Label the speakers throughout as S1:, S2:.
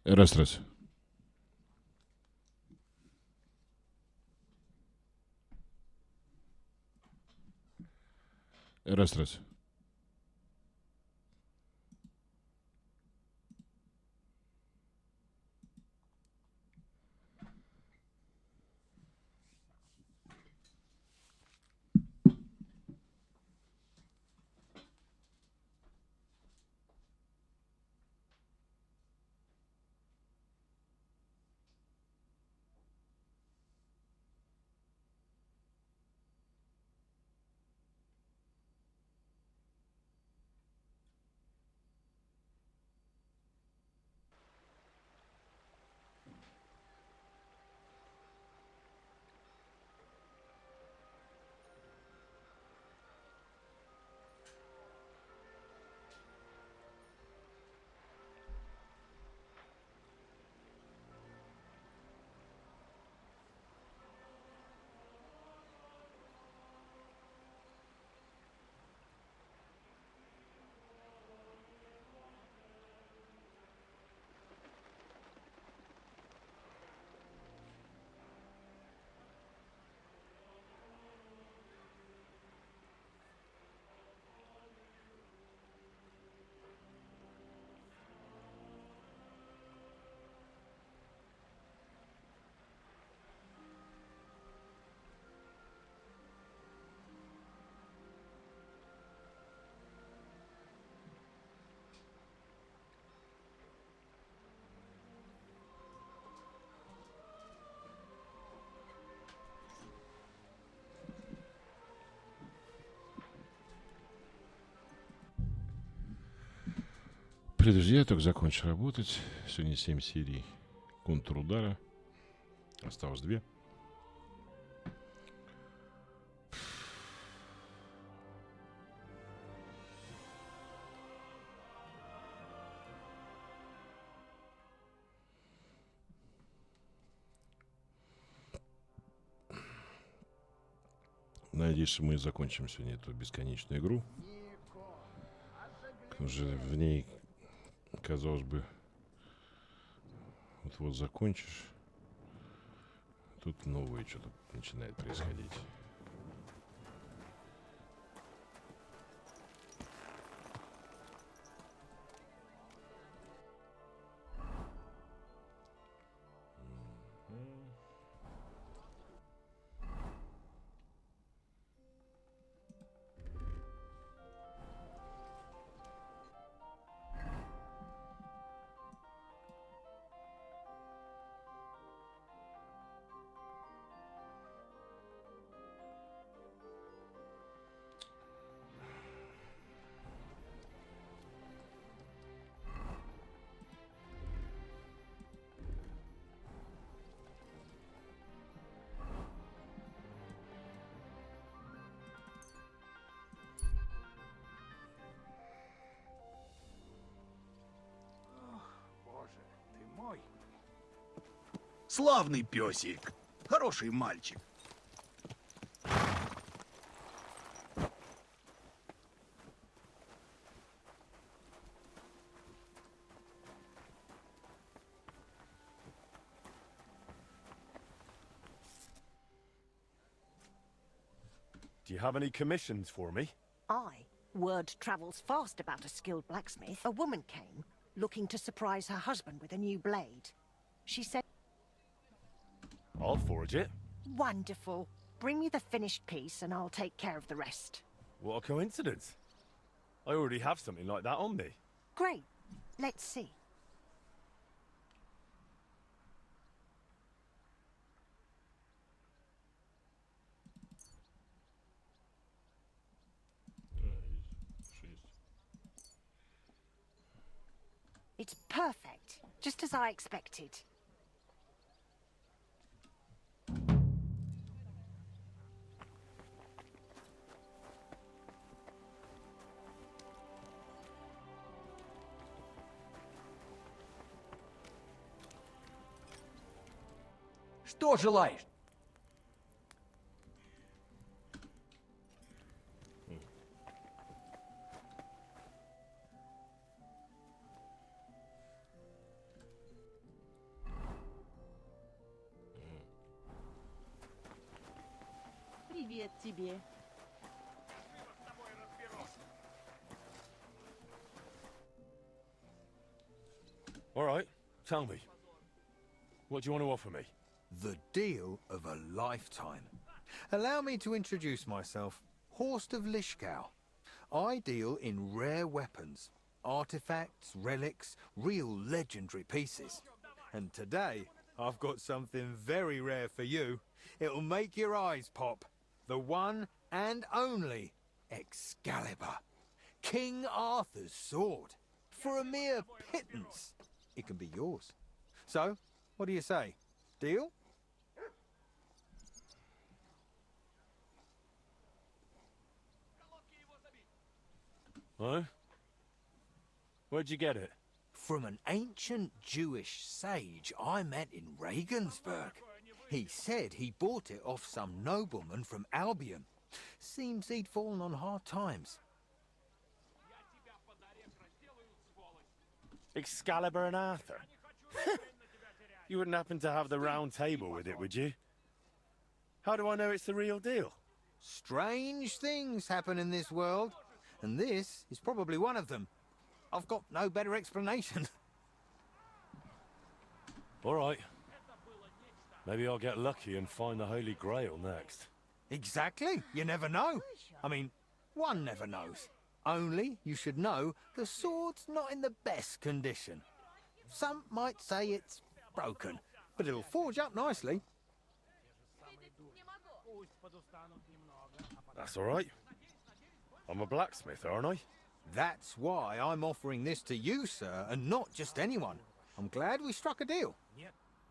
S1: Раз. Раз. Подожди, я только закончу работать. Сегодня 7 серий контрудара. Осталось 2. Надеюсь, что мы закончим сегодня эту бесконечную игру. Уже в ней, казалось бы, вот закончишь. Тут новое что-то начинает происходить.
S2: Славный песик. Хороший мальчик.
S3: Do you have any commissions for me?
S4: Aye. Word travels fast about a skilled blacksmith. A woman came, looking to surprise her husband with a new blade. She said,
S3: I'll forge it.
S4: "Wonderful. Bring me the finished piece and I'll take care of the rest."
S3: What a coincidence. I already have something like that on me.
S4: Great. Let's see. It's perfect, just as I expected.
S2: Что желаешь?
S5: Привет тебе.
S3: All right, tell me. What do you want to offer me?
S6: The deal of a lifetime. Allow me to introduce myself. Horst of Lishkow. I deal in rare weapons, artifacts, relics, real legendary pieces. And today, I've got something very rare for you. It'll make your eyes pop. The one and only Excalibur. King Arthur's sword. For a mere pittance, it can be yours. So, what do you say? Deal?
S3: Huh? Where'd you get it?
S6: From an ancient Jewish sage I met in Regensburg. He said he bought it off some nobleman from Albion. Seems he'd fallen on hard times.
S3: Excalibur and Arthur? You wouldn't happen to have the round table with it, would you? How do I know it's the real deal?
S6: Strange things happen in this world, and this is probably one of them. I've got no better explanation.
S3: All right. Maybe I'll get lucky and find the Holy Grail next.
S6: Exactly. You never know. I mean, one never knows. Only you should know the sword's not in the best condition. Some might say it's broken, but it'll forge up nicely.
S3: That's all right. I'm a blacksmith, aren't I?
S6: That's why I'm offering this to you, sir, and not just anyone. I'm glad we struck a deal.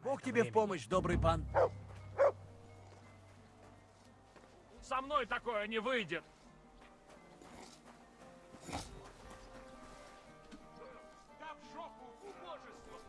S2: Бог тебе в помощь, добрый пан.
S7: Со мной такое не выйдет. Да в жопу, убожество!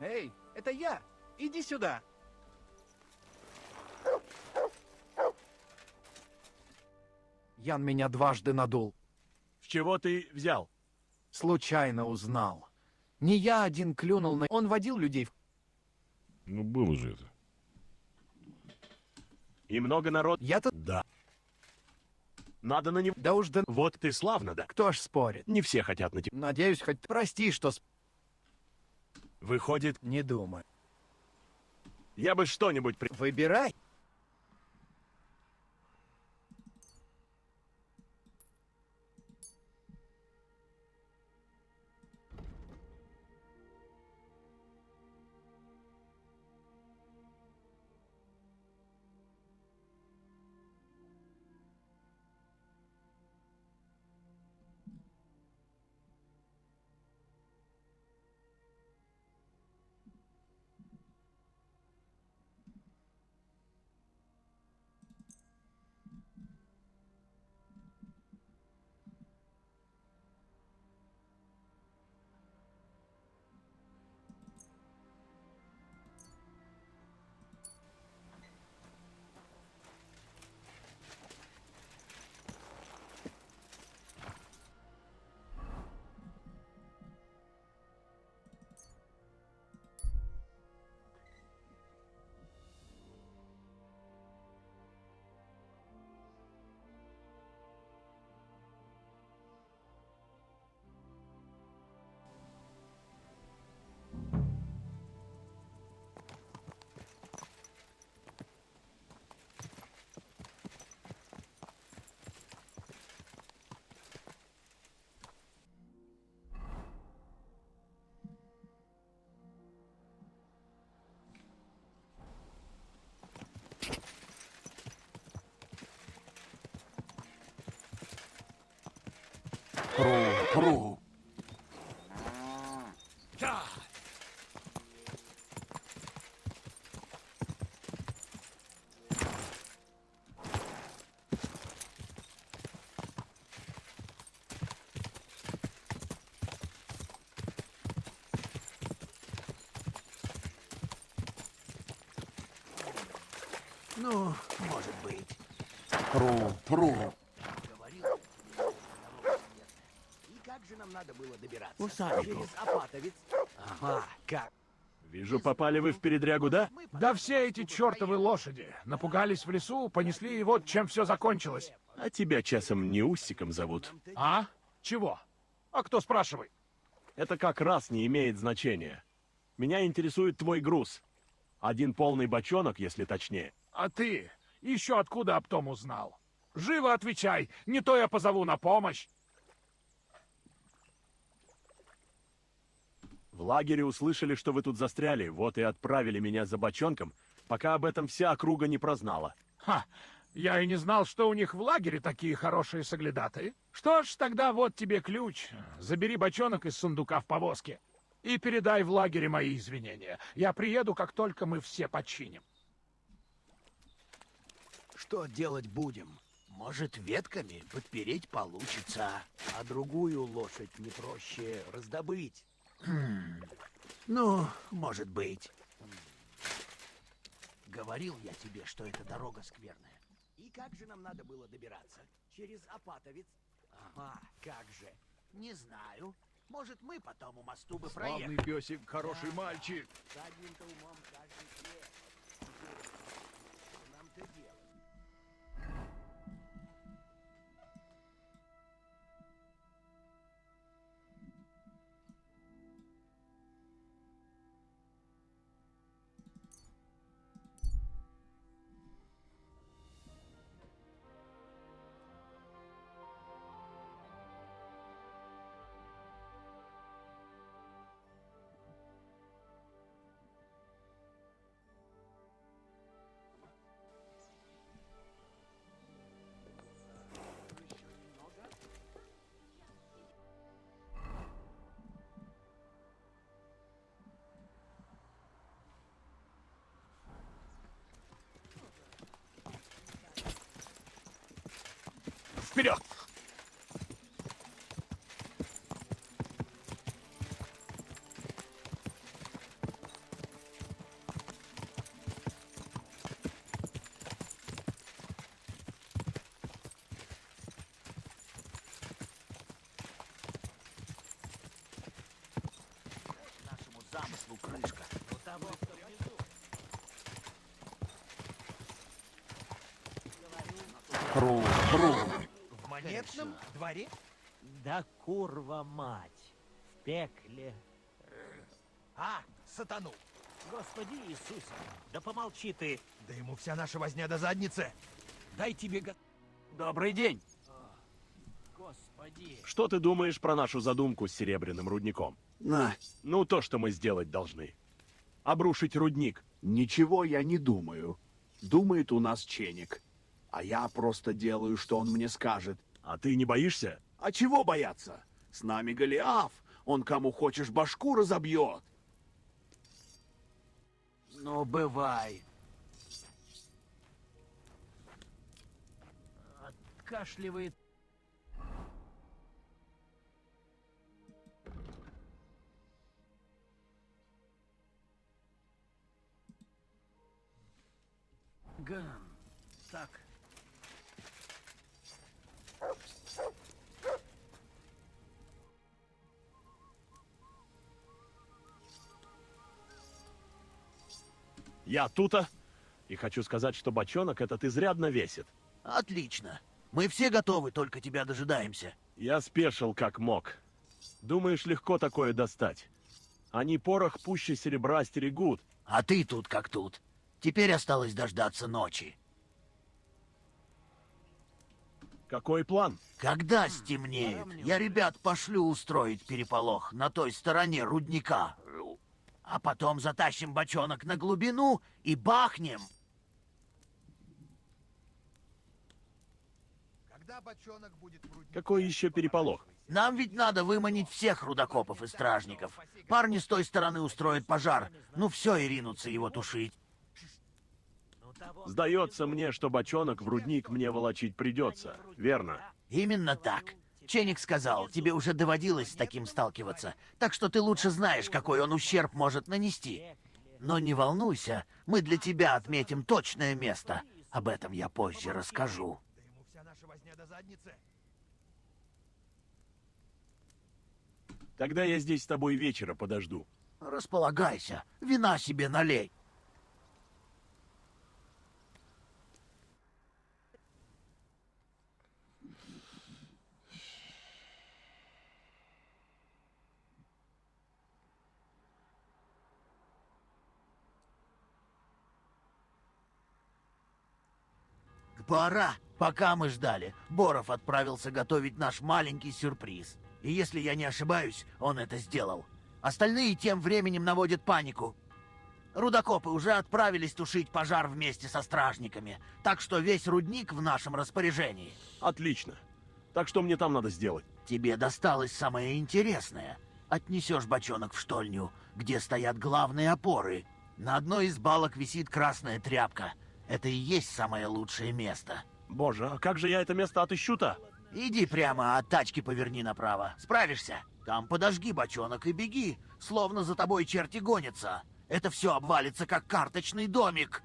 S2: Эй, это я! Иди сюда! Ян меня дважды надул.
S3: С чего ты взял?
S2: Случайно узнал. Не я один клюнул на... Он водил людей в...
S1: Ну, было же это.
S3: И много народ?
S2: Я-то...
S3: Да. Надо на него...
S2: Да уж да...
S3: Вот ты славно, да?
S2: Кто ж спорит?
S3: Не все хотят на тебя.
S2: Надеюсь, хоть прости, что...
S3: Выходит,
S2: Не думай.
S3: я бы что-нибудь...
S2: Выбирай.
S3: Пру.
S2: Ну, может быть.
S3: Пру.
S2: И как же нам надо было добираться? Через Апатовец. Ага, как?
S3: Вижу, попали вы в передрягу, да?
S5: Да все эти чертовы лошади напугались в лесу, понесли, и вот чем все закончилось.
S3: А тебя часом не Устиком зовут.
S5: А? Чего? А кто спрашивает?
S3: Это как раз не имеет значения. Меня интересует твой груз. Один полный бочонок, если точнее.
S5: А ты еще откуда об том узнал? Живо отвечай, не то я позову на помощь.
S3: В лагере услышали, что вы тут застряли, вот и отправили меня за бочонком, пока об этом вся округа не прознала.
S5: Ха, я и не знал, что у них в лагере такие хорошие соглядатые. Что ж, тогда вот тебе ключ. Забери бочонок из сундука в повозке и передай в лагере мои извинения. Я приеду, как только мы все починим.
S2: Что делать будем? Может, ветками подпереть получится, а другую лошадь не проще раздобыть. Ну, может быть. Говорил я тебе, что эта дорога скверная. И как же нам надо было добираться? Через Апатовец? Ага, как же. Не знаю. Может, мы по тому мосту бы проехали.
S6: песик, хороший мальчик.
S2: С одним-то умом каждый свет. Что нам-то делать?
S5: Вперед!
S2: замыслу крышка. У того, кто внизу.
S6: В монетном дворе?
S2: Да курва мать, в пекле.
S6: А, сатану.
S2: Господи Иисусе, да помолчи ты.
S6: Да ему вся наша возня до задницы.
S2: Дай тебе
S8: Добрый день.
S2: Господи.
S8: Что ты думаешь про нашу задумку с серебряным рудником?
S9: На,
S8: Ну, то, что мы сделать должны. Обрушить рудник.
S9: ничего я не думаю. Думает у нас Ченик. А я просто делаю, что он мне скажет.
S8: А ты не боишься?
S9: А чего бояться? С нами Голиаф. Он кому хочешь башку разобьет.
S2: Ну, бывай. Откашливает. Так.
S8: Я тута. И хочу сказать, что бочонок этот изрядно весит.
S2: Отлично. Мы все готовы, только тебя дожидаемся.
S8: Я спешил как мог. Думаешь, легко такое достать? Они порох пуще серебра стерегут.
S2: А ты тут как тут. Теперь осталось дождаться ночи.
S8: Какой план?
S2: Когда стемнеет, я ребят пошлю устроить переполох на той стороне рудника. А потом затащим бочонок на глубину и бахнем.
S6: Когда бочонок будет в руднике?
S8: Какой еще переполох?
S2: Нам ведь надо выманить всех рудокопов и стражников. Парни с той стороны устроят пожар. Ну все, и ринутся его тушить.
S8: Сдается мне, что бочонок в рудник мне волочить придется. Верно?
S2: Именно так. Ченик сказал, тебе уже доводилось с таким сталкиваться, так что ты лучше знаешь, какой он ущерб может нанести. Но не волнуйся, мы для тебя отметим точное место. Об этом я позже расскажу.
S6: Да ему вся наша возня до задницы.
S8: Тогда я здесь с тобой вечера подожду.
S2: Располагайся, вина себе налей. Пора. Пока мы ждали, Боров отправился готовить наш маленький сюрприз. И если я не ошибаюсь, он это сделал. Остальные тем временем наводят панику. Рудокопы уже отправились тушить пожар вместе со стражниками, так что весь рудник в нашем распоряжении.
S8: Отлично. Так что мне там надо сделать?
S2: Тебе досталось самое интересное. Отнесешь бочонок в штольню, где стоят главные опоры. На одной из балок висит красная тряпка. Это и есть самое лучшее место.
S8: Боже, а как же я это место отыщу-то?
S2: Иди прямо, от тачки поверни направо. Справишься? Там подожги бочонок и беги, словно за тобой черти гонятся. Это все обвалится, как карточный домик.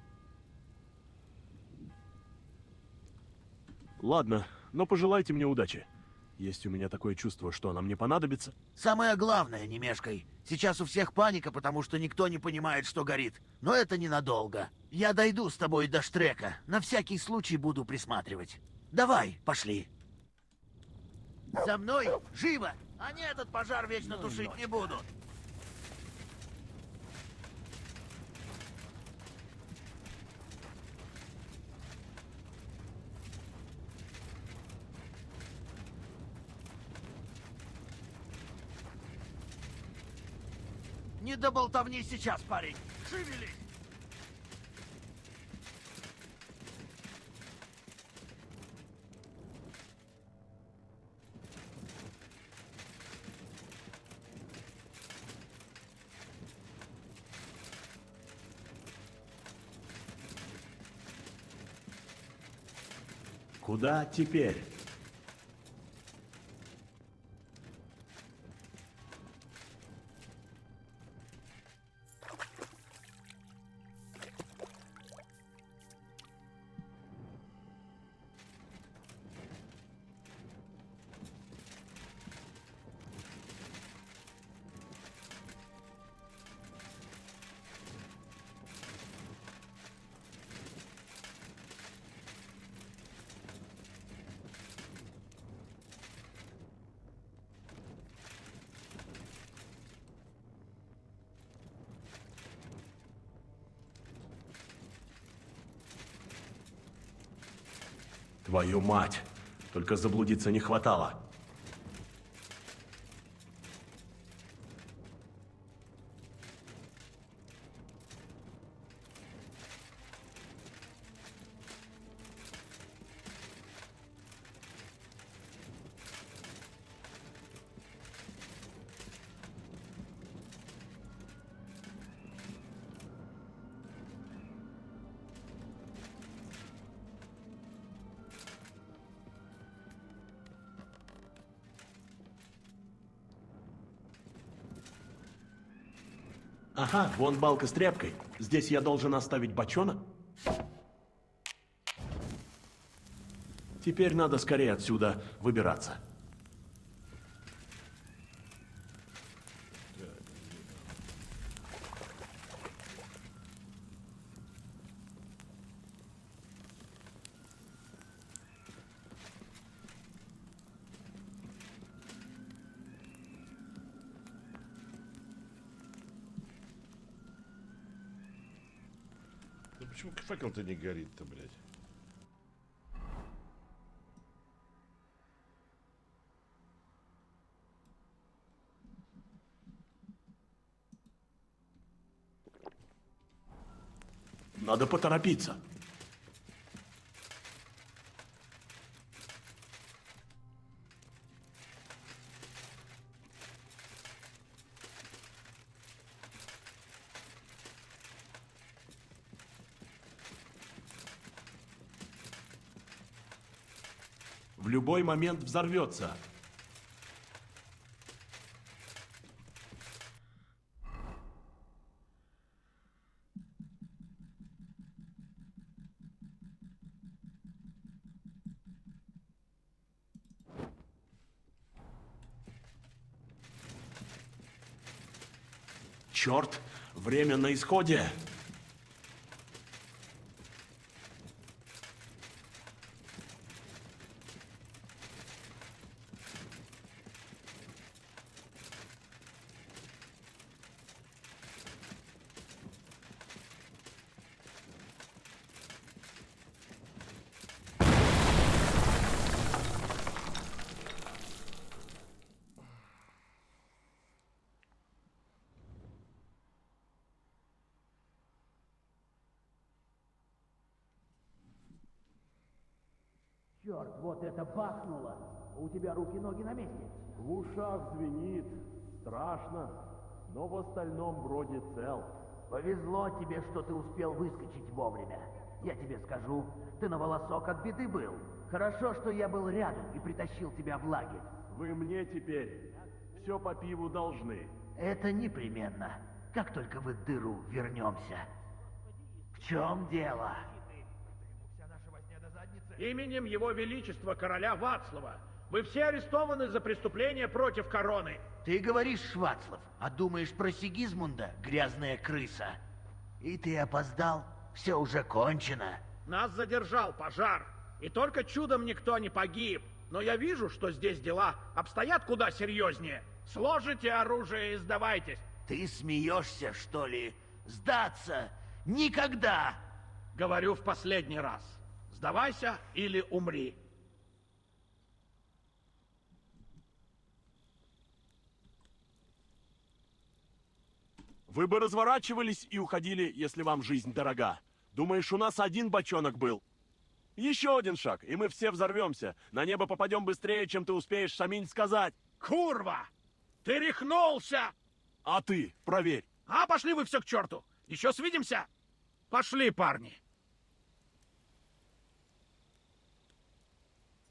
S8: Ладно, но пожелайте мне удачи. Есть у меня такое чувство, что она мне понадобится.
S2: Самое главное, не мешкай. Сейчас у всех паника, потому что никто не понимает, что горит. Но это ненадолго. Я дойду с тобой до штрека. На всякий случай буду присматривать. Давай, пошли. За мной! Живо! Они этот пожар вечно тушить не будут. Не до болтовни сейчас, парень. Шевелись!
S8: Куда теперь? Твою мать! Только заблудиться не хватало. Ага, вон балка с тряпкой. Здесь я должен оставить бочонок? Теперь надо скорее отсюда выбираться.
S1: Да почему факел-то не горит-то, блядь?
S8: Надо поторопиться. В любой момент взорвется. Черт, время на исходе.
S2: Черт, вот это бахнуло! У тебя руки-ноги на месте.
S8: В ушах звенит. Страшно. Но в остальном вроде цел.
S2: Повезло тебе, что ты успел выскочить вовремя. Я тебе скажу, ты на волосок от беды был. Хорошо, что я был рядом и притащил тебя в лагерь.
S8: Вы мне теперь все по пиву должны.
S2: Это непременно. Как только вы дыру вернемся. В чем дело?
S5: Именем Его Величества короля Вацлава вы все арестованы за преступление против короны.
S2: Ты говоришь, Швацлав, а думаешь про Сигизмунда, грязная крыса? И ты опоздал? Все уже кончено.
S5: Нас задержал пожар, и только чудом никто не погиб. Но я вижу, что здесь дела обстоят куда серьезнее. Сложите оружие и сдавайтесь.
S2: Ты смеешься, что ли? Сдаться? Никогда!
S5: Говорю в последний раз. Сдавайся или умри.
S8: Вы бы разворачивались и уходили, если вам жизнь дорога. Думаешь, у нас один бочонок был? Еще один шаг, и мы все взорвемся. На небо попадем быстрее, чем ты успеешь шаминь сказать.
S5: Курва! Ты рехнулся!
S8: А ты, проверь.
S5: А пошли вы все к черту! Еще свидимся? Пошли, парни!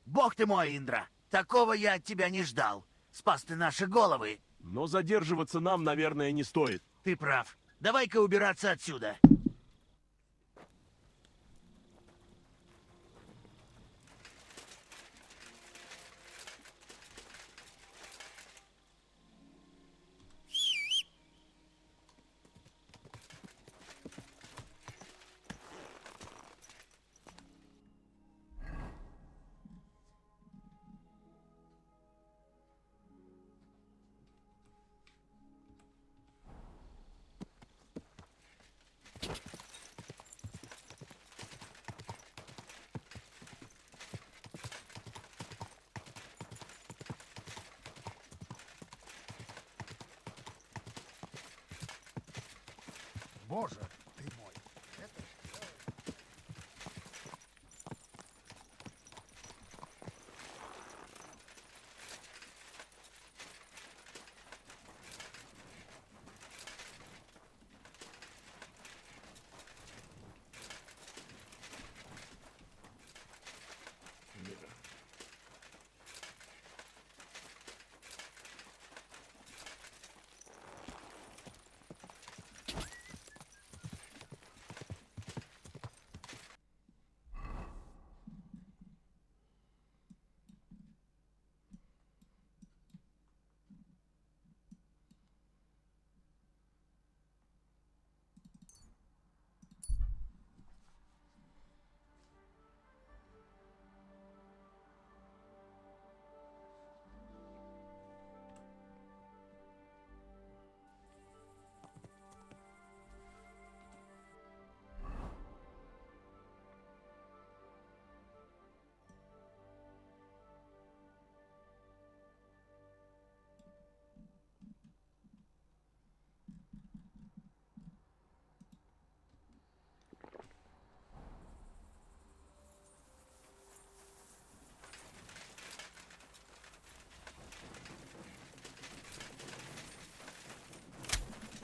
S2: Бог ты мой, Индра! Такого я от тебя не ждал. Спас ты наши головы.
S8: Но задерживаться нам, наверное, не стоит.
S2: Ты прав. Давай-ка убираться отсюда.
S5: Боже ты мой.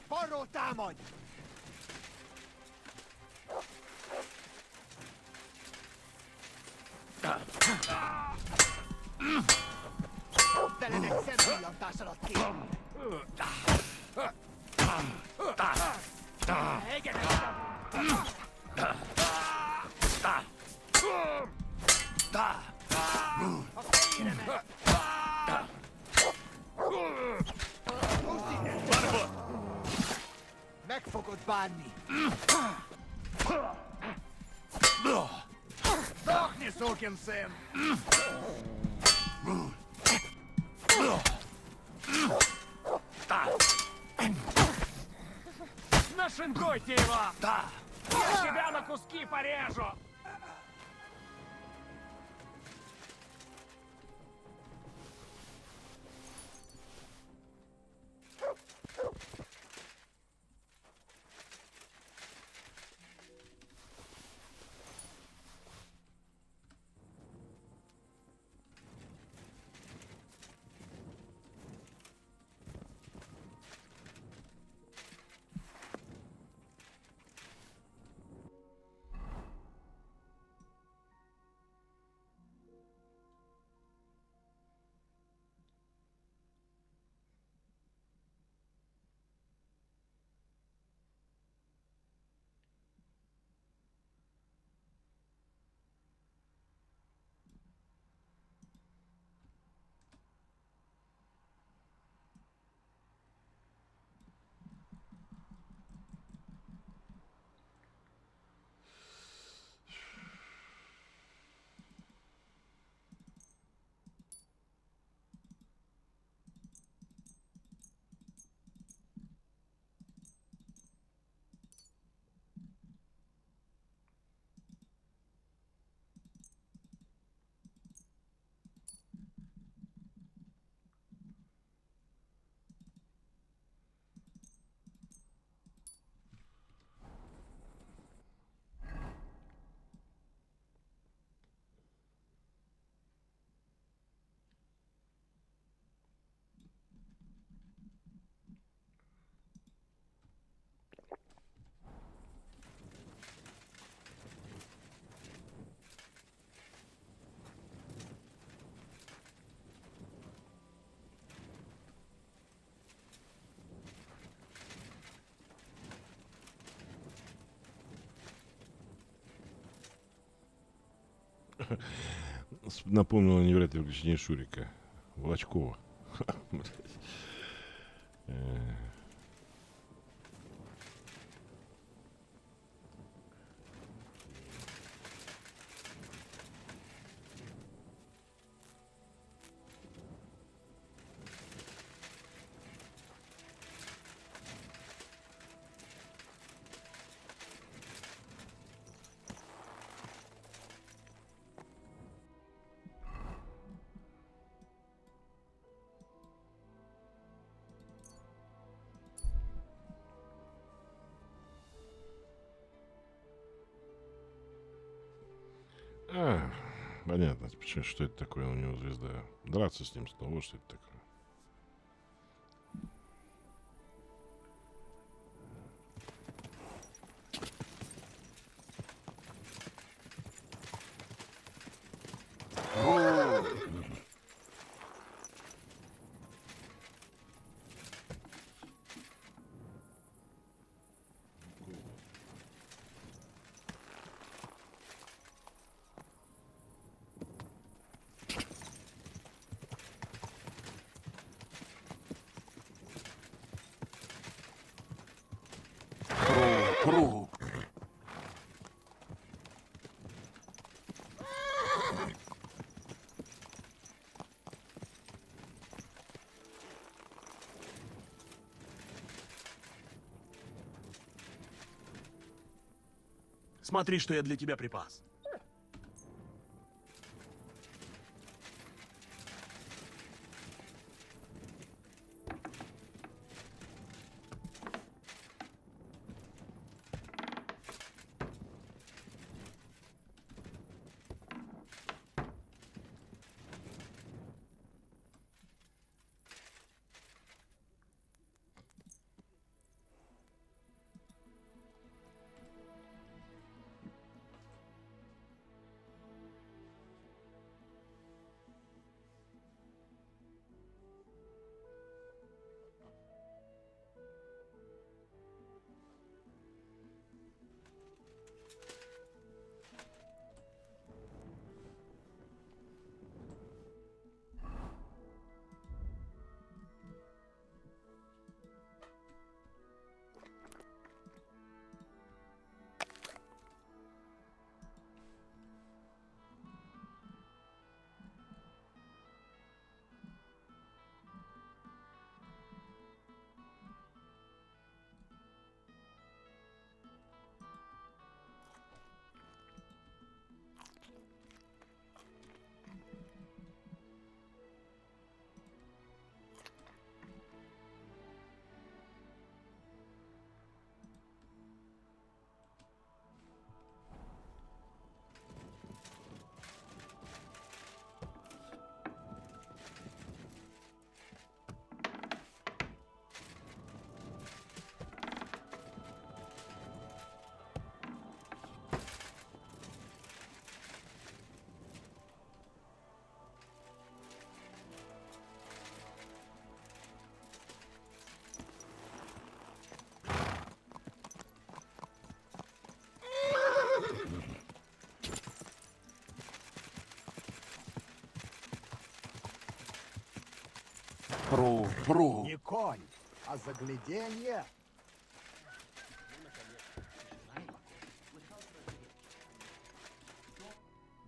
S6: Porrutamon! Velenek szemvillantással sanot ki! A fejére meg! Meg fogod bánni! Sdохни, сукин сын!
S7: Нашинкуйте его! Да! Я тебя на куски порежу!
S1: Напомнило невероятное приключение Шурика. Волочкова. Понятно, почему, что это такое у него звезда. Драться с ним снова, что это такое.
S8: Смотри, что я для тебя припас.
S10: Не конь, а загляденье.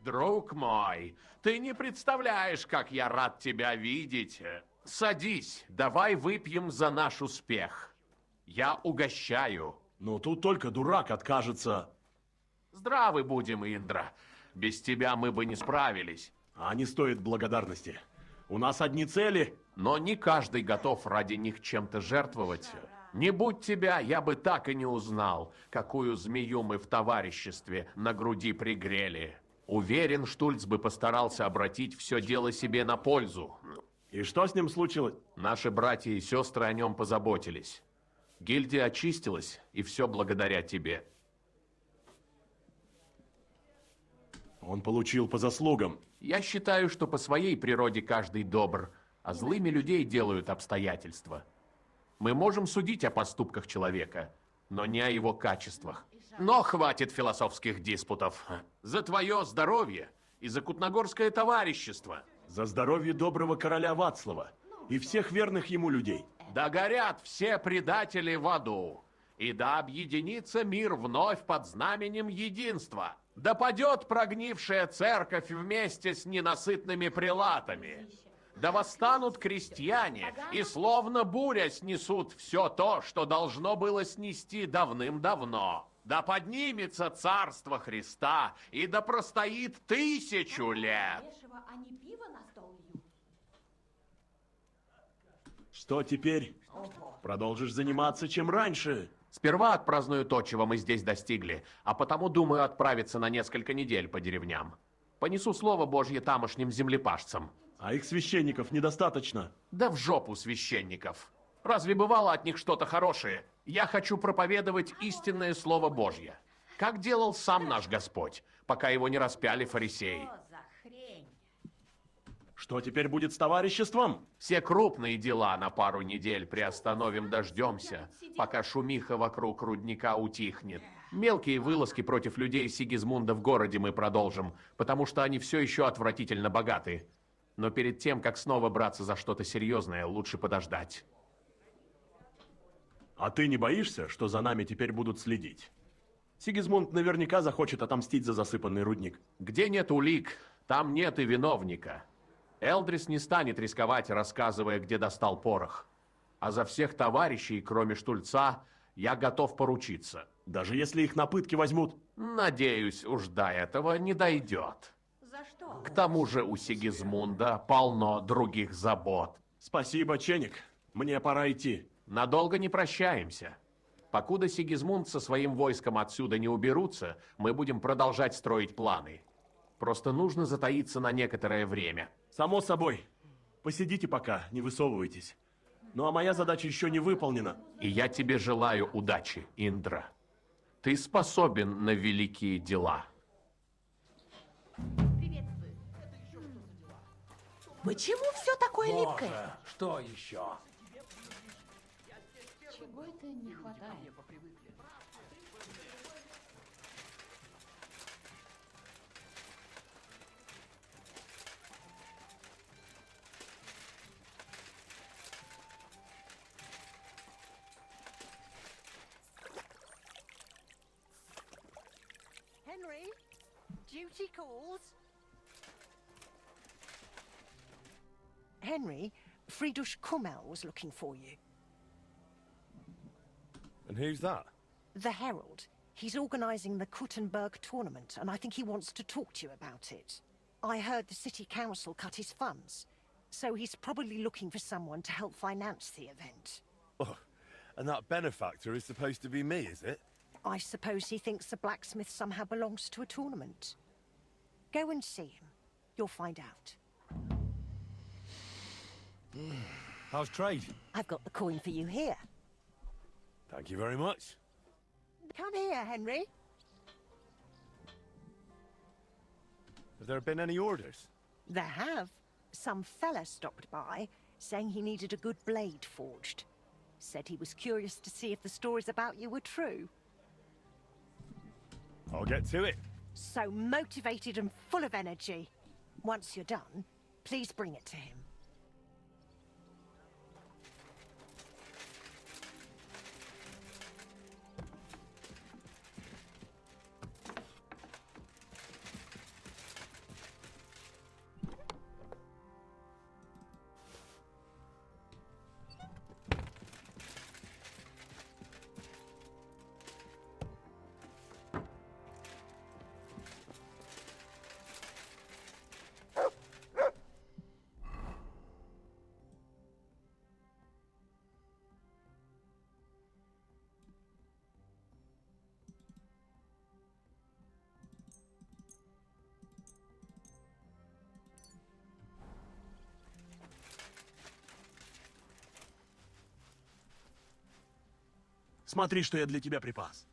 S11: Друг мой, ты не представляешь, как я рад тебя видеть. Садись, давай выпьем за наш успех. Я угощаю.
S8: Ну, тут только дурак откажется.
S11: Здравы будем, Индра. Без тебя мы бы не справились.
S8: А не стоит благодарности. У нас одни цели.
S11: Но не каждый готов ради них чем-то жертвовать. Не будь тебя, я бы так и не узнал, какую змею мы в товариществе на груди пригрели. Уверен, Штульц бы постарался обратить все дело себе на пользу.
S8: И что с ним случилось?
S11: Наши братья и сестры о нем позаботились. Гильдия очистилась, и все благодаря тебе.
S8: Он получил по заслугам.
S11: Я считаю, что по своей природе каждый добр, а злыми людей делают обстоятельства. Мы можем судить о поступках человека, но не о его качествах. Но хватит философских диспутов. За твое здоровье и за кутногорское товарищество.
S8: За здоровье доброго короля Вацлава и всех верных ему людей.
S11: Да горят все предатели в аду, и да объединится мир вновь под знаменем единства. Да падет прогнившая церковь вместе с ненасытными прелатами. Да восстанут крестьяне, и словно буря снесут все то, что должно было снести давным-давно. Да поднимется царство Христа, и да простоит 1000 лет.
S8: Что теперь? Продолжишь заниматься, чем раньше?
S11: Сперва отпраздную то, чего мы здесь достигли, а потому думаю отправиться на несколько недель по деревням. Понесу слово Божье тамошним землепашцам.
S8: А их священников недостаточно.
S11: Да в жопу священников. Разве бывало от них что-то хорошее? Я хочу проповедовать истинное слово Божье. Как делал сам наш Господь, пока его не распяли фарисеи.
S8: Что теперь будет с товариществом?
S11: Все крупные дела на пару недель приостановим, дождемся, пока шумиха вокруг рудника утихнет. Мелкие вылазки против людей Сигизмунда в городе мы продолжим, потому что они все еще отвратительно богаты. Но перед тем, как снова браться за что-то серьезное, лучше подождать.
S8: А ты не боишься, что за нами теперь будут следить? Сигизмунд наверняка захочет отомстить за засыпанный рудник.
S11: Где нет улик, там нет и виновника. Элдрис не станет рисковать, рассказывая, где достал порох. А за всех товарищей, кроме Штульца, я готов поручиться.
S8: Даже если их на пытки возьмут?
S11: Надеюсь, уж до этого не дойдет.
S4: За что?
S11: К тому же у Сигизмунда полно других забот.
S8: Спасибо, Ченик. Мне пора идти.
S11: Надолго не прощаемся. Покуда Сигизмунд со своим войском отсюда не уберутся, мы будем продолжать строить планы. Просто нужно затаиться на некоторое время.
S8: Само собой. Посидите пока, не высовывайтесь. Ну а моя задача еще не выполнена.
S11: И я тебе желаю удачи, Индра. Ты способен на великие дела.
S4: Почему все такое липкое?
S7: Что еще?
S12: Чего это не хватает?
S4: Henry, duty calls. Henry, Friedrich Kummel was looking for you.
S3: And who's that?
S4: The Herald. He's organising the Kuttenberg tournament, and I think he wants to talk to you about it. I heard the city council cut his funds, so he's probably looking for someone to help finance the event.
S3: Oh, and that benefactor is supposed to be me, is it?
S4: I suppose he thinks the blacksmith somehow belongs to a tournament. Go and see him. You'll find out.
S3: How's trade?
S4: I've got the coin for you here.
S3: Thank you very much.
S4: Come here, Henry.
S3: Have there been any orders?
S4: There have. Some fella stopped by, saying he needed a good blade forged. Said he was curious to see if the stories about you were true.
S3: I'll get to it.
S4: So motivated and full of energy. Once you're done, please bring it to him.
S8: Смотри, что я для тебя припас.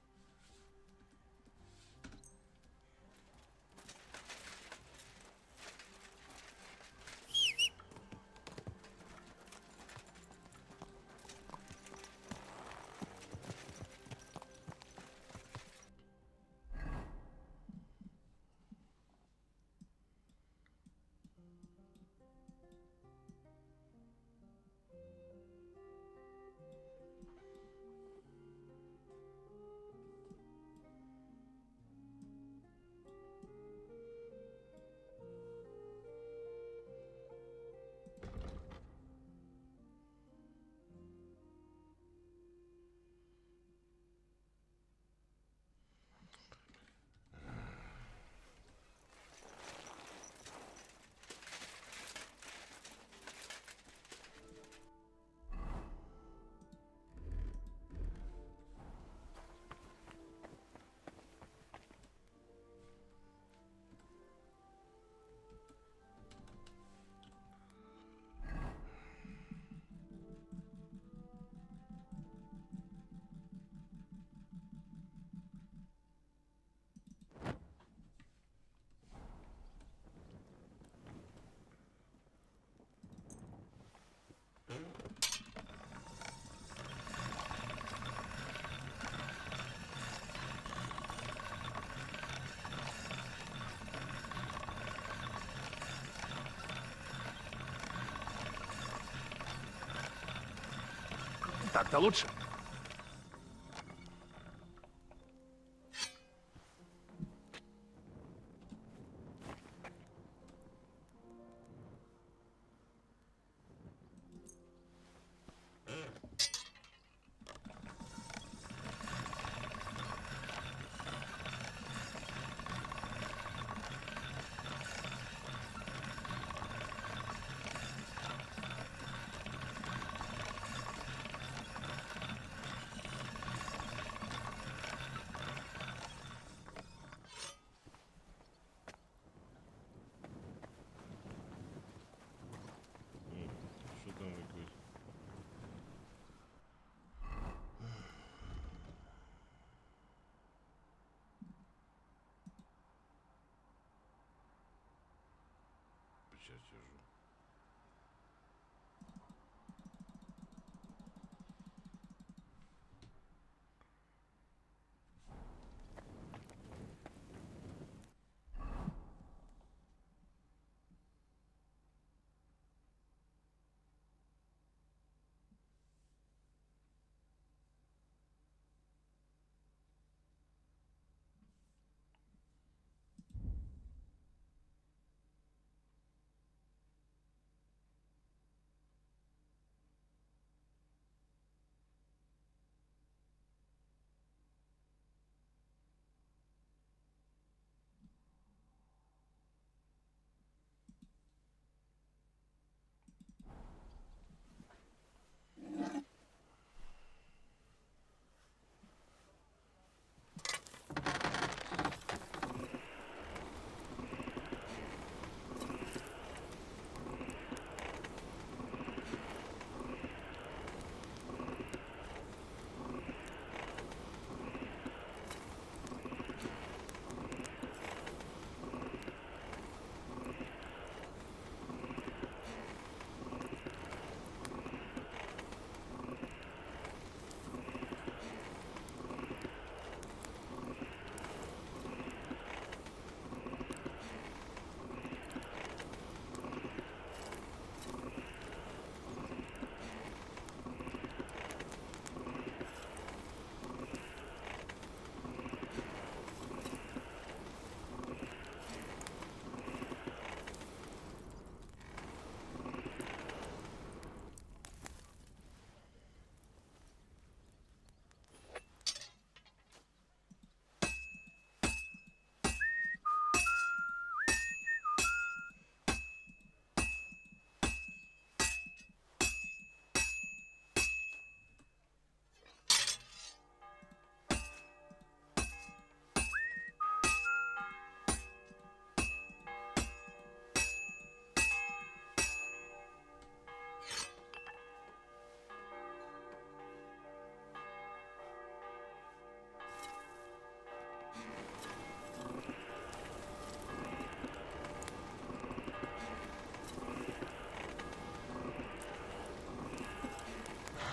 S5: Так-то лучше?
S1: Что там выиграть? Сейчас держу.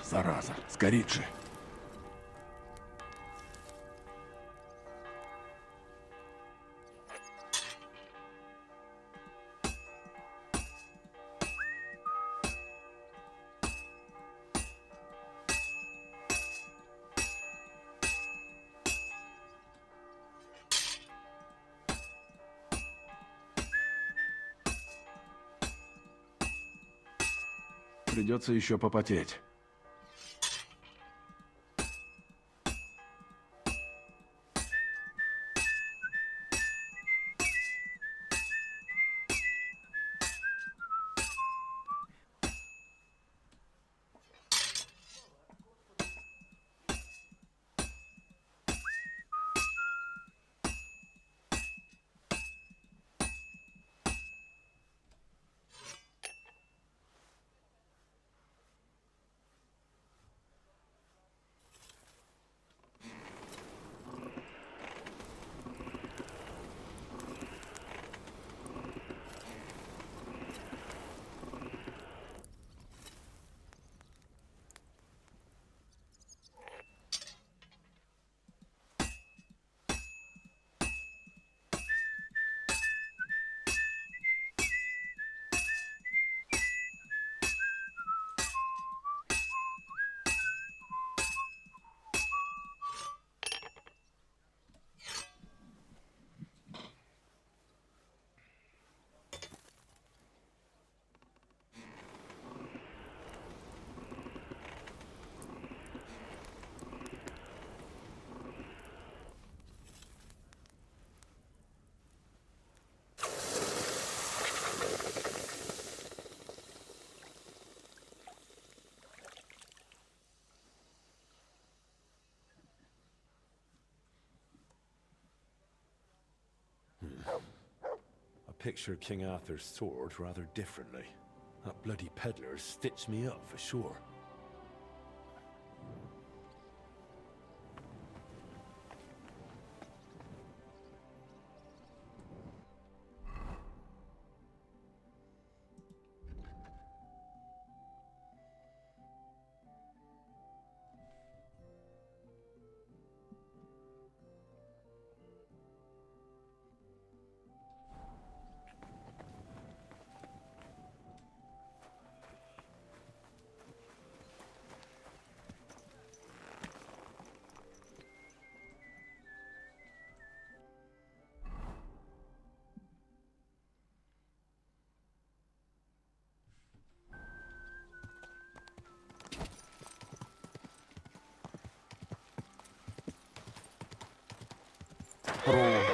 S5: Зараза, сгорит же.
S11: Придется еще попотеть.
S3: picture King Arthur's sword rather differently. That bloody peddler stitched me up for sure.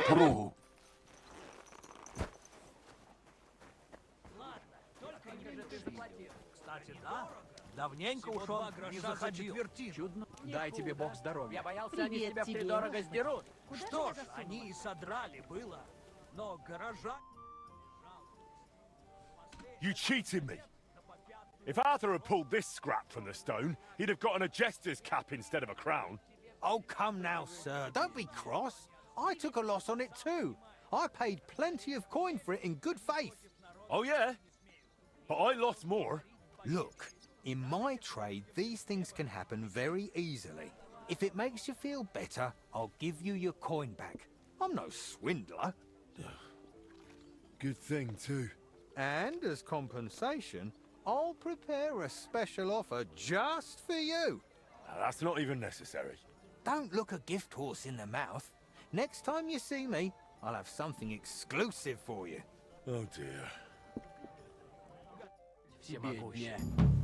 S9: Пру.
S7: Кстати, да? Давненько ушел, не заходил. Чудно.
S10: Дай тебе бог здоровья.
S7: Я боялся, они
S12: Привет
S7: тебя
S12: тебе.
S7: втридорого сдерут.
S12: Куда
S7: Что
S12: же
S7: ж,
S12: засунули?
S7: они и содрали было. Но горожане...
S3: You cheated me! If Arthur had pulled this scrap from the stone, he'd have gotten a jester's cap instead of a crown.
S6: Oh, come now, sir. Don't be cross. I took a loss on it too. I paid plenty of coin for it in good faith.
S3: Oh, yeah? But I lost more.
S6: Look, in my trade, these things can happen very easily. If it makes you feel better, I'll give you your coin back. I'm no swindler.
S3: Good thing, too.
S6: And as compensation, I'll prepare a special offer just for you.
S3: That's not even necessary.
S6: Don't look a gift horse in the mouth. Next time you see me, I'll have something exclusive for you.
S3: Oh, dear.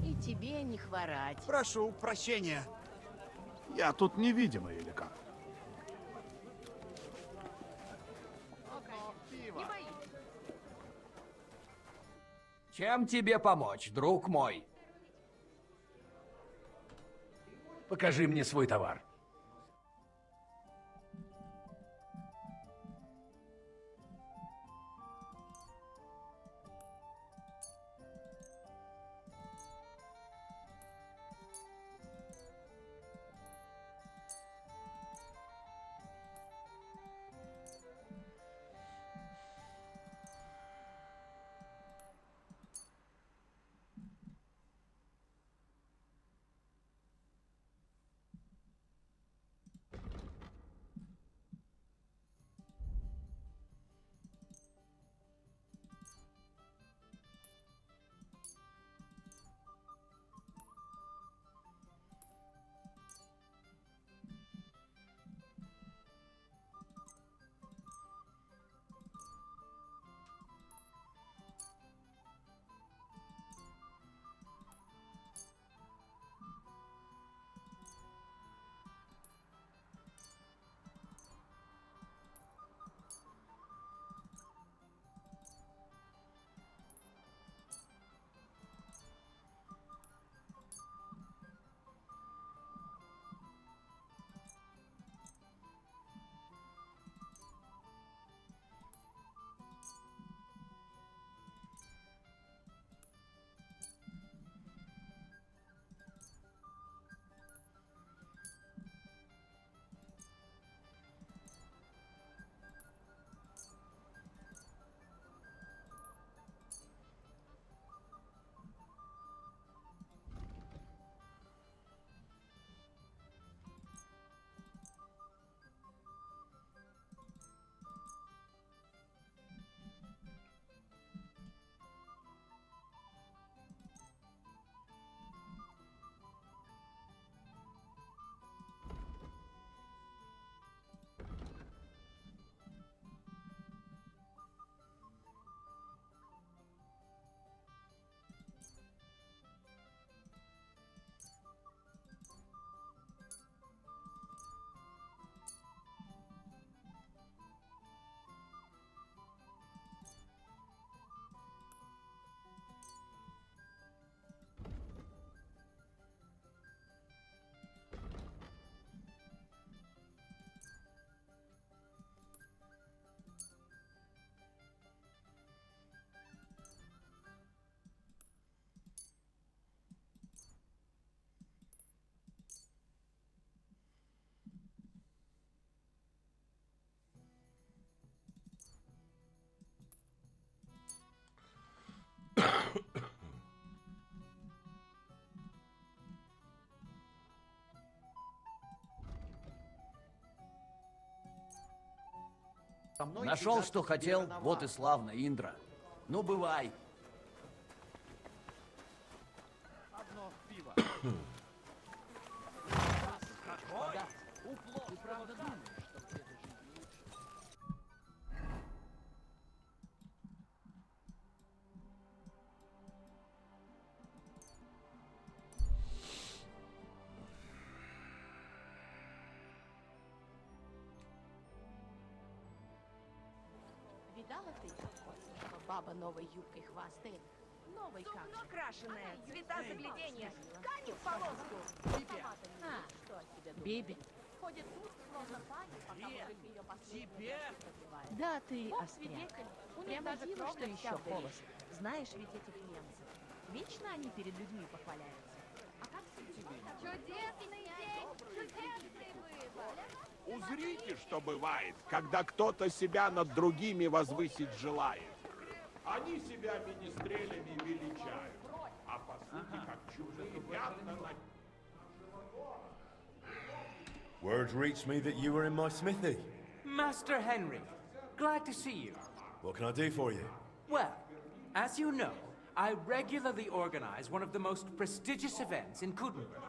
S12: И тебе не хворать.
S10: Прошу прощения.
S9: Я тут невидимый или как?
S7: Чем тебе помочь, друг мой? Покажи мне свой товар.
S10: Нашел, что хотел, вот и славно, Индра. Ну, бывай.
S12: Видала ты, что баба новой юбкой хвастает? Новой как же.
S13: Крашеная, цвета заглядения. Ткани в полоску.
S12: Что от тебя думает? Биби. Ходит тут, словно пани, пока мужик ее последний продлевает. Да ты, остряк. Прямо диво, что еще полос. Знаешь ведь этих немцев. Вечно они перед людьми похваляются. А как
S13: Чудесный день, чудесный выбор.
S14: Узрите, что бывает, когда кто-то себя над другими возвысить желает. Они себя министрелями величают, а по сути, как чужие пятна на...
S15: Word reached me that you were in my smithy.
S16: Master Henry, glad to see you.
S15: What can I do for you?
S16: Well, as you know, I regularly organize one of the most prestigious events in Kuttenberg,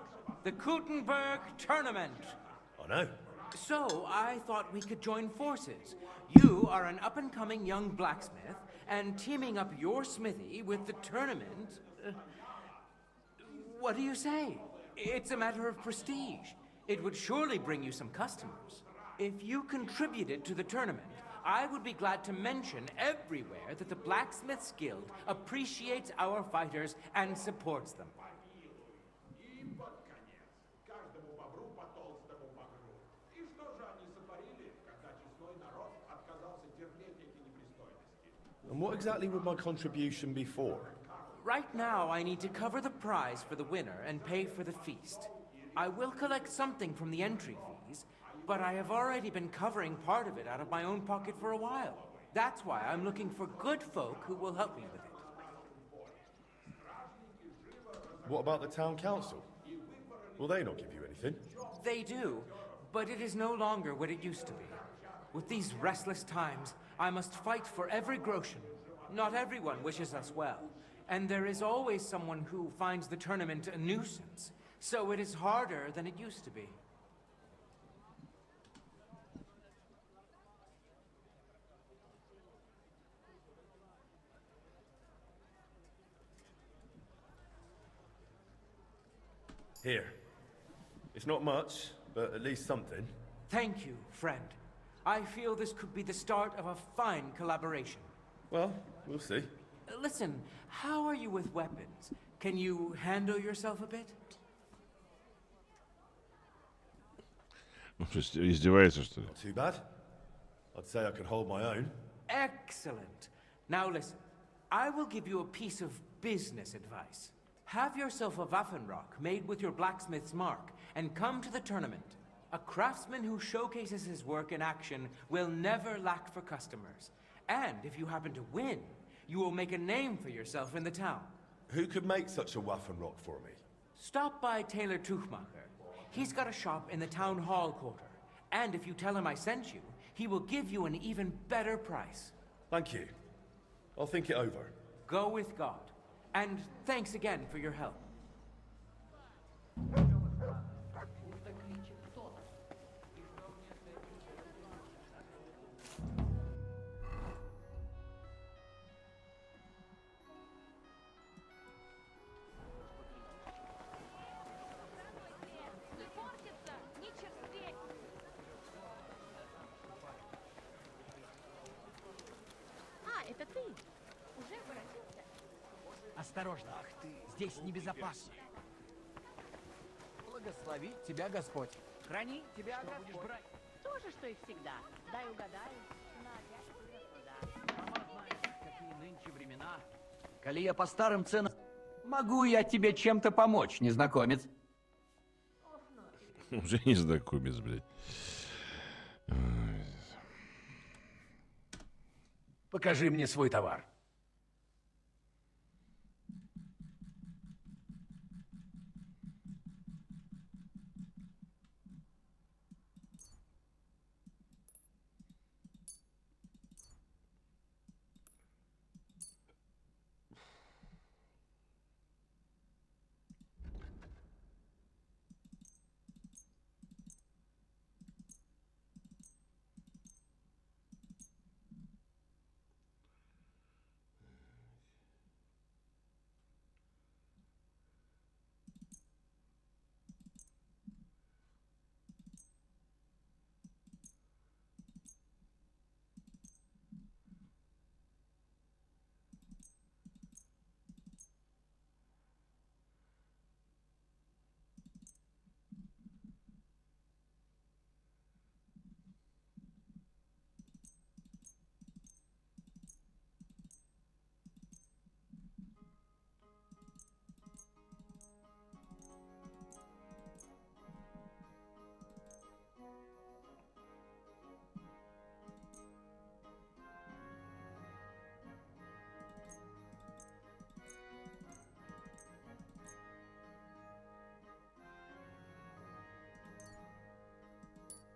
S16: the Kuttenberg Tournament.
S15: I know.
S16: So I thought we could join forces. You are an up-and-coming young blacksmith, and teaming up your smithy with the tournament... what do you say? It's a matter of prestige. It would surely bring you some customers. If you contributed to the tournament, I would be glad to mention everywhere that the Blacksmiths Guild appreciates our fighters and supports them.
S15: And what exactly would my contribution be for?
S16: Right now, I need to cover the prize for the winner and pay for the feast. I will collect something from the entry fees, but I have already been covering part of it out of my own pocket for a while. That's why I'm looking for good folk who will help me with it.
S15: What about the town council? Will they not give you anything?
S16: They do, but it is no longer what it used to be. With these restless times, I must fight for every groschen. Not everyone wishes us well, and there is always someone who finds the tournament a nuisance, so it is harder than it used to be.
S15: Here. It's not much, but at least something.
S16: Thank you, friend. I feel this could be the start of a fine collaboration.
S15: Well, we'll see.
S16: Listen, how are you with weapons? Can you handle yourself a bit?
S1: Издевается, что ли?
S15: Not too bad. I'd say I could hold my own.
S16: Excellent. Now listen, I will give you a piece of business advice. Have yourself a Waffenrock made with your blacksmith's mark, and come to the tournament. A craftsman who showcases his work in action will never lack for customers. And if you happen to win, you will make a name for yourself in the town.
S15: Who could make such a Waffenrock for me?
S16: Stop by Taylor Tuchmacher. He's got a shop in the town hall quarter. And if you tell him I sent you, he will give you an even better price.
S15: Thank you. I'll think it over.
S16: Go with God. And thanks again for your help.
S12: Это ты? Уже воротился?
S10: Осторожно, ах ты, здесь небезопасно. Благослови тебя Господь. Храни тебя Господь. Будешь брать?
S12: То же, что и всегда. Дай угадаю.
S10: Сама знаешь, какие нынче времена. Коли я по старым ценам... Могу я тебе чем-то помочь, незнакомец?
S1: Уже незнакомец, блядь.
S5: Покажи мне свой товар.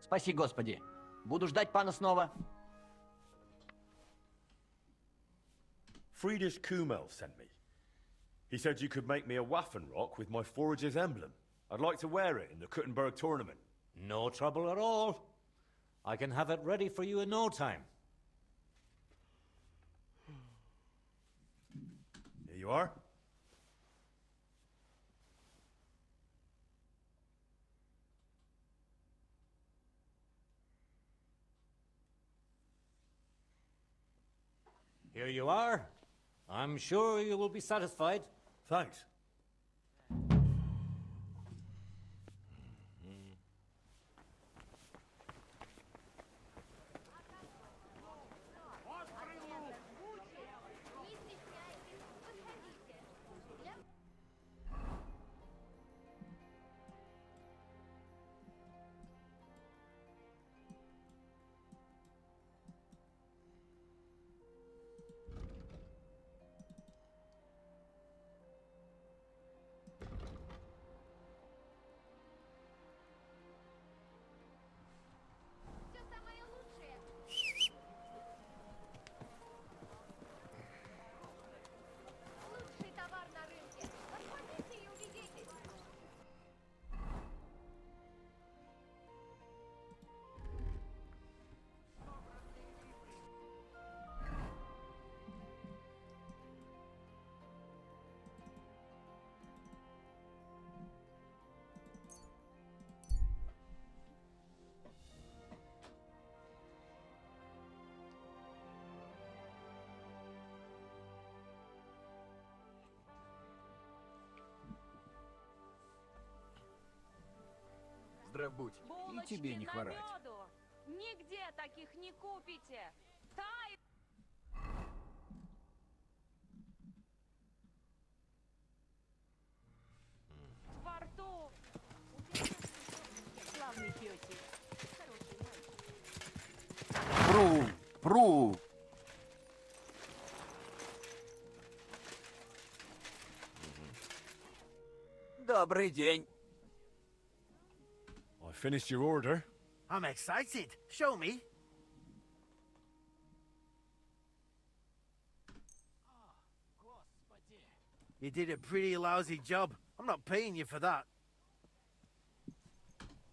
S10: Спаси Господи. Буду ждать пана снова.
S15: Friedrich Kumel sent me. He said you could make me a Waffenrock with my forager's emblem. I'd like to wear it in the Kuttenberg tournament.
S17: No trouble at all. I can have it ready for you in no time.
S15: Here you are.
S17: Here you are. I'm sure you will be satisfied.
S15: Thanks.
S10: Здрав будь. И тебе не хворать.
S13: Нигде таких не купите. Тай... Во рту. Славный пёсик.
S2: Пру! Пру!
S10: Добрый день.
S15: I finished your order.
S2: I'm excited. Show me. You did a pretty lousy job. I'm not paying you for that.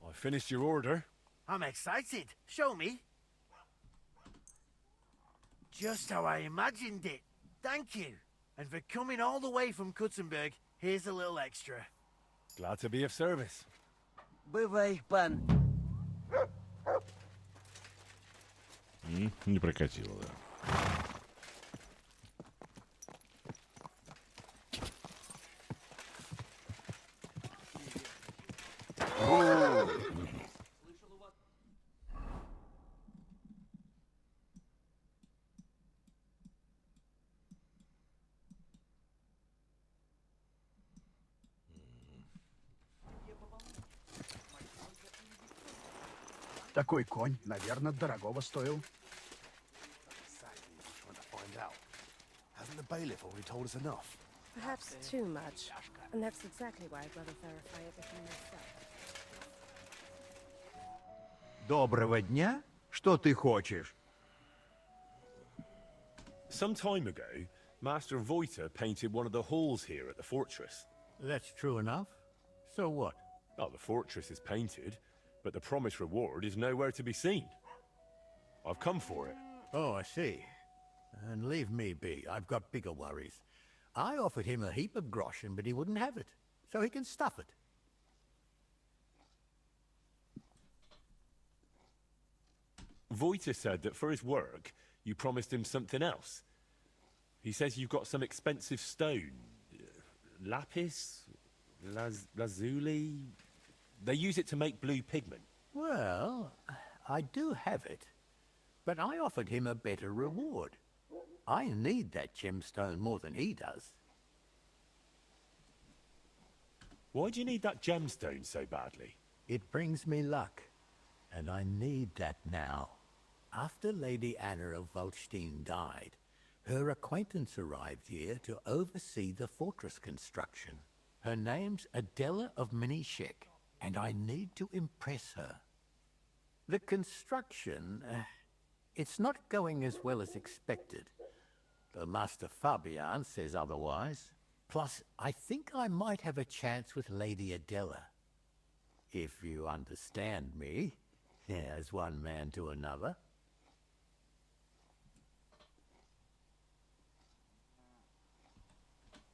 S15: I finished your order.
S2: I'm excited. Show me. Just how I imagined it. Thank you. And for coming all the way from Kutzenberg, here's a little extra.
S15: Glad to be of service.
S10: Бывай, пан.
S1: Не прокатило, да.
S9: Такой конь, наверное, дорогого стоил.
S3: Hasn't the bailiff already told us enough?
S18: Perhaps too much. And that's exactly why I'd rather verify everything myself.
S19: Доброго дня. Что ты хочешь?
S15: Some time ago, Master Voiter painted one of the halls here at the fortress.
S19: That's true enough. So what?
S15: Oh, the fortress is painted, but the promised reward is nowhere to be seen. I've come for it.
S19: Oh, I see. And leave me be. I've got bigger worries. I offered him a heap of groschen, but he wouldn't have it. So he can stuff it.
S15: Voiter said that for his work, you promised him something else. He says you've got some expensive stone. Lapis? Lazuli? They use it to make blue pigment.
S19: Well, I do have it. But I offered him a better reward. I need that gemstone more than he does.
S15: Why do you need that gemstone so badly?
S19: It brings me luck, and I need that now. After Lady Anna of Waldstein died, her acquaintance arrived here to oversee the fortress construction. Her name's Adela of Minishek, and I need to impress her. The construction, it's not going as well as expected. Though Master Fabian says otherwise. Plus, I think I might have a chance with Lady Adela. If you understand me, as one man to another.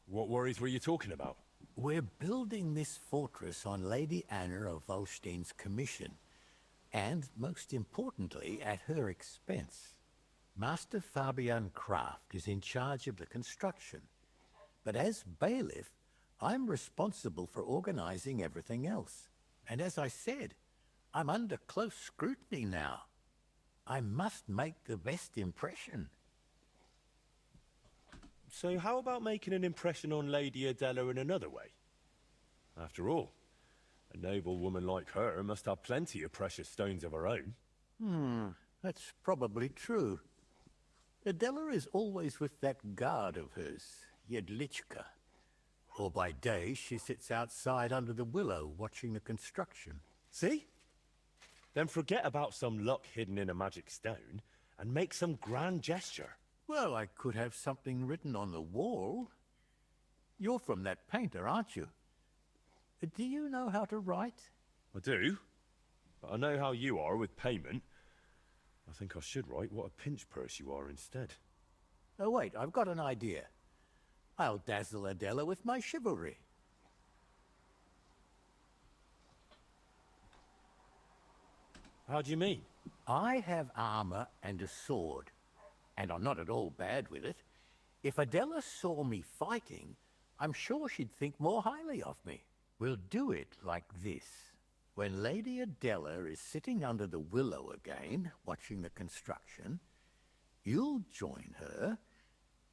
S15: What worries were you talking about?
S19: We're building this fortress on Lady Anna of Volstein's commission, and most importantly, at her expense. Master Fabian Kraft is in charge of the construction, but as bailiff, I'm responsible for organizing everything else. And as I said, I'm under close scrutiny now. I must make the best impression.
S15: So how about making an impression on Lady Adela in another way? After all, a noble woman like her must have plenty of precious stones of her own.
S19: That's probably true. Adela is always with that guard of hers, Jedlichka. Or by day, she sits outside under the willow watching the construction.
S15: See? Then forget about some luck hidden in a magic stone and make some grand gesture.
S19: Well, I could have something written on the wall. You're from that painter, aren't you? Do you know how to write?
S15: I do, but I know how you are with payment. I think I should write what a pinch purse you are instead.
S19: Oh, wait, I've got an idea. I'll dazzle Adela with my chivalry.
S15: How do you mean?
S19: I have armor and a sword, and I'm not at all bad with it. If Adela saw me fighting, I'm sure she'd think more highly of me. We'll do it like this. When Lady Adela is sitting under the willow again, watching the construction, you'll join her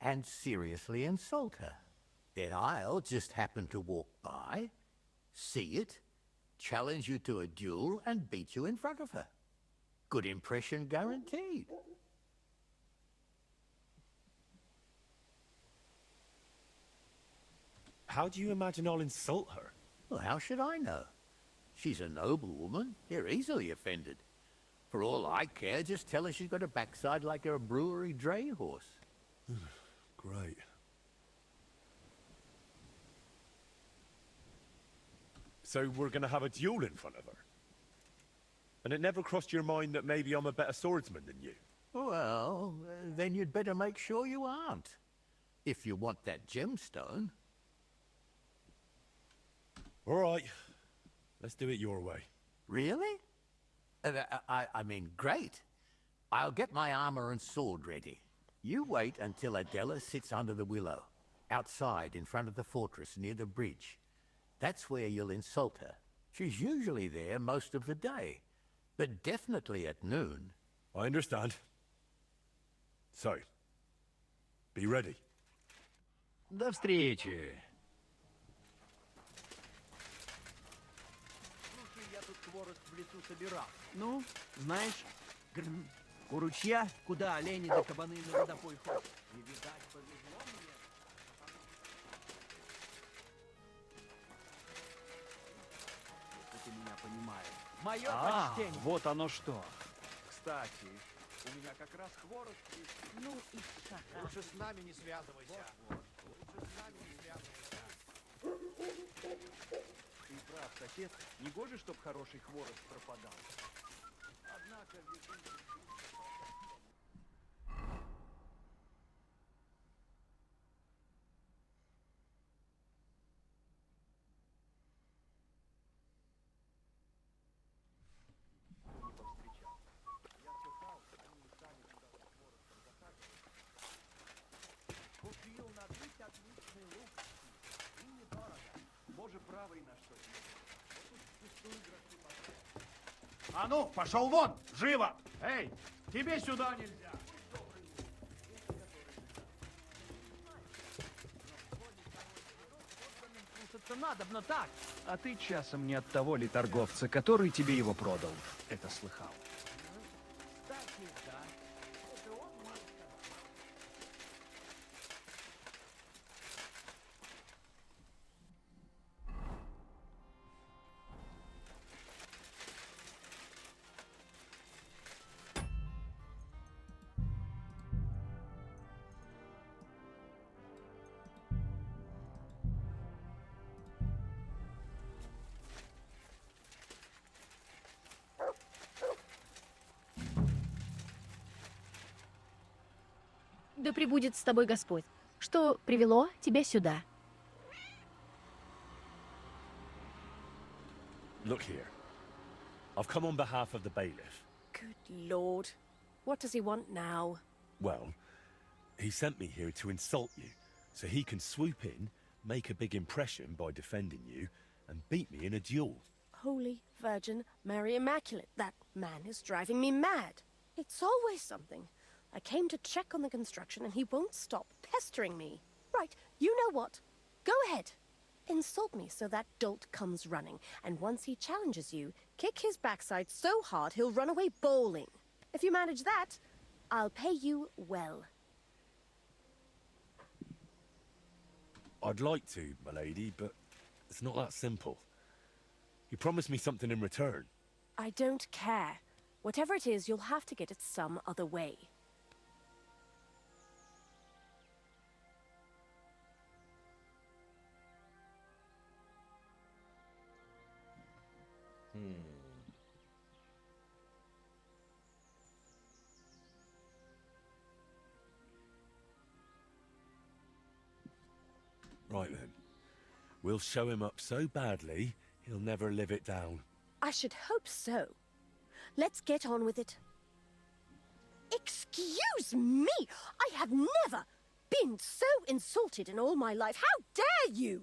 S19: and seriously insult her. Then I'll just happen to walk by, see it, challenge you to a duel, and beat you in front of her. Good impression guaranteed.
S15: How do you imagine I'll insult her?
S19: Well, how should I know? She's a noble woman. They're easily offended. For all I care, just tell her she's got a backside like a brewery dray horse.
S15: Great. So we're gonna have a duel in front of her? And it never crossed your mind that maybe I'm a better swordsman than you?
S19: Well, then you'd better make sure you aren't. If you want that gemstone.
S15: All right. Let's do it your way.
S19: Really? I mean, great. I'll get my armor and sword ready. You wait until Adela sits under the willow, outside in front of the fortress near the bridge. That's where you'll insult her. She's usually there most of the day, but definitely at noon.
S15: I understand. So, be ready.
S10: До встречи.
S7: Я тут хворост в лесу собирал. Ну, знаешь, у ручья, куда олени да кабаны на водопой ходят. Не видать, повезло мне. Если ты меня понимаешь. Мое почтение.
S10: Вот оно что.
S14: Кстати, у меня как раз хворост есть.
S12: Ну и шага.
S14: Лучше с нами не связывайся. Лучше с нами не связывайся.
S7: Ты прав, сосед. Негоже, чтоб хороший хворост пропадал. Однако купил набить отличный лук. И недорого. Боже правый на что
S5: А ну, пошел вон! Живо! Эй, тебе сюда нельзя!
S7: слушаться надо, но так. А ты часом не от того ли торговца, который тебе его продал, это слыхал? Кстати, да. Это он мне сказал.
S20: Да пребудет с тобой Господь. Что привело тебя сюда?
S15: Look here. I've come on behalf of the bailiff.
S18: Good lord. What does he want now?
S15: Well, he sent me here to insult you, so he can swoop in, make a big impression by defending you, and beat me in a duel.
S18: Holy Virgin Mary Immaculate. That man is driving me mad. It's always something. I came to check on the construction and he won't stop pestering me. Right, you know what? Go ahead. Insult me so that dolt comes running, and once he challenges you, kick his backside so hard he'll run away bowling. If you manage that, I'll pay you well.
S15: I'd like to, my lady, but it's not that simple. You promised me something in return.
S18: I don't care. Whatever it is, you'll have to get it some other way.
S15: Right then. We'll show him up so badly, he'll never live it down.
S18: I should hope so. Let's get on with it. Excuse me! I have never been so insulted in all my life. How dare you!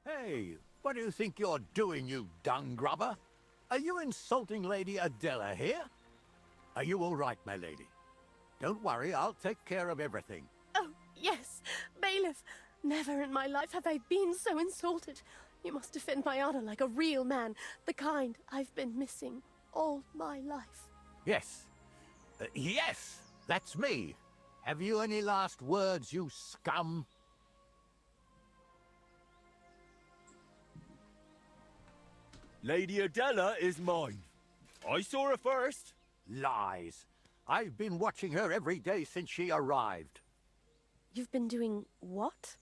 S19: Hey, what do you think you're doing, you dung grubber? Are you insulting Lady Adela here? Are you all right, my lady? Don't worry, I'll take care of everything.
S18: Oh, yes, bailiff. Never in my life have I been so insulted. You must defend my honor like a real man, the kind I've been missing all my life.
S19: Yes. Yes, that's me. Have you any last words, you scum?
S15: Lady Adela is mine. I saw her first.
S19: Lies. I've been watching her every day since she arrived.
S18: You've been doing what?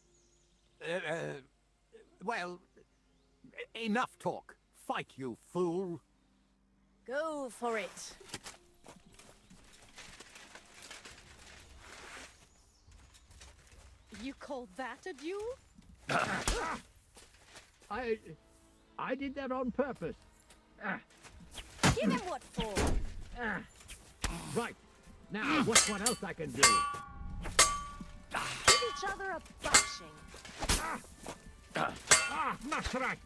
S19: Well, enough talk. Fight, you fool.
S18: Go for it. You call that a duel?
S5: I did that on purpose.
S18: Give him what for?
S5: Right. Now, what's what else I can do?
S18: Give each other a bashing.
S5: That's right.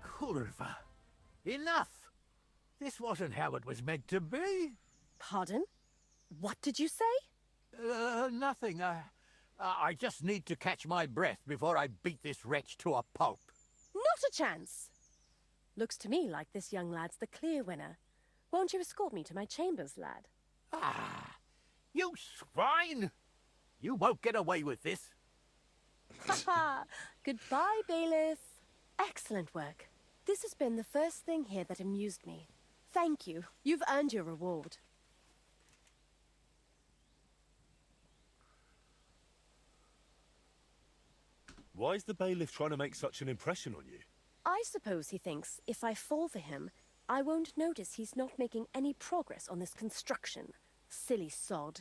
S19: Curva. Enough. This wasn't how it was meant to be.
S18: Pardon? What did you say?
S19: Nothing. I just need to catch my breath before I beat this wretch to a pulp.
S18: Not a chance. Looks to me like this young lad's the clear winner. Won't you escort me to my chambers, lad?
S19: Ah, you swine! You won't get away with this.
S18: Ha ha! Goodbye, bailiff. Excellent work. This has been the first thing here that amused me. Thank you. You've earned your reward.
S15: Why is the bailiff trying to make such an impression on you?
S18: I suppose he thinks if I fall for him, I won't notice he's not making any progress on this construction. Silly sod.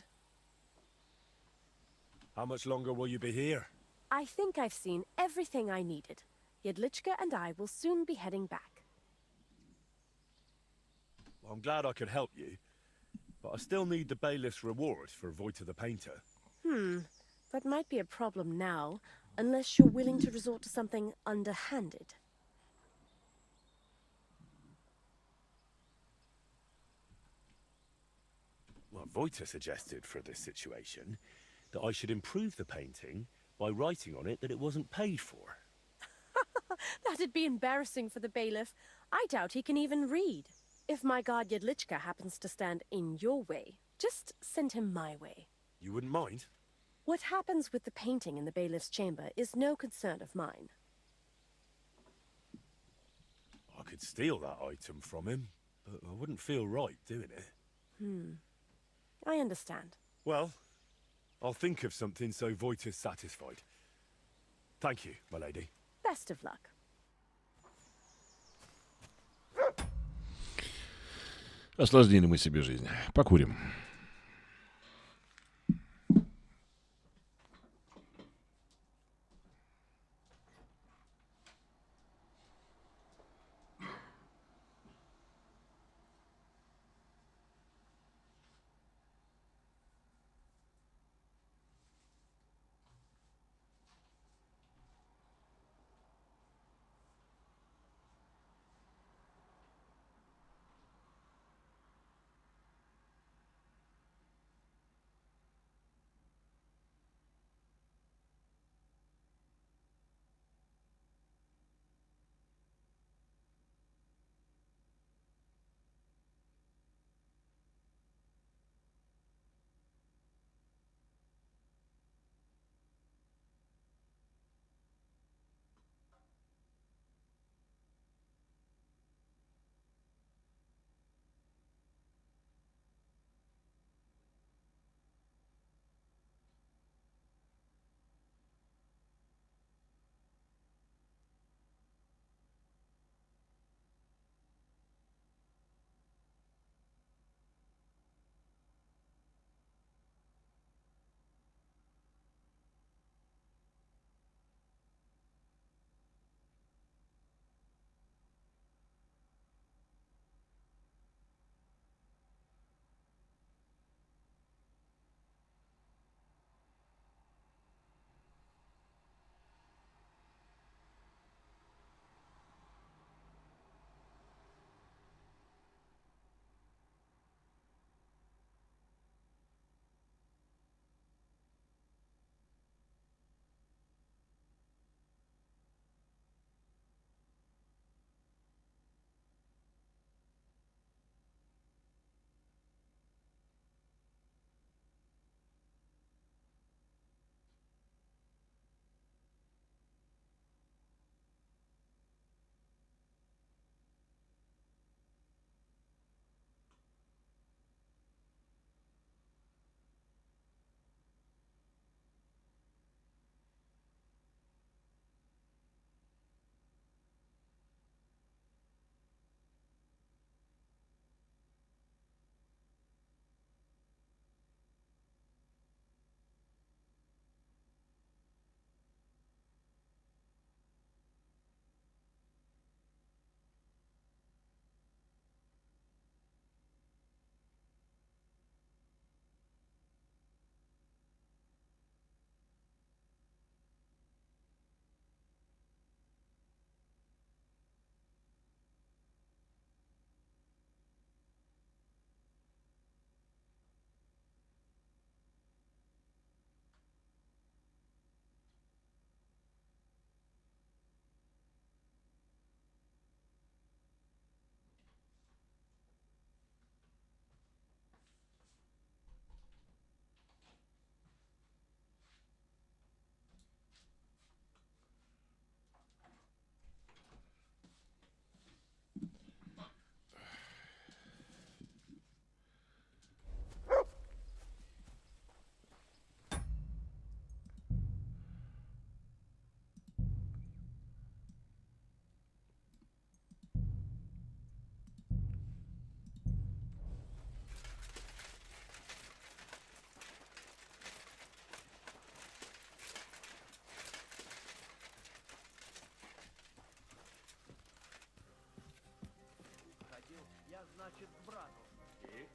S15: How much longer will you be here?
S18: I think I've seen everything I needed. Jedlichka and I will soon be heading back.
S15: Well, I'm glad I could help you, but I still need the bailiff's reward for Vojta the painter.
S18: That might be a problem now, unless you're willing to resort to something underhanded.
S15: Well, Vojta suggested for this situation that I should improve the painting by writing on it that it wasn't paid for.
S18: That'd be embarrassing for the bailiff. I doubt he can even read. If my guard Jedlichka happens to stand in your way, just send him my way.
S15: You wouldn't mind?
S18: What happens with the painting in the bailiff's chamber is no concern of mine.
S15: I could steal that item from him, but I wouldn't feel right doing it.
S18: I understand.
S15: Well, I'll think of something so Vojta's satisfied. Thank you, my lady.
S18: Best of luck.
S1: Осложнили мы себе жизнь. Покурим.
S10: Я, значит, к брату. И?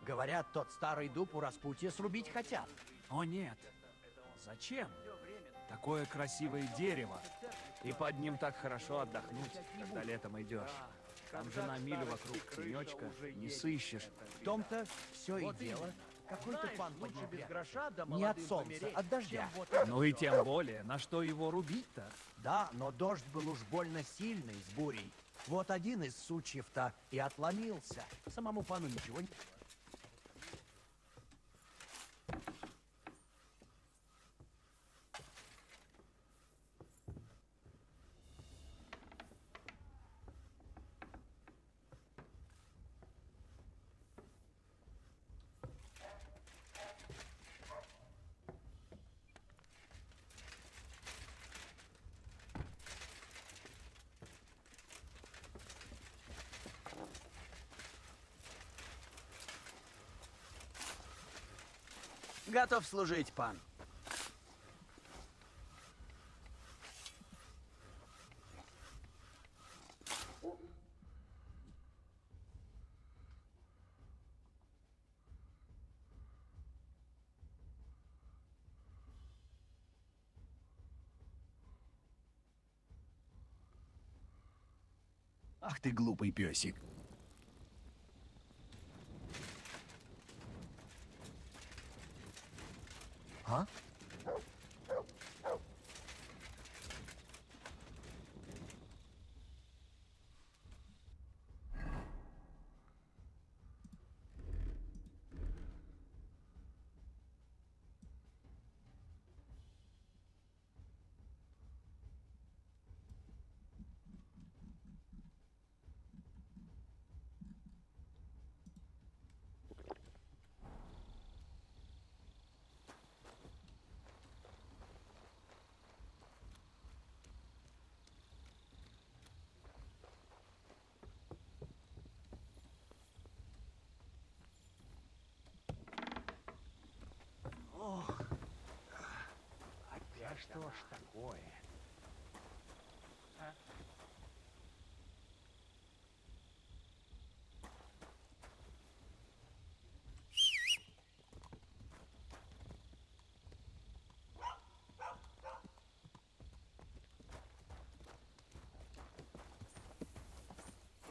S7: Говорят, тот старый дуб у распутья срубить хотят.
S16: О нет. Зачем? Такое красивое дерево. И под ним так хорошо отдохнуть, когда летом идешь. Там же на милю вокруг тенечка не сыщешь.
S7: В том-то все и дело. Какой-то пан поднят. Не от солнца, от дождя.
S16: Ну и тем более, на что его рубить-то?
S7: Да, но дождь был уж больно сильный, с бурей. Вот один из сучьев-то и отломился. Самому пану ничего не...
S10: Готов служить, пан.
S7: Ах ты глупый песик. А? Ох, опять что ж такое? А?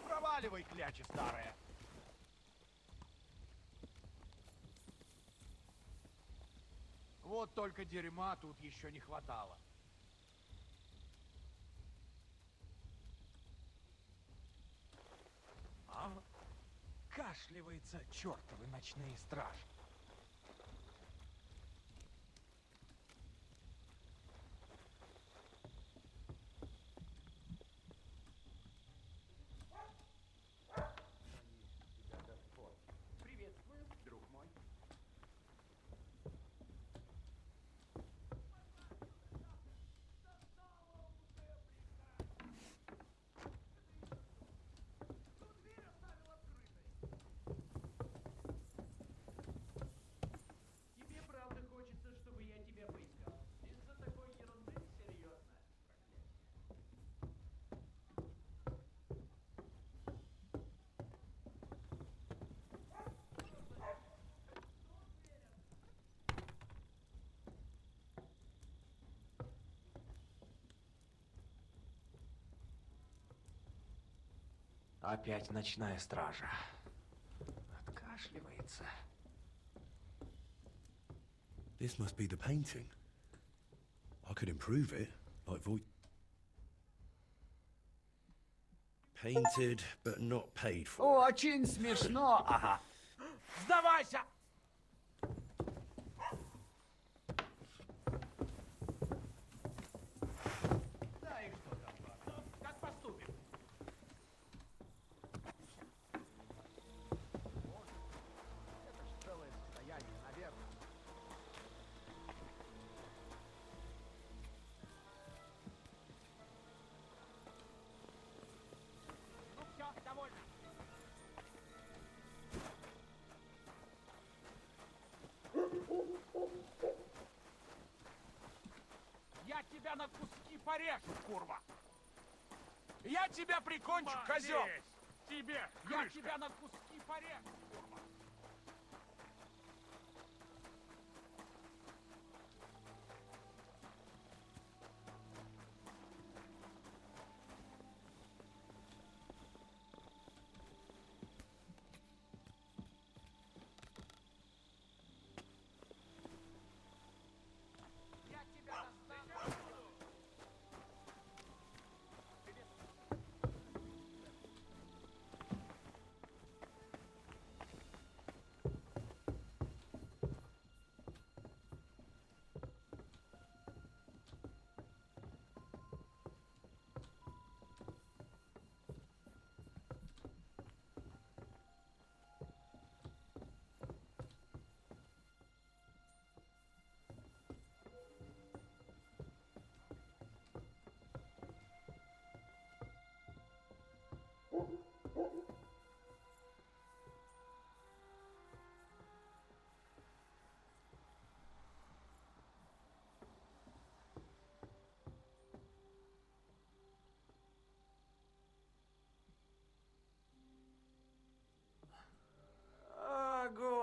S7: Проваливай, кляча старая! Вот только дерьма тут еще не хватало. А? Кашливается чертовы ночные стражи. Приветствую, друг мой. Тебе правда хочется, чтобы я тебя поискал? Из-за такой ерунды? Серьезно? Опять ночная стража. Откашливается.
S15: This must be the painting. I could improve it, like painted, but not paid for.
S10: Очень смешно. Ага.
S7: Сдавайся! Да и что там, Бартон? Как поступим? Это ж целое состояние, наверное. Ну все, довольно. Я тебя на куски порежу, курва! Я тебя прикончу, козел! Тебе, я тебя на куски порежу, курва! Я тебя достану!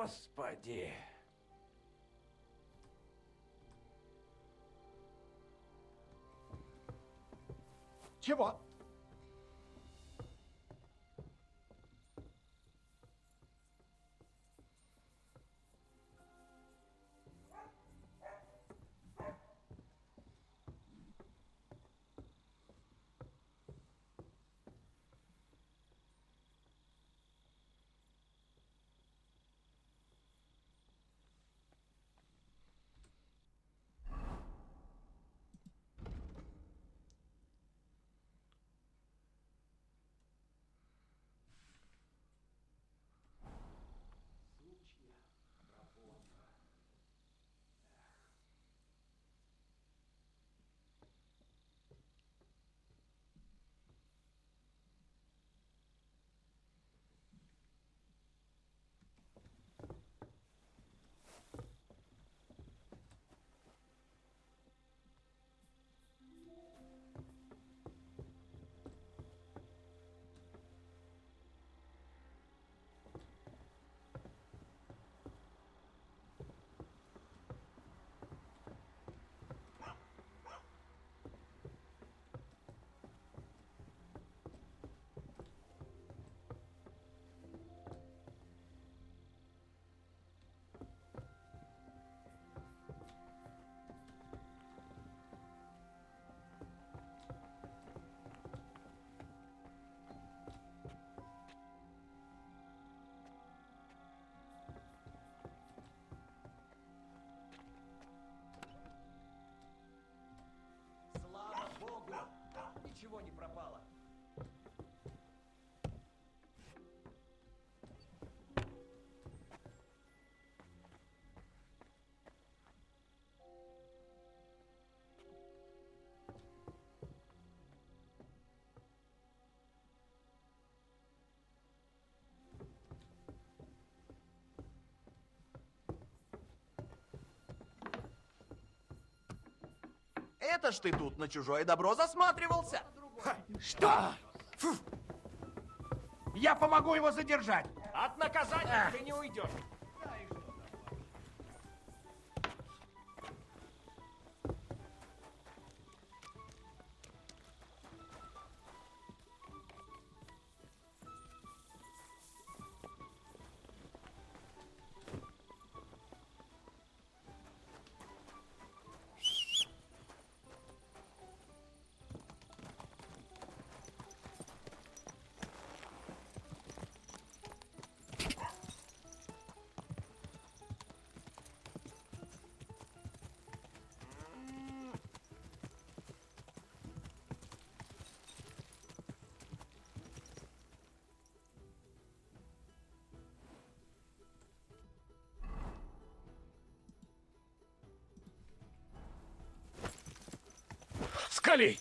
S16: Господи.
S14: Чего?
S10: Слава Богу! Ничего не пропало.
S21: Это ж ты тут на чужое добро засматривался.
S16: Что? Фу. Я помогу его задержать.
S10: От наказания ты не уйдешь.
S5: Скали!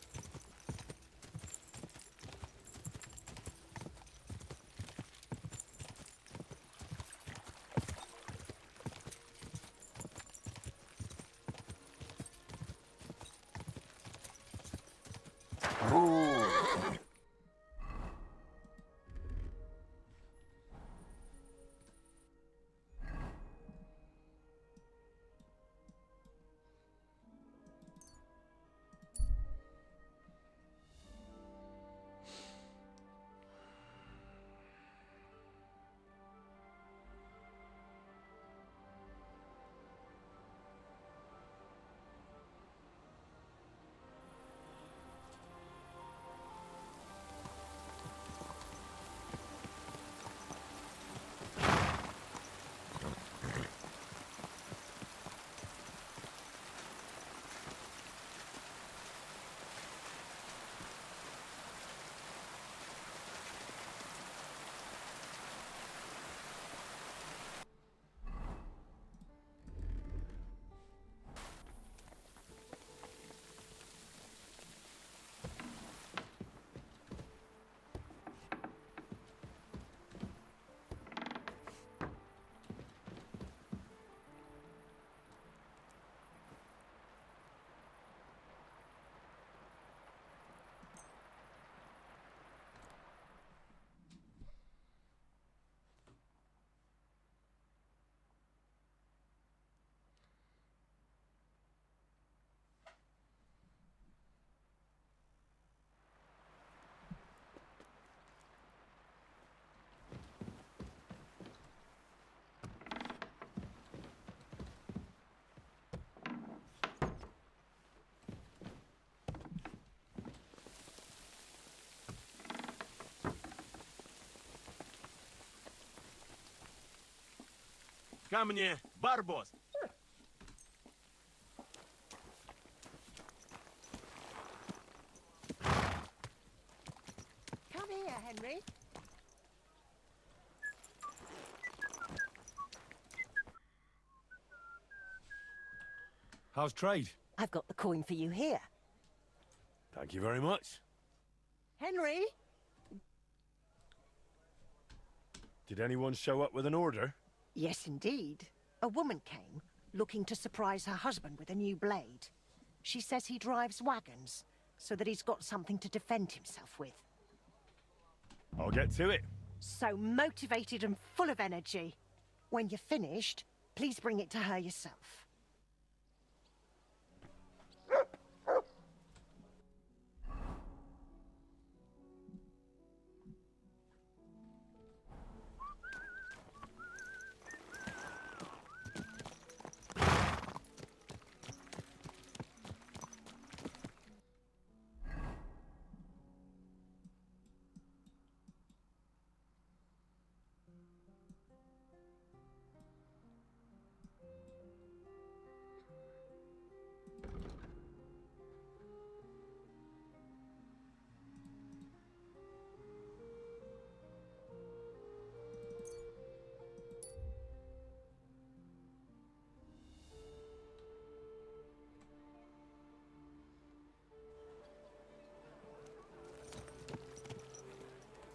S8: Ко мне, Барбос!
S13: Come here, Henry.
S15: How's trade?
S13: I've got the coin for you here.
S15: Thank you very much.
S13: Henry?
S15: Did anyone show up with an order?
S13: Yes, indeed. A woman came, looking to surprise her husband with a new blade. She says he drives wagons, so that he's got something to defend himself with.
S15: I'll get to it.
S13: So motivated and full of energy. When you're finished, please bring it to her yourself.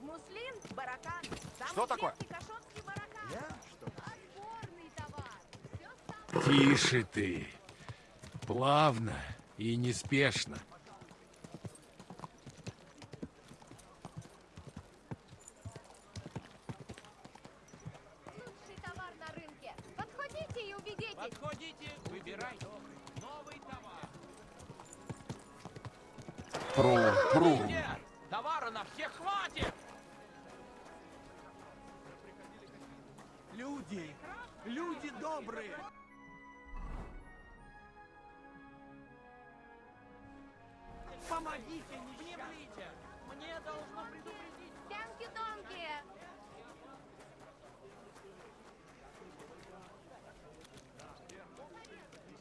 S13: Муслин, барака.
S21: Что такое?
S5: Тише ты. Плавно и неспешно.
S13: Лучший товар на рынке. Подходите и убедитесь.
S7: Подходите, выбирайте. Новый товар.
S1: Пру.
S7: Нет, товара на всех хватит.
S21: Люди! Люди добрые!
S7: Помогите, не блите. Мне должно предупредить.
S13: Тянки-тонки.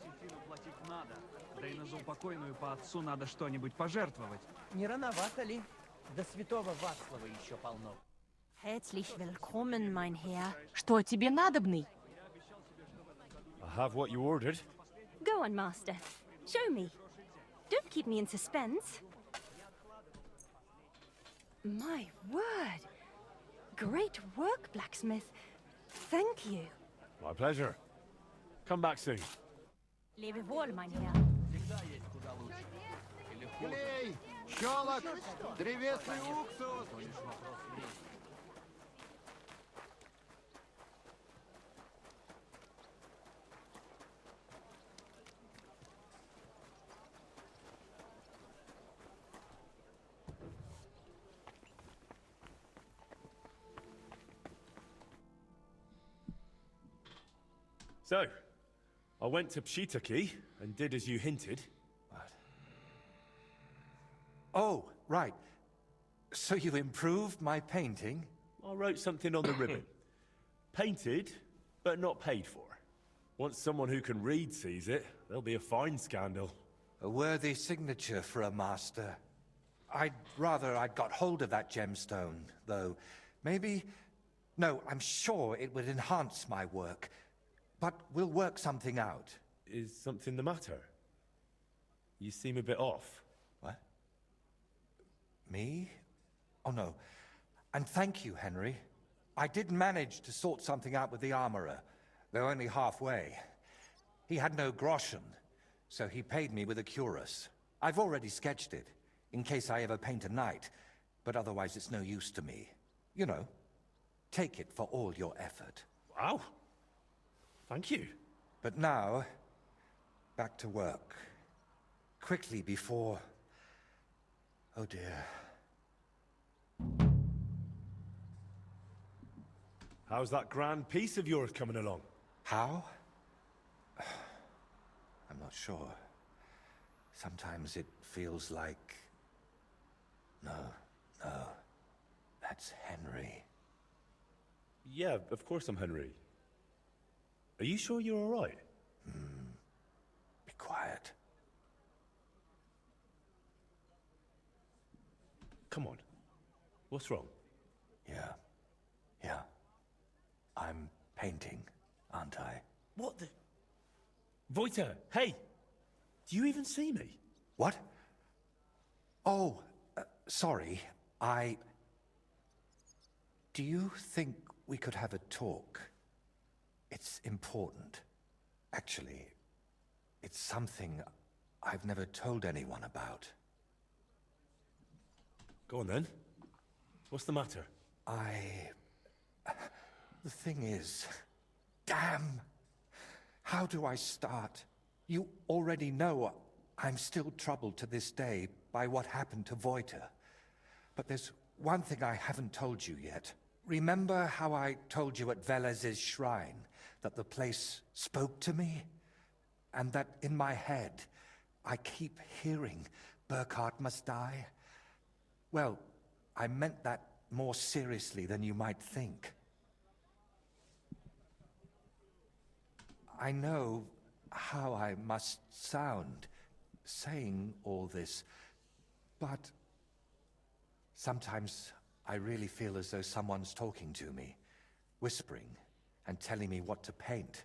S7: Десятину платить надо. Да и на заупокойную по отцу надо что-нибудь пожертвовать.
S10: Не рановато ли? До святого Вацлава еще полно.
S20: Herzlich willkommen, mein Herr. Что тебе надобный?
S15: I have what you ordered.
S20: Go on, master. Show me. Don't keep me in suspense. My word. Great work, blacksmith. Thank you.
S15: My pleasure. Come back soon.
S20: Leve wohl, mein Herr.
S6: Клей, щелок, древесный уксус.
S15: So, I went to Pshitaki and did as you hinted.
S4: Oh, right. So you improved my painting?
S15: I wrote something on the ribbon. Painted, but not paid for. Once someone who can read sees it, there'll be a fine scandal.
S4: A worthy signature for a master. I'd rather I'd got hold of that gemstone, though. Maybe... No, I'm sure it would enhance my work. But we'll work something out.
S15: Is something the matter? You seem a bit off.
S4: What? Me? Oh, no. And thank you, Henry. I did manage to sort something out with the armorer, though only halfway. He had no groschen, so he paid me with a cuirass. I've already sketched it, in case I ever paint a knight, but otherwise it's no use to me. You know, take it for all your effort.
S15: Wow. Thank you.
S4: But now, back to work. Quickly before... Oh dear.
S15: How's that grand piece of yours coming along?
S4: How? I'm not sure. Sometimes it feels like... No, that's Henry.
S15: Yeah, of course I'm Henry. Are you sure you're all right?
S4: Be quiet.
S15: Come on. What's wrong?
S4: Yeah. I'm painting, aren't I?
S15: What the... Voiter, hey! Do you even see me?
S4: What? Oh, sorry. Do you think we could have a talk? It's important. Actually, it's something I've never told anyone about.
S15: Go on then. What's the matter?
S4: The thing is... Damn! How do I start? You already know I'm still troubled to this day by what happened to Voiter. But there's one thing I haven't told you yet. Remember how I told you at Velez's shrine that the place spoke to me? And that in my head, I keep hearing Burkhard must die? Well, I meant that more seriously than you might think. I know how I must sound saying all this, but sometimes I really feel as though someone's talking to me, whispering and telling me what to paint.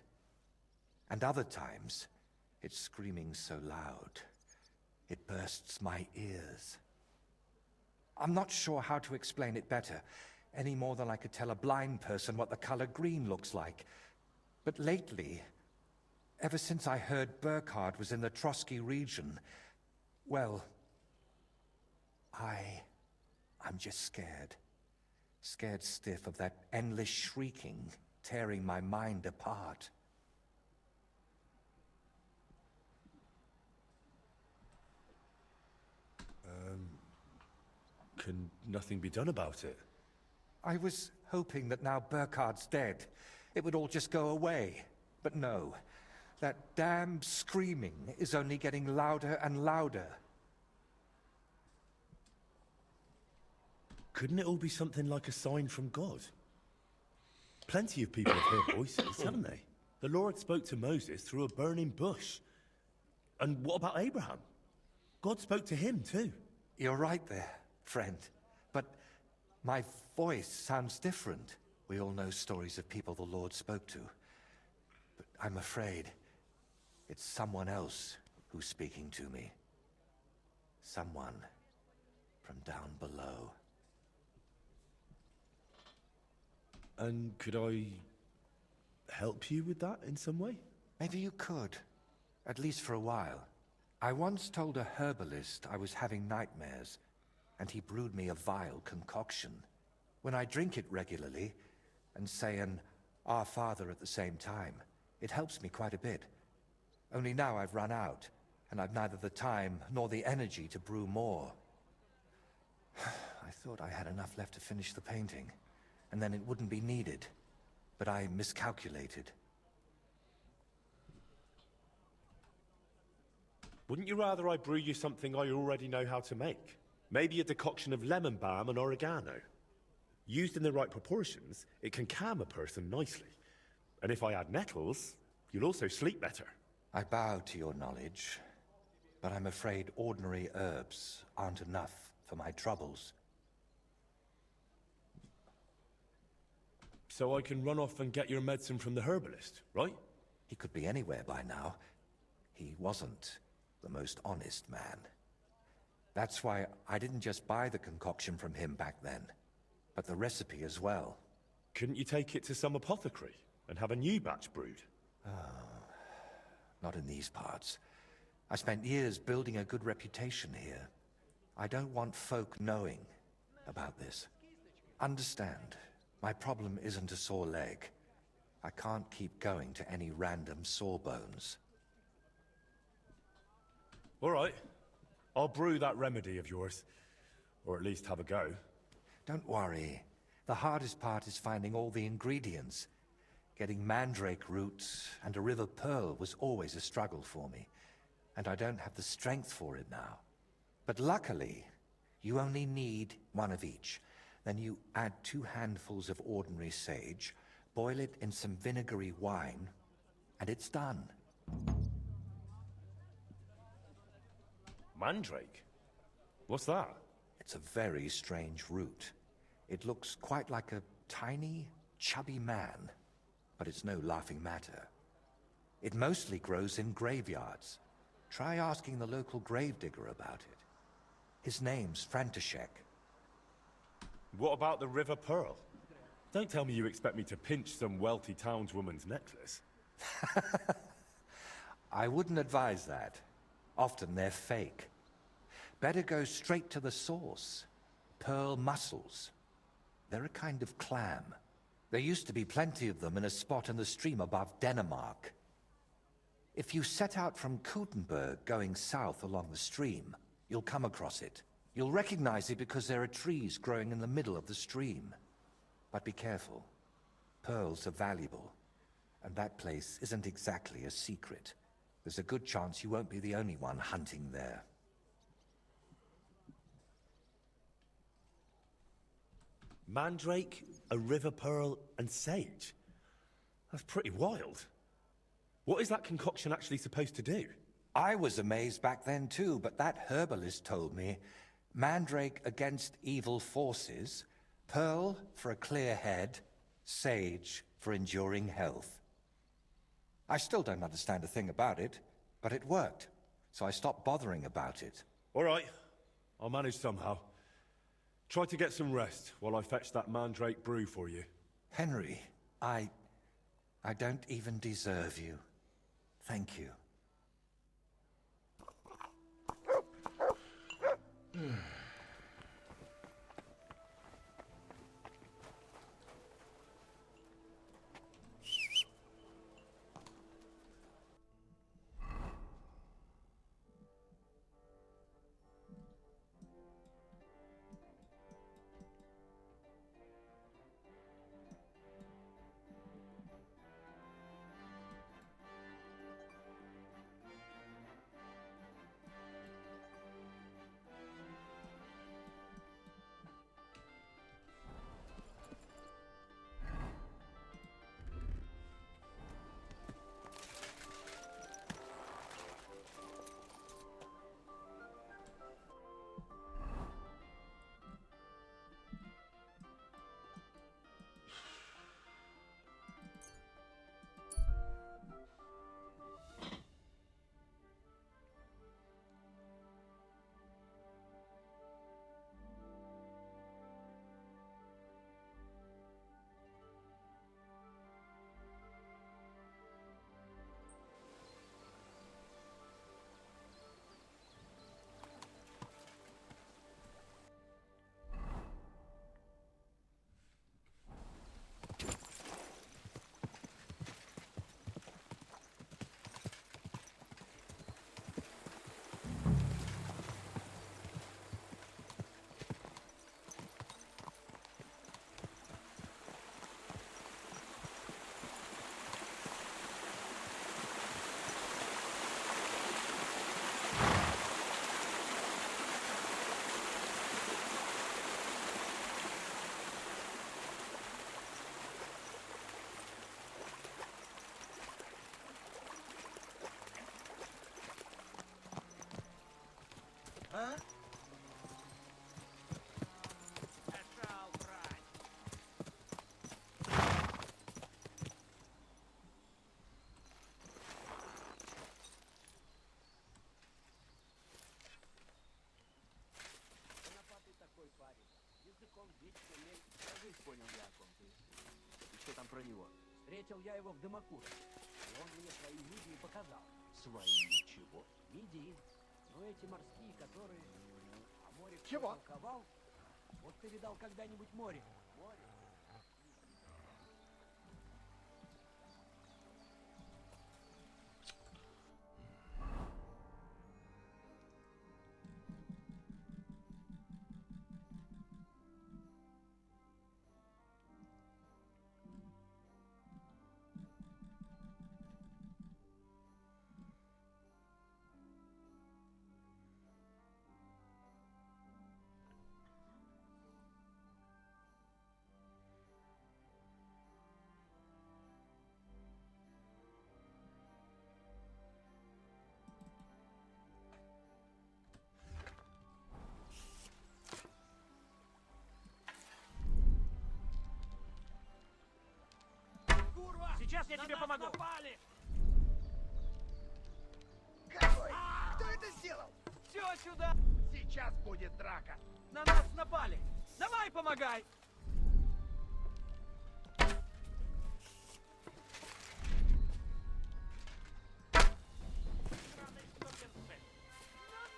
S4: And other times, it's screaming so loud, it bursts my ears. I'm not sure how to explain it better, any more than I could tell a blind person what the color green looks like. But lately, ever since I heard Burkhard was in the Trotsky region, well, I'm just scared. Scared stiff of that endless shrieking, tearing my mind apart.
S15: Can nothing be done about it?
S4: I was hoping that now Burkhard's dead, it would all just go away. But no. That damn screaming is only getting louder and louder.
S15: Couldn't it all be something like a sign from God? Plenty of people have heard voices, haven't they? The Lord spoke to Moses through a burning bush. And what about Abraham? God spoke to him too.
S4: You're right there, friend. But my voice sounds different. We all know stories of people the Lord spoke to. But I'm afraid it's someone else who's speaking to me. Someone from down below.
S15: And could I help you with that in some way?
S4: Maybe you could. At least for a while. I once told a herbalist I was having nightmares, and he brewed me a vile concoction. When I drink it regularly, and say an Our Father at the same time, it helps me quite a bit. Only now I've run out, and I've neither the time nor the energy to brew more. I thought I had enough left to finish the painting, and then it wouldn't be needed. But I miscalculated.
S15: Wouldn't you rather I brew you something I already know how to make? Maybe a decoction of lemon balm and oregano. Used in the right proportions, it can calm a person nicely. And if I add nettles, you'll also sleep better.
S4: I bow to your knowledge, but I'm afraid ordinary herbs aren't enough for my troubles.
S15: So I can run off and get your medicine from the herbalist, right?
S4: He could be anywhere by now. He wasn't the most honest man. That's why I didn't just buy the concoction from him back then, but the recipe as well.
S15: Couldn't you take it to some apothecary and have a new batch brewed?
S4: Not in these parts. I spent years building a good reputation here. I don't want folk knowing about this. Understand, my problem isn't a sore leg. I can't keep going to any random sawbones.
S15: All right. I'll brew that remedy of yours. Or at least have a go.
S4: Don't worry. The hardest part is finding all the ingredients. Getting mandrake roots and a river pearl was always a struggle for me. And I don't have the strength for it now. But luckily, you only need one of each. Then you add 2 handfuls of ordinary sage, boil it in some vinegary wine, and it's done.
S15: Mandrake? What's that?
S4: It's a very strange root. It looks quite like a tiny, chubby man, but it's no laughing matter. It mostly grows in graveyards. Try asking the local gravedigger about it. His name's František.
S15: What about the River Pearl? Don't tell me you expect me to pinch some wealthy townswoman's necklace.
S4: I wouldn't advise that. Often they're fake. Better go straight to the source. Pearl mussels. They're a kind of clam. There used to be plenty of them in a spot in the stream above Denmark. If you set out from Kuttenberg going south along the stream, you'll come across it. You'll recognize it because there are trees growing in the middle of the stream. But be careful. Pearls are valuable. And that place isn't exactly a secret. There's a good chance you won't be the only one hunting there.
S15: Mandrake, a river pearl, and sage? That's pretty wild. What is that concoction actually supposed to do?
S4: I was amazed back then too, but that herbalist told me mandrake against evil forces, pearl for a clear head, sage for enduring health. I still don't understand a thing about it, but it worked, so I stopped bothering about it.
S15: All right, I'll manage somehow. Try to get some rest while I fetch that mandrake brew for you.
S4: Henry, I don't even deserve you. Thank you.
S10: Понял я, о ком ты. И что там про него? Встретил я его в дымокуре. И он мне свои мидии показал. Свои чего? Мидии. Ну эти морские, которые... А море чего? Толковал? Вот ты видал когда-нибудь море? Море.
S7: Сейчас я тебе помогу.
S10: Какой? Кто это сделал?
S7: Все сюда! Сейчас будет драка. На нас напали. Давай, помогай! На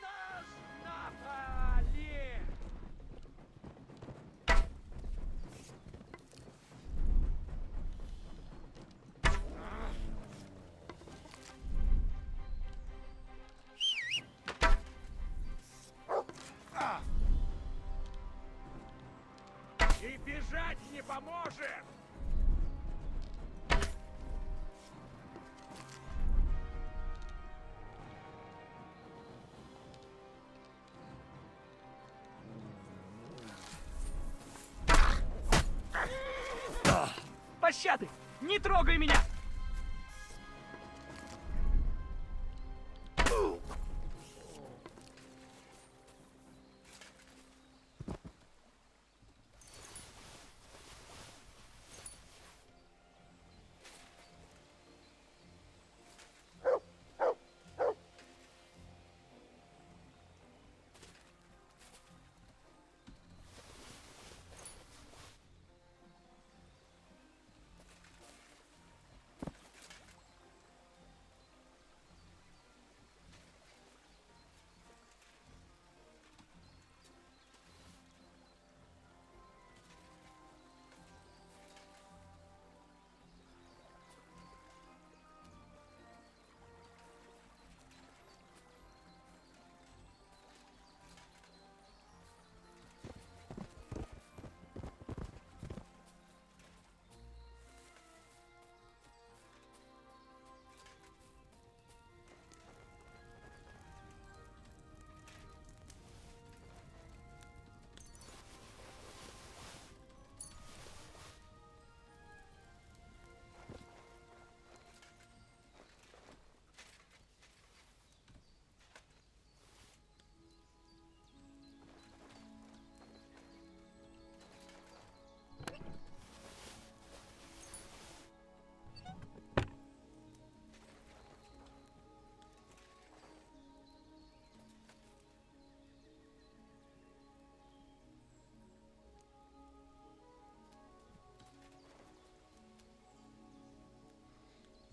S7: нас напали!
S5: И бежать не поможет!
S7: Пощады! Не трогай меня!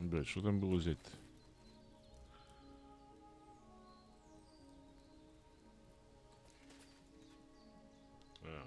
S1: Блядь, что там было взять-то? А.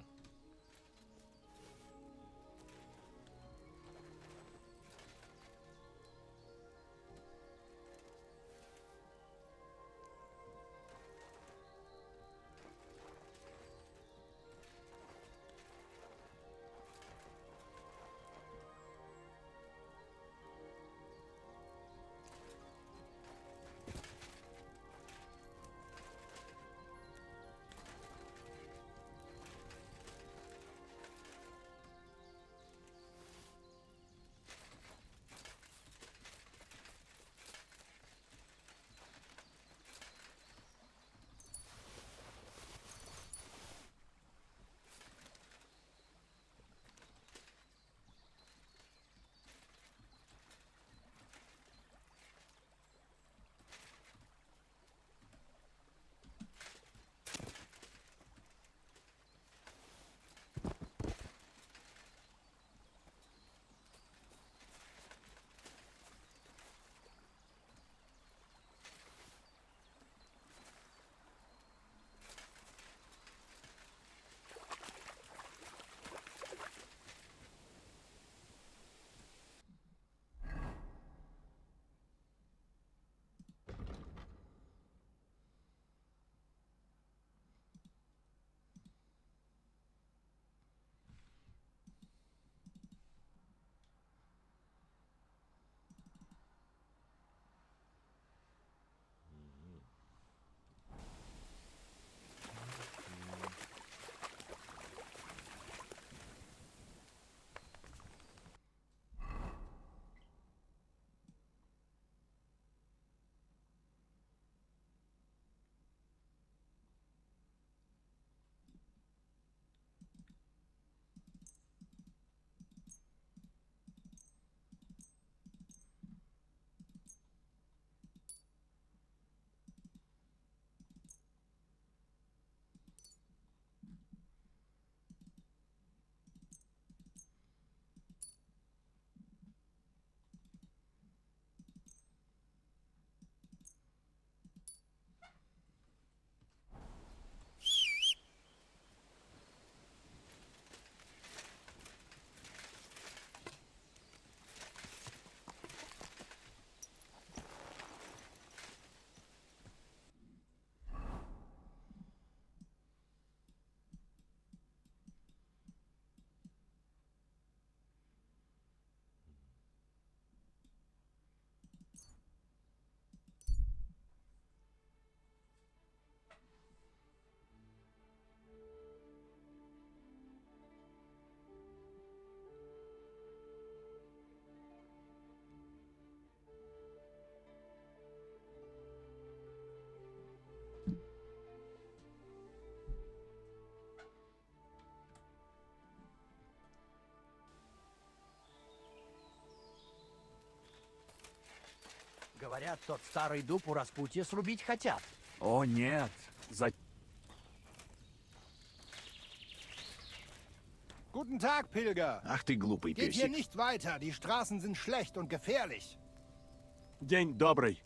S10: Говорят, тот старый дуб у распутья срубить хотят.
S8: О, нет.
S6: Guten Tag, Pilger.
S9: Ах ты глупый
S6: Geht hier
S9: песик.
S6: nicht weiter. Die Straßen sind schlecht und gefährlich.
S8: День добрый.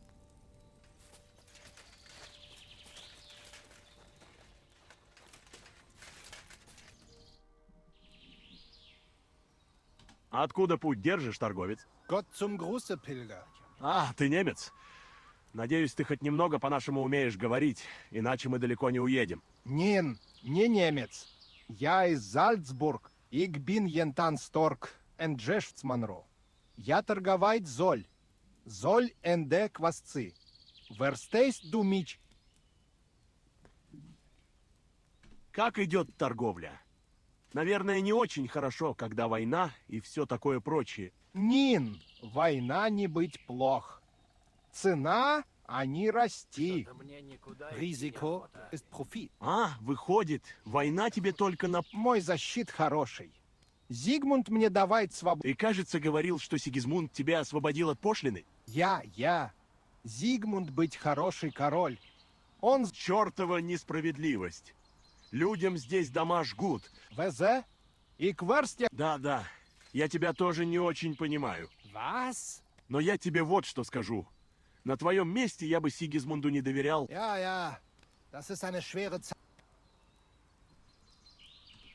S8: А откуда путь держишь, торговец?
S6: Gott zum Gruße, Pilger.
S8: А, ты немец? Надеюсь, ты хоть немного по-нашему умеешь говорить, иначе мы далеко не уедем.
S6: Нин, не немец. Я из Зальцбург. Ich bin Jentan Stork and Geschäftsmanro. Я торговать золь. Золь энде квасцы. Verstehst du mich?
S8: Как идет торговля? Наверное, не очень хорошо, когда война и все такое прочее.
S6: Нин, война не быть плох. Цена, они расти. Risiko ist Profit.
S8: А, выходит, война тебе только на...
S6: Мой защит хороший. Зигмунд мне давает свободу.
S8: И, кажется, говорил, что Сигизмунд тебя освободил от пошлины.
S6: Я. Зигмунд быть хороший король. Он...
S8: Чёртова несправедливость. Людям здесь дома жгут.
S6: ВЗ? И кверсте...
S8: Да. Я тебя тоже не очень понимаю.
S6: Вас?
S8: Но я тебе вот что скажу. На твоем месте я бы Сигизмунду не доверял.
S6: Ja. Das ist eine schwere Zeit.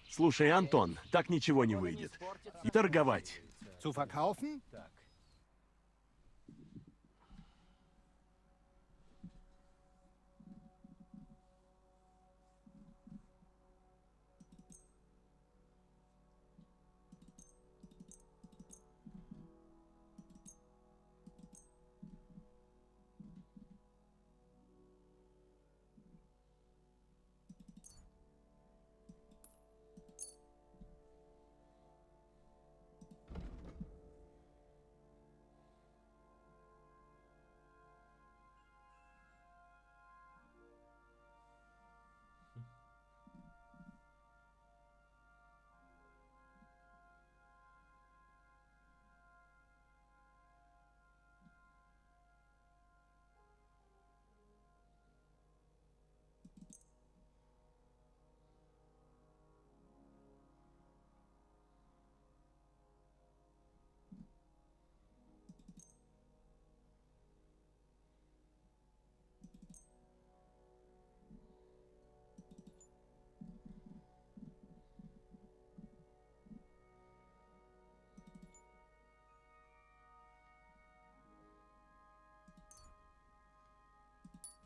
S8: Слушай, Антон, так ничего не выйдет. И торговать.
S6: Zu verkaufen?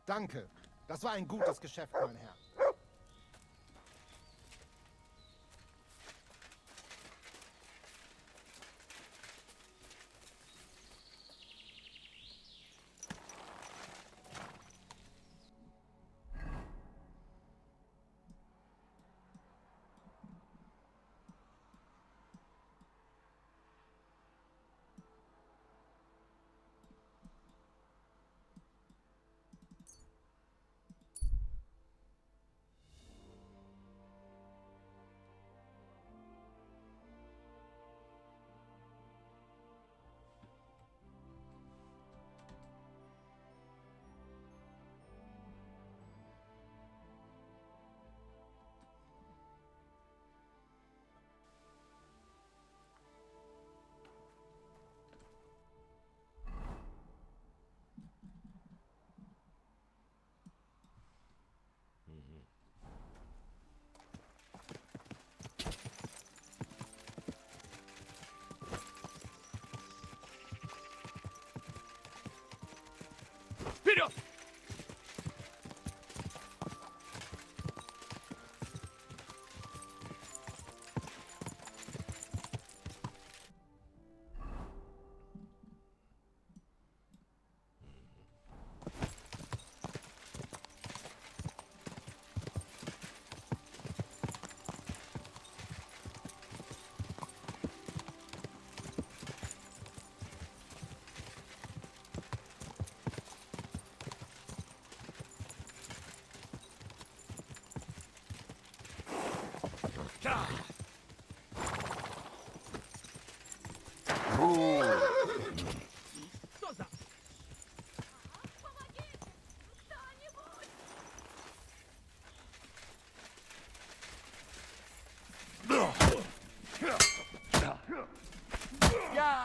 S6: Danke. Das war ein gutes Geschäft, mein Herr.
S8: Вперед!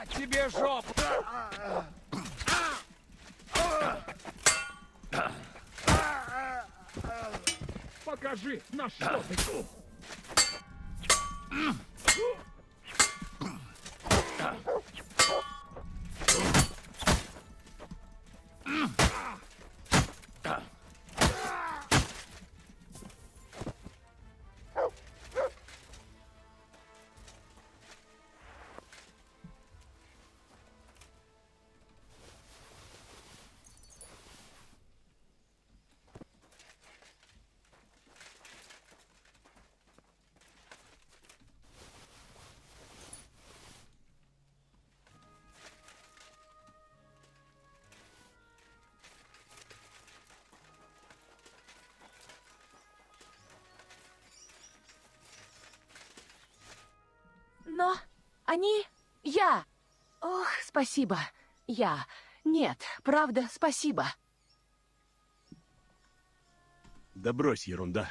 S5: На тебе жопу! Покажи, на что ты тут!
S11: Но они... Я... Ох, спасибо. Я... Нет, правда, спасибо.
S8: Да брось, ерунда.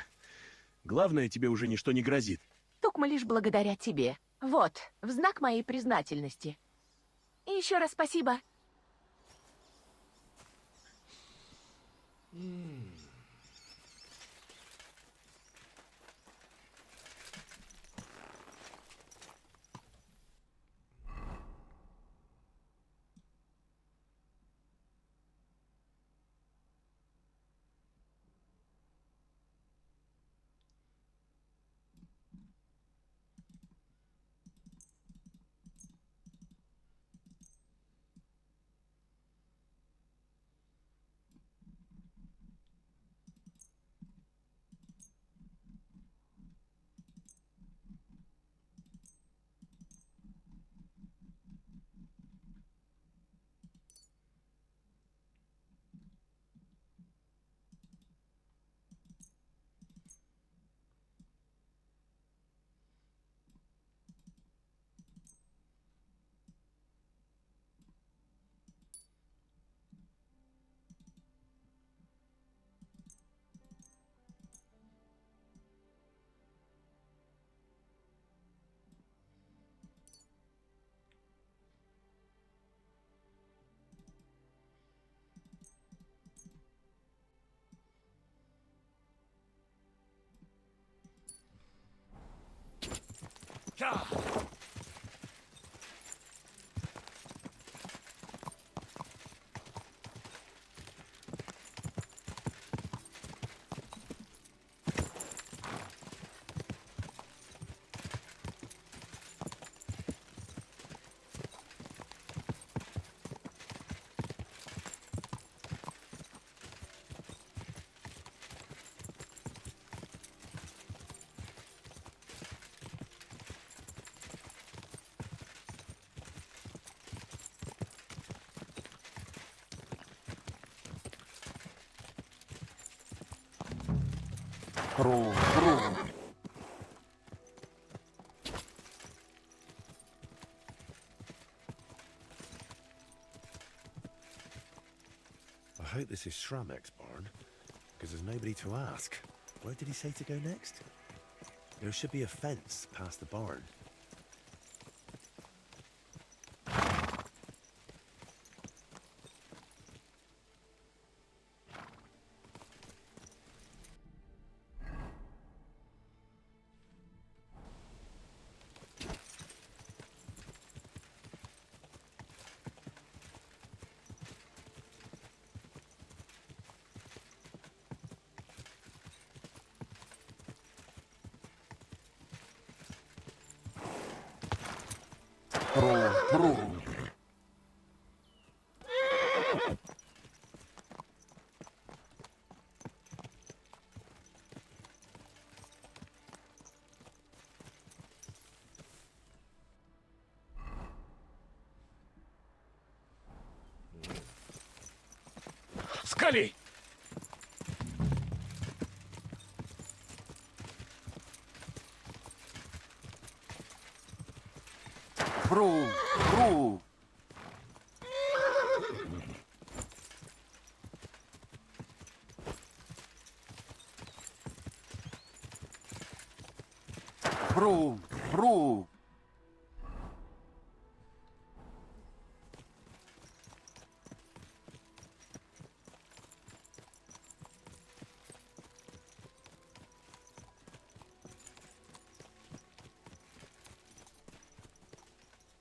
S8: Главное, тебе уже ничто не грозит.
S11: Тукма лишь благодаря тебе. Вот, в знак моей признательности. И еще раз спасибо.
S15: I hope this is Shramek's barn, because there's nobody to ask. Where did he say to go next? There should be a fence past the barn.
S5: Скали!
S9: Бру! Бру! Бру! Бру!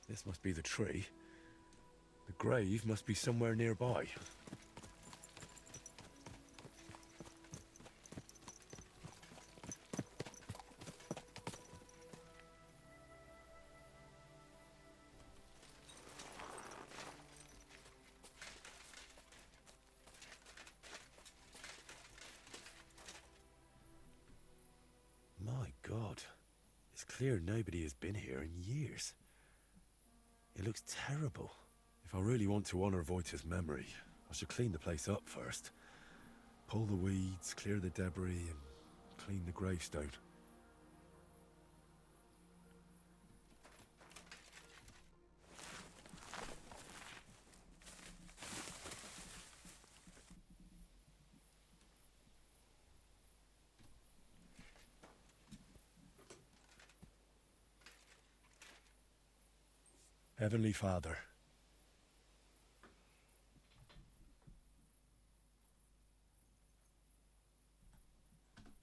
S15: This must be the tree. The grave must be somewhere nearby. My God. It's clear nobody has been here in years. It looks terrible. If I really want to honor Wojta's memory, I should clean the place up first. Pull the weeds, clear the debris, and clean the gravestone. Heavenly Father,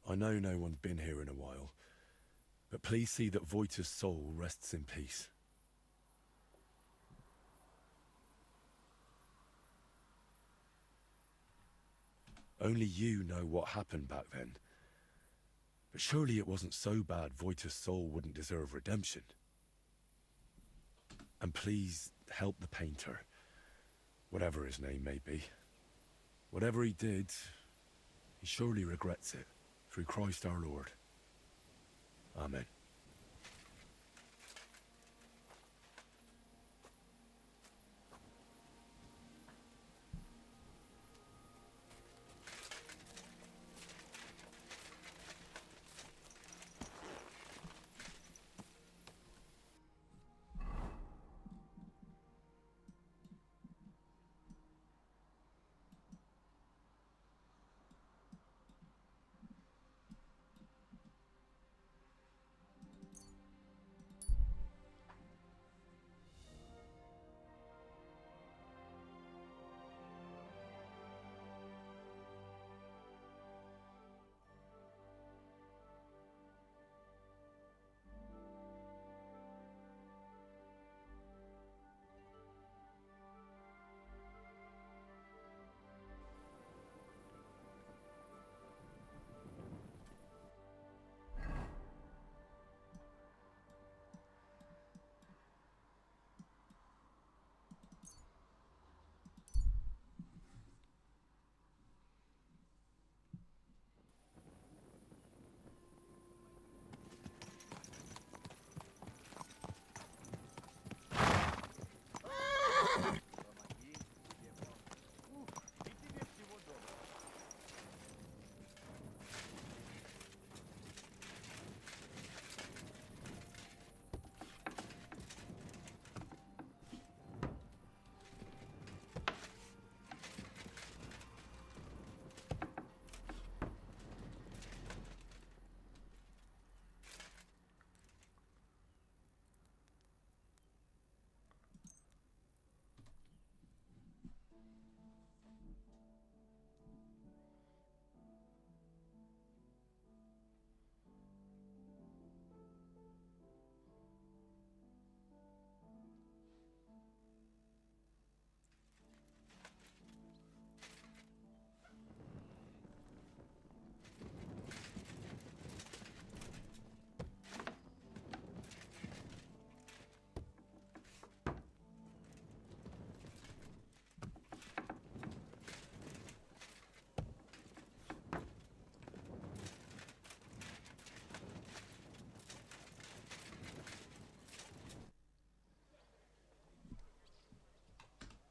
S15: I know no one's been here in a while, but please see that Wojta's soul rests in peace. Only you know what happened back then, but surely it wasn't so bad Wojta's soul wouldn't deserve redemption. And please help the painter, whatever his name may be. Whatever he did, he surely regrets it, through Christ our Lord. Amen.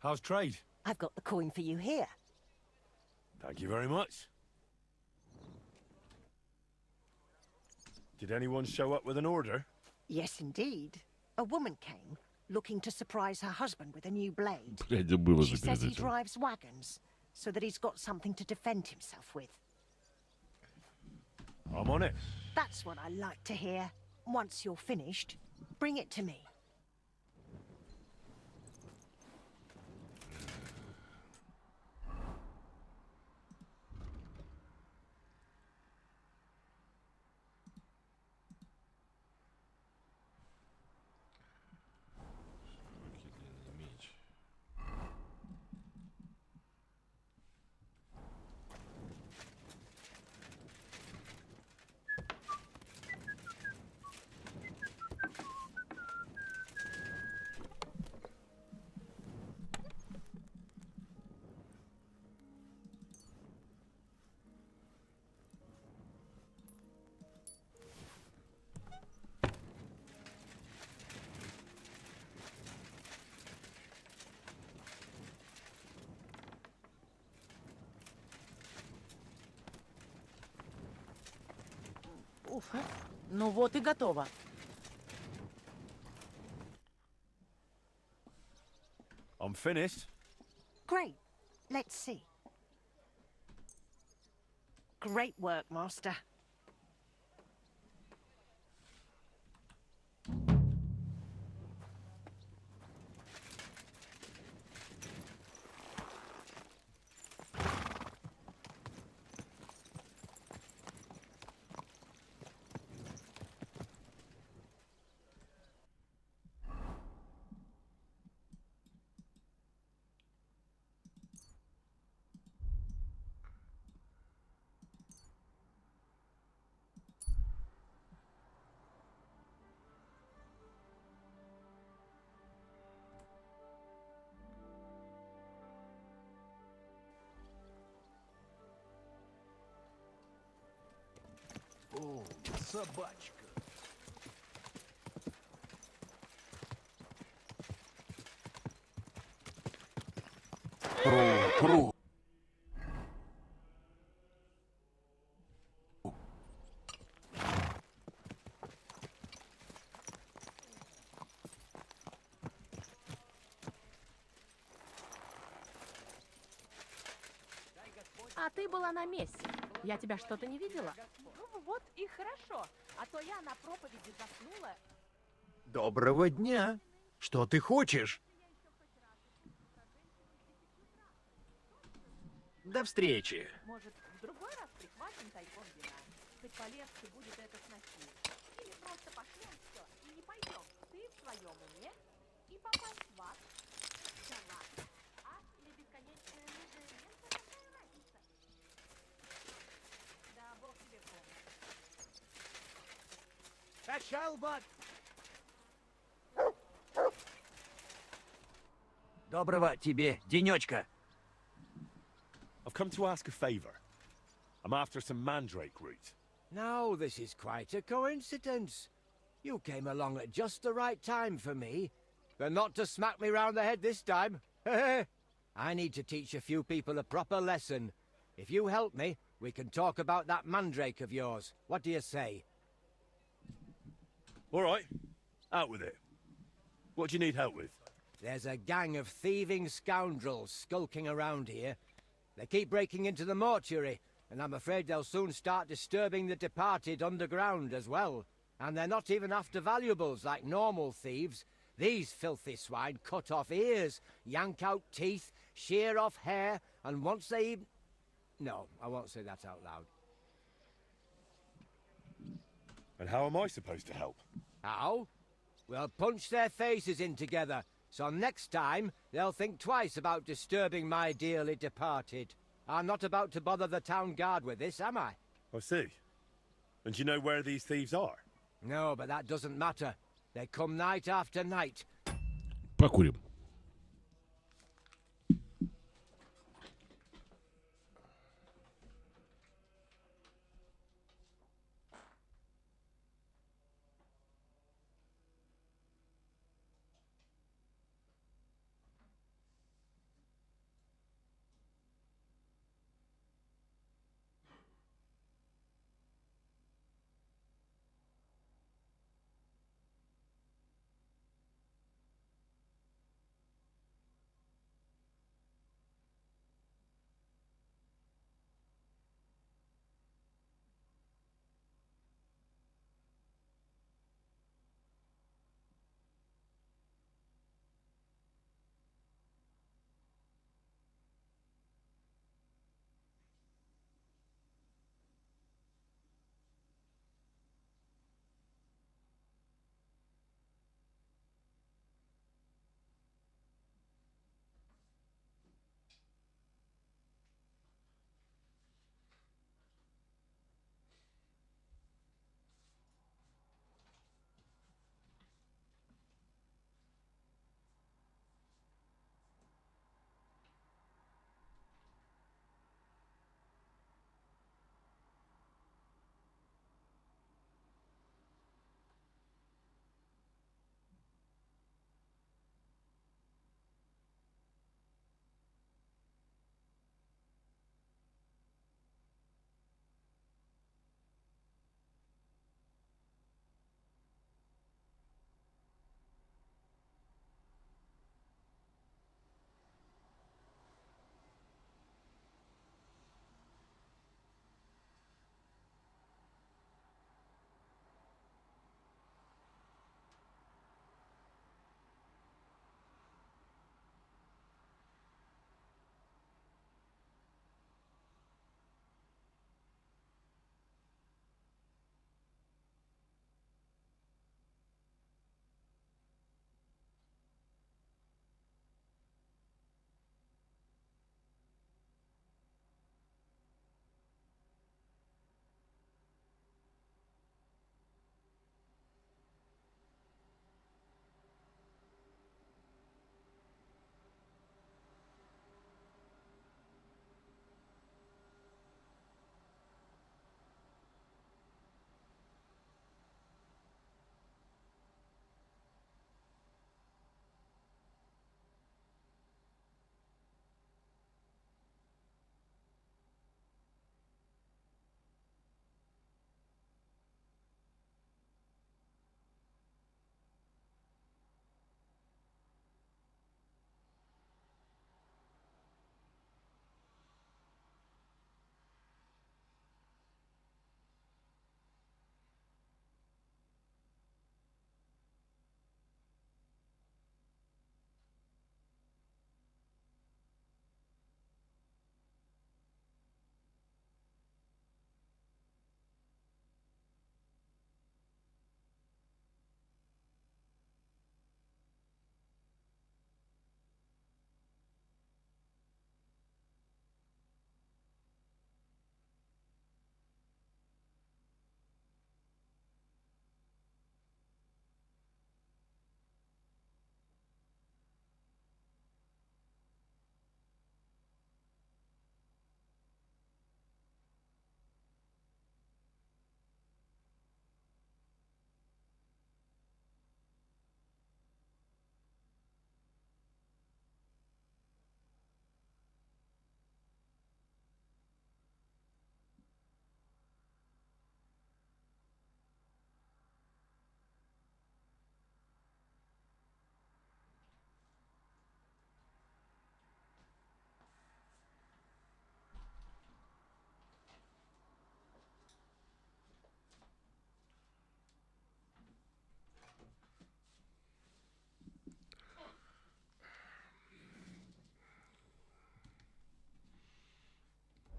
S15: How's trade?
S13: I've got the coin for you here.
S15: Thank you very much. Did anyone show up with an order?
S13: Yes, indeed. A woman came, looking to surprise her husband with a new blade.
S1: Блядь, было
S13: She
S1: же
S13: says
S1: перед
S13: he
S1: этим.
S13: drives wagons, so that he's got something to defend himself with.
S15: I'm on it.
S13: That's what I like to hear. Once you're finished, bring it to me.
S17: Уф, ну вот и готово.
S15: I'm finished.
S13: Great. Let's see. Great work, Master.
S10: О, собачка.
S9: Пру.
S11: А ты была на месте. Я тебя что-то не видела?
S12: Ну вот и хорошо, а то я на проповеди заснула.
S22: Доброго дня. Что ты хочешь? До встречи.
S12: Может, в другой раз прихватим тайком вина? Хоть полегче будет это сносить. Или просто пошлем все и не пойдем. Ты в своем уме и попасть в ад. Да ладно. Ад или бесконечная лужа мента, какая разница? Да бог тебе помощь.
S2: Качалбат! Доброго тебе денечка.
S15: I've come to ask a favour. I'm after some mandrake root.
S10: Now this is quite a coincidence. You came along at just the right time for me, but not to smack me round the head this time. I need to teach a few people a proper lesson. If you help me, we can talk about that mandrake of yours. What do you say?
S15: All right, out with it. What do you need help with?
S10: There's a gang of thieving scoundrels skulking around here. They keep breaking into the mortuary, and I'm afraid they'll soon start disturbing the departed underground as well. And they're not even after valuables like normal thieves. These filthy swine cut off ears, yank out teeth, shear off hair, and once they even... No, I won't say that out loud.
S15: And how am I supposed to help?
S10: How? We'll punch their faces in together, so next time they'll think twice about disturbing my dearly departed. I'm not about to bother the town guard with this, am I?
S15: I see. And do you know where these thieves are?
S10: No, but that doesn't matter. They come night after night.
S1: Покурим.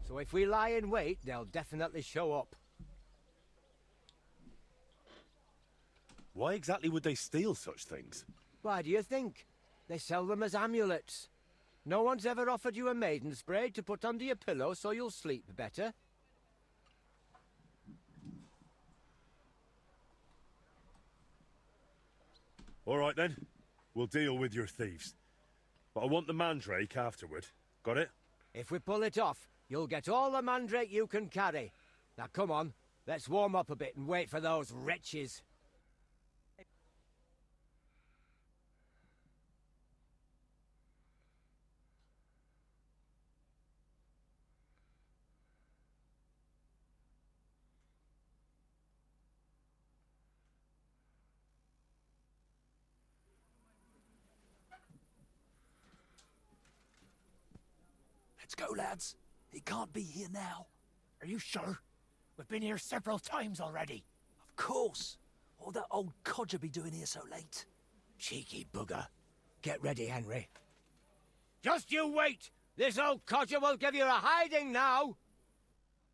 S3: So if we lie in wait, they'll definitely show up.
S15: Why exactly would they steal such things?
S3: Why do you think? They sell them as amulets. No one's ever offered you a maiden's braid to put under your pillow so you'll sleep better?
S15: All right then, we'll deal with your thieves. But I want the mandrake afterward. Got it?
S3: If we pull it off, you'll get all the mandrake you can carry. Now come on, let's warm up a bit and wait for those wretches.
S19: Let's go, lads. He can't be here now. Are you sure? We've been here several times already. Of course. What would that old codger be doing here so late?
S3: Cheeky bugger. Get ready, Henry. Just you wait! This old codger will give you a hiding now!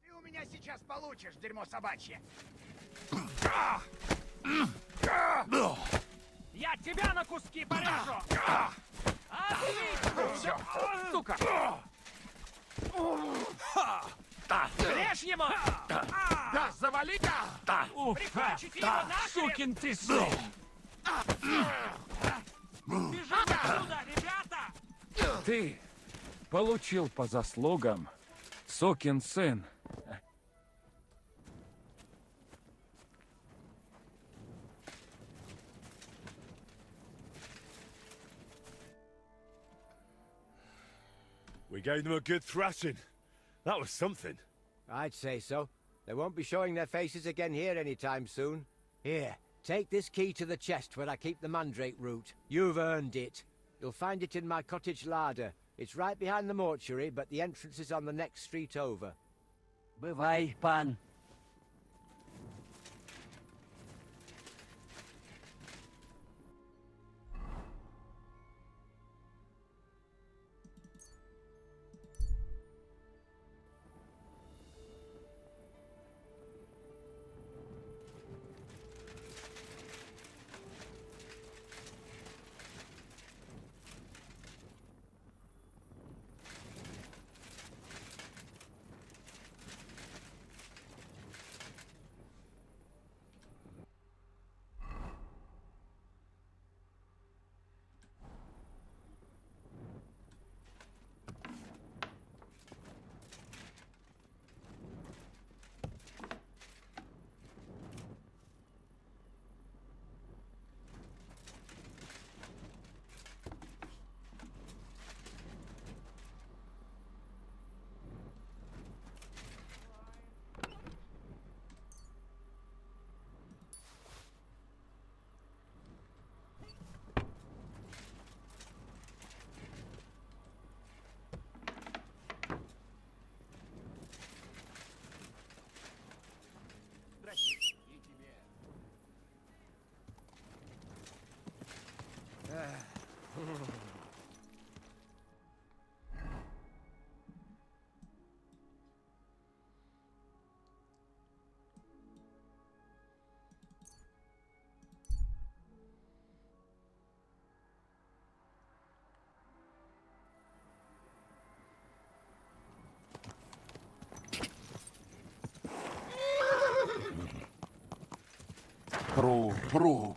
S5: Ты у меня сейчас получишь, дерьмо собачье! Я тебя на куски порежу! Отлично! Сука! Режь ему! Да, завали! Прикончите его нахрен! Сукин ты сын! Бежим отсюда, ребята!
S23: Ты получил по заслугам, сукин сын.
S15: We gave them a good thrashing. That was something.
S3: I'd say so. They won't be showing their faces again here anytime soon. Here, take this key to the chest where I keep the mandrake root. You've earned it. You'll find it in my cottage larder. It's right behind the mortuary, but the entrance is on the next street over.
S10: Бывай, пан.
S14: Пру.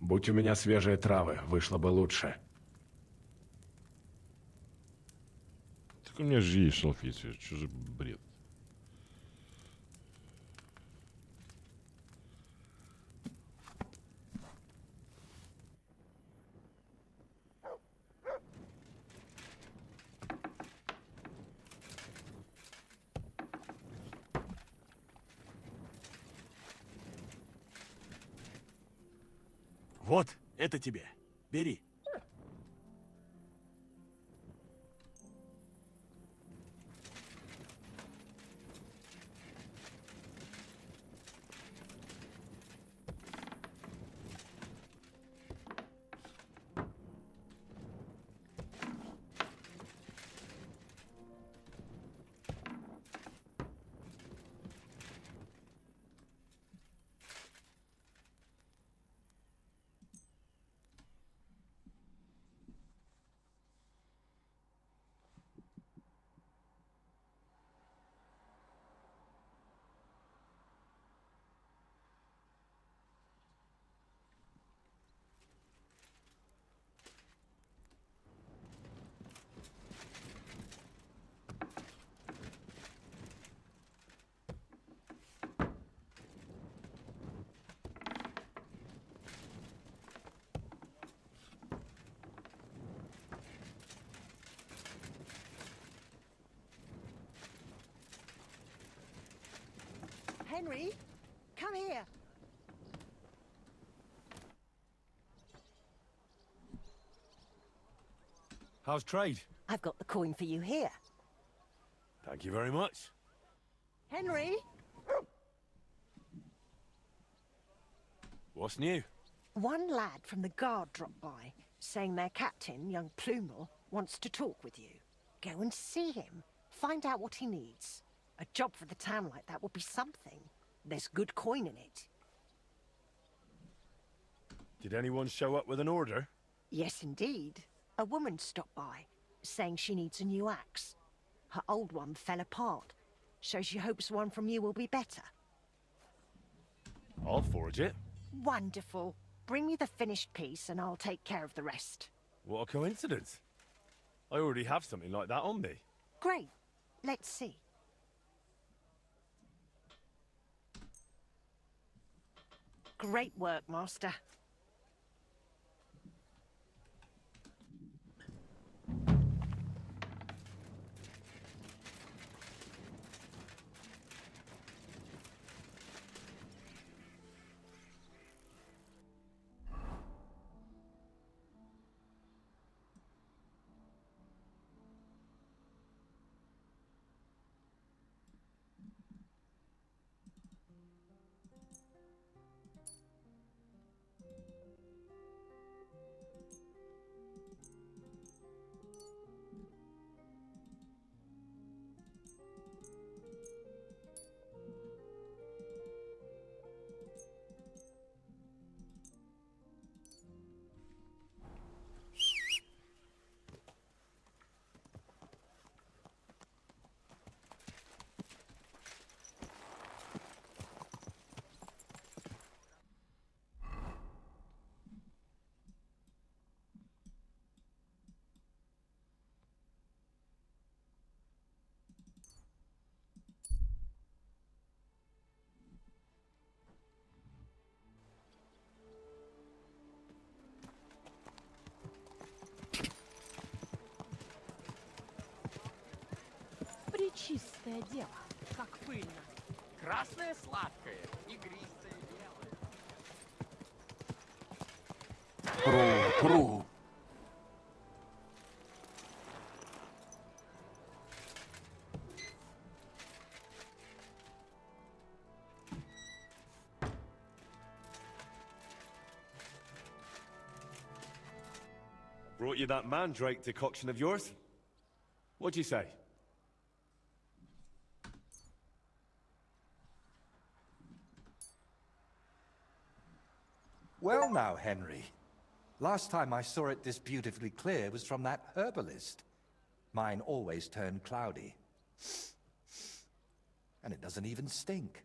S23: Будь у меня свежие травы, вышло бы лучше.
S1: Так у меня же есть шалфейцы. Что за бред?
S8: Вот, это тебе. Бери.
S13: Henry, come here.
S15: How's trade?
S13: I've got the coin for you here.
S15: Thank you very much.
S13: Henry?
S15: What's new?
S13: One lad from the guard dropped by, saying their captain, young Plumel, wants to talk with you. Go and see him. Find out what he needs. A job for the town like that would be something. There's good coin in it.
S15: Did anyone show up with an order?
S13: Yes, indeed. A woman stopped by, saying she needs a new axe. Her old one fell apart, so she hopes one from you will be better.
S15: I'll forge it.
S13: Wonderful. Bring me the finished piece and I'll take care of the rest.
S15: What a coincidence. I already have something like that on me.
S13: Great. Let's see. Great work, Master.
S12: Пречистое дело, как пыльно.
S10: Красное сладкое, игристое белое.
S9: Пру.
S15: Brought you that mandrake decoction of yours? What'd you say?
S4: Well now, Henry. Last time I saw it this beautifully clear was from that herbalist. Mine always turned cloudy. And it doesn't even stink.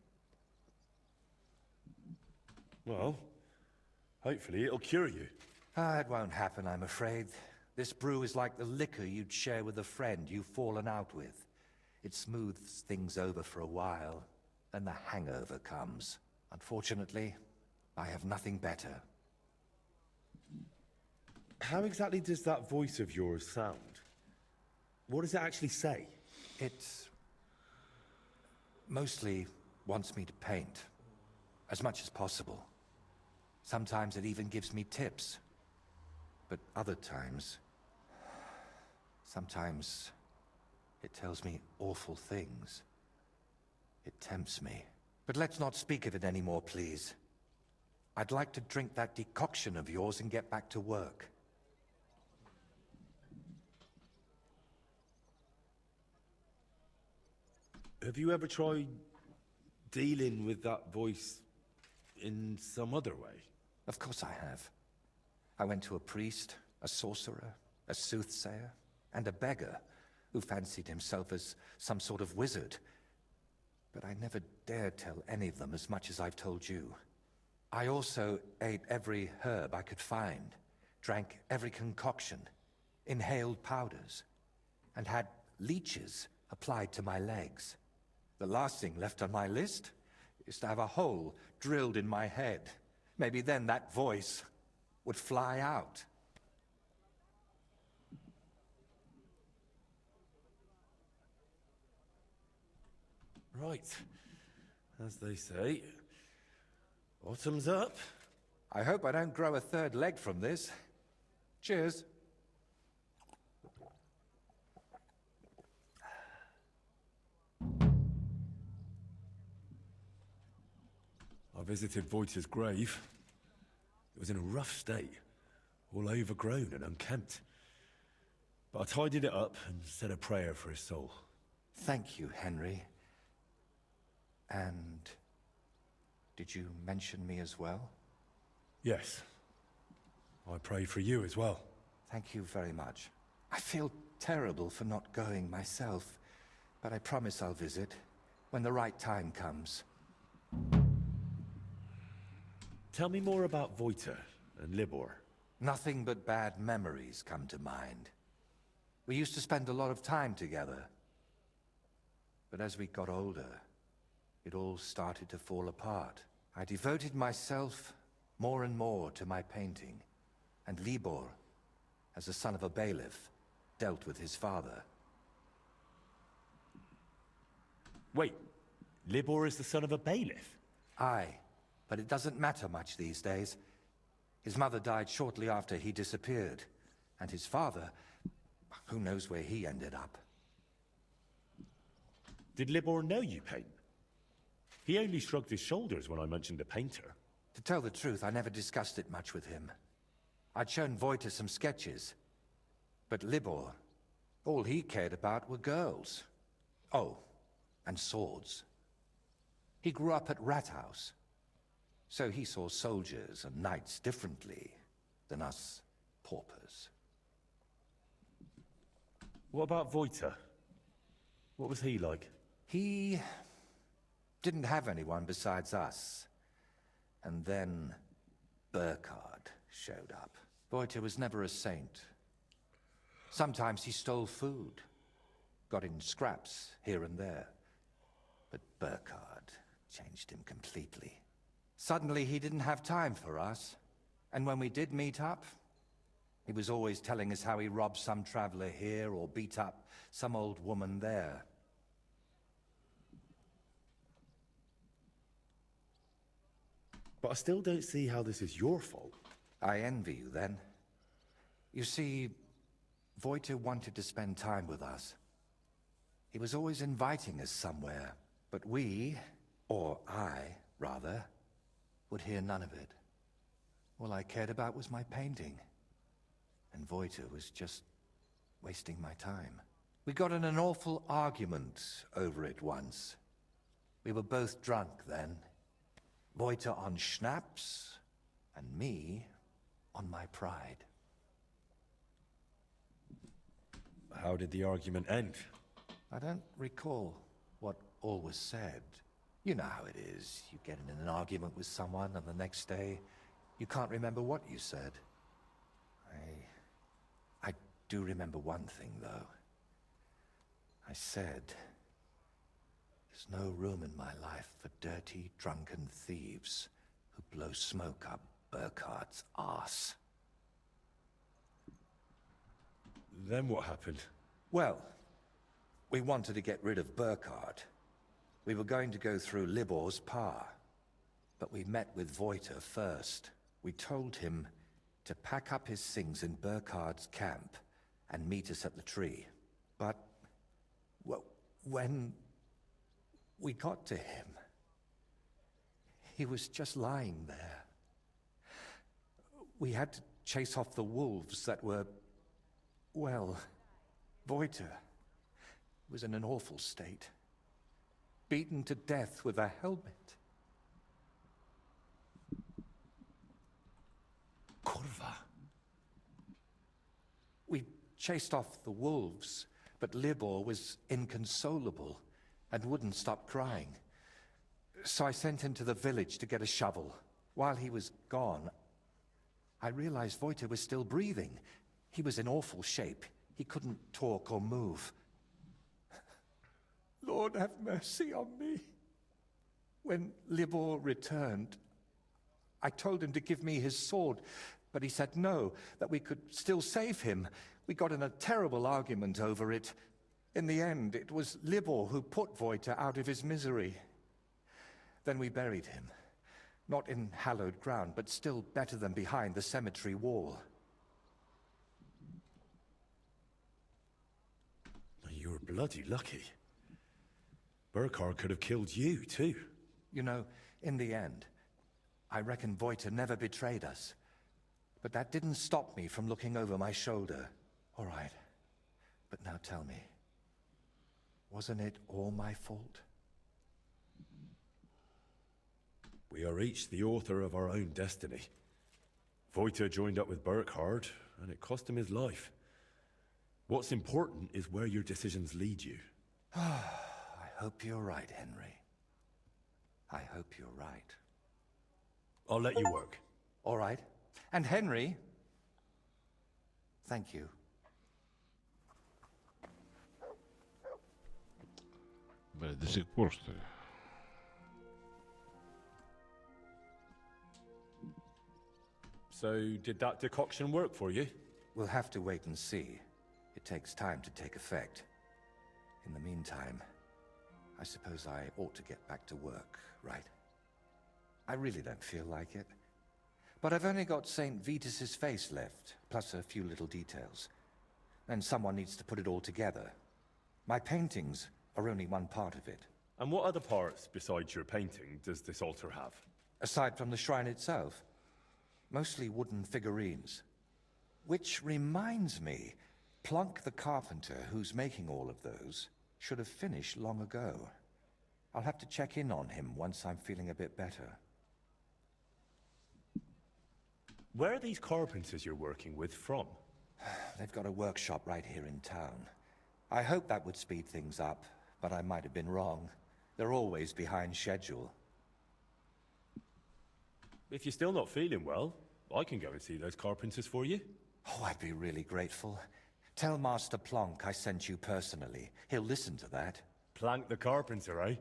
S15: Well, Hopefully it'll cure you.
S4: It won't happen, I'm afraid. This brew is like the liquor you'd share with a friend you've fallen out with. It smooths things over for a while, then the hangover comes. Unfortunately, I have nothing better.
S15: How exactly does that voice of yours sound? What does it actually say?
S4: It mostly wants me to paint, as much as possible. Sometimes it even gives me tips. But other times, sometimes it tells me awful things. It tempts me. But let's not speak of it anymore, please. I'd like to drink that decoction of yours and get back to work.
S15: Have you ever tried dealing with that voice in some other way?
S4: Of course I have. I went to a priest, a sorcerer, a soothsayer, and a beggar who fancied himself as some sort of wizard. But I never dared tell any of them as much as I've told you. I also ate every herb I could find, drank every concoction, inhaled powders, and had leeches applied to my legs. The last thing left on my list is to have a hole drilled in my head. Maybe then that voice would fly out.
S15: Right. As they say, bottoms up.
S4: I hope I don't grow a third leg from this. Cheers.
S15: I visited Voigt's grave. It was in a rough state, all overgrown and unkempt. But I tidied it up and said a prayer for his soul.
S4: Thank you, Henry. And did you mention me as well?
S15: Yes. I pray for you as well.
S4: Thank you very much. I feel terrible for not going myself, but I promise I'll visit when the right time comes.
S15: Tell me more about Voita and Libor.
S4: Nothing but bad memories come to mind. We used to spend a lot of time together. But as we got older, it all started to fall apart. I devoted myself more and more to my painting, and Libor, as the son of a bailiff, dealt with his father.
S15: Wait, Libor is the son of a bailiff?
S4: Aye, but it doesn't matter much these days. His mother died shortly after he disappeared, and his father, who knows where he ended up.
S15: Did Libor know you paint? He only shrugged his shoulders when I mentioned a painter.
S4: To tell the truth, I never discussed it much with him. I'd shown Voita some sketches, but Libor, all he cared about were girls. Oh, and swords. He grew up at Rathouse, so he saw soldiers and knights differently than us paupers.
S15: What about Voita? What was he like?
S4: He didn't have anyone besides us. And then Burkhard showed up. Voita was never a saint. Sometimes he stole food, got in scraps here and there. But Burkhard changed him completely. Suddenly he didn't have time for us. And when we did meet up, he was always telling us how he robbed some traveler here or beat up some old woman there.
S15: But I still don't see how this is your fault.
S4: I envy you, then. You see, Voita wanted to spend time with us. He was always inviting us somewhere, but we, or I, rather, would hear none of it. All I cared about was my painting. And Voita was just wasting my time. We got in an awful argument over it once. We were both drunk then. Voita on schnapps, and me on my pride.
S15: How did the argument end?
S4: I don't recall what all was said. You know how it is. You get in an argument with someone, and the next day, You can't remember what you said? I do remember one thing, though. I said, there's no room in my life for dirty, drunken thieves who blow smoke up Burkhardt's arse.
S15: Then what happened?
S4: Well, we wanted to get rid of Burkhardt. We were going to go through Libor's Pa. But we met with Voiter first. We told him to pack up his things in Burkhardt's camp and meet us at the tree. But, well, when we got to him, he was just lying there. We had to chase off the wolves that were, well, Voiter was in an awful state. Beaten to death with a helmet.
S15: Kurva.
S4: We chased off the wolves, but Libor was inconsolable and wouldn't stop crying. So I sent him to the village to get a shovel. While he was gone, I realized Voiter was still breathing. He was in awful shape. He couldn't talk or move. Lord, have mercy on me. When Libor returned, I told him to give me his sword, but he said no, that we could still save him. We got in a terrible argument over it. In the end, it was Libor who put Voiter out of his misery. Then we buried him. Not in hallowed ground, but still better than behind the cemetery wall.
S15: You were bloody lucky. Burkhardt could have killed you, too.
S4: You know, in the end, I reckon Voiter never betrayed us. But that didn't stop me from looking over my shoulder. All right. But now tell me, wasn't it all my fault?
S15: We are each the author of our own destiny. Voiter joined up with Burkhardt, and it cost him his life. What's important is where your decisions lead you.
S4: I hope you're right, Henry. I hope you're right.
S15: I'll let you work.
S4: All right. And Henry, thank you.
S1: Блядь, до сих пор, что ли?
S15: So, did that decoction work for you?
S4: We'll have to wait and see. It takes time to take effect. In the meantime, I suppose I ought to get back to work, right? I really don't feel like it. But I've only got St. Vitus's face left, plus a few little details. And someone needs to put it all together. My paintings are only one part of it.
S15: And what other parts, besides your painting, does this altar have?
S4: Aside from the shrine itself, mostly wooden figurines. Which reminds me, Plunk the carpenter, who's making all of those, should have finished long ago. I'll have to check in on him once I'm feeling a bit better.
S15: Where are these carpenters you're working with from?
S4: They've got a workshop right here in town. I hoped that would speed things up, but I might have been wrong. They're always behind schedule.
S15: If you're still not feeling well, I can go and see those carpenters for you.
S4: Oh, I'd be really grateful. Tell Master Plonk I sent you personally. He'll listen to that.
S15: Plank the carpenter, eh?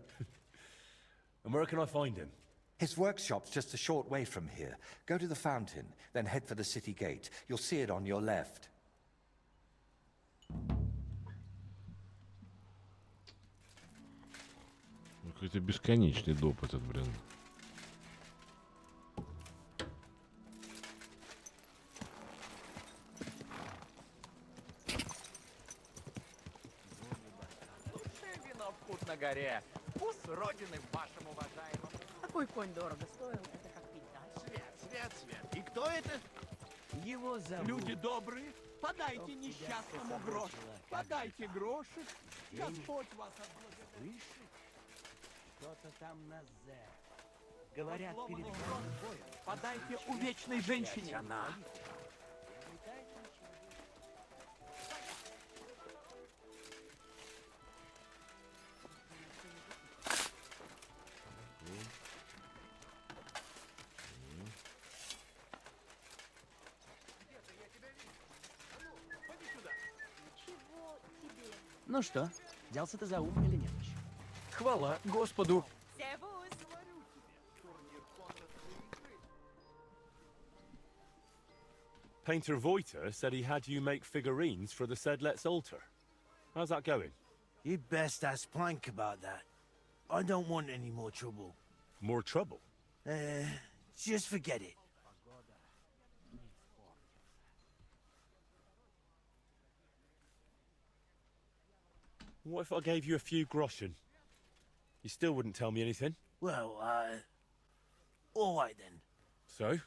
S15: And where can I find him?
S4: His workshop's just a short way from here. Go to the fountain, then head for the city gate. You'll see it on your left.
S1: Ну, какой-то бесконечный доп этот, блин.
S10: Лучшее вино в Кут на горе. Вкус родины в вашем уважаемом.
S17: Такой конь дорого стоил, это как пить дальше.
S10: Свет. И кто это? Его зовут... Люди добрые, подайте несчастному грош. Подайте грошек. Господь вас отблагодарит. Что-то там на «З». Говорят, перед боем. Подайте увечной женщине. Она.
S7: Ну что, взялся ты за ум или нет еще?
S22: Хвала Господу.
S15: Painter Voiter said he had you make figurines for the Sedlet's altar. How's that going?
S16: You'd best ask Plank about that. I don't want any more trouble.
S15: More trouble?
S16: Just forget it.
S15: What if I gave you a few groschen? You still wouldn't tell me anything?
S16: Well, all right then.
S15: So?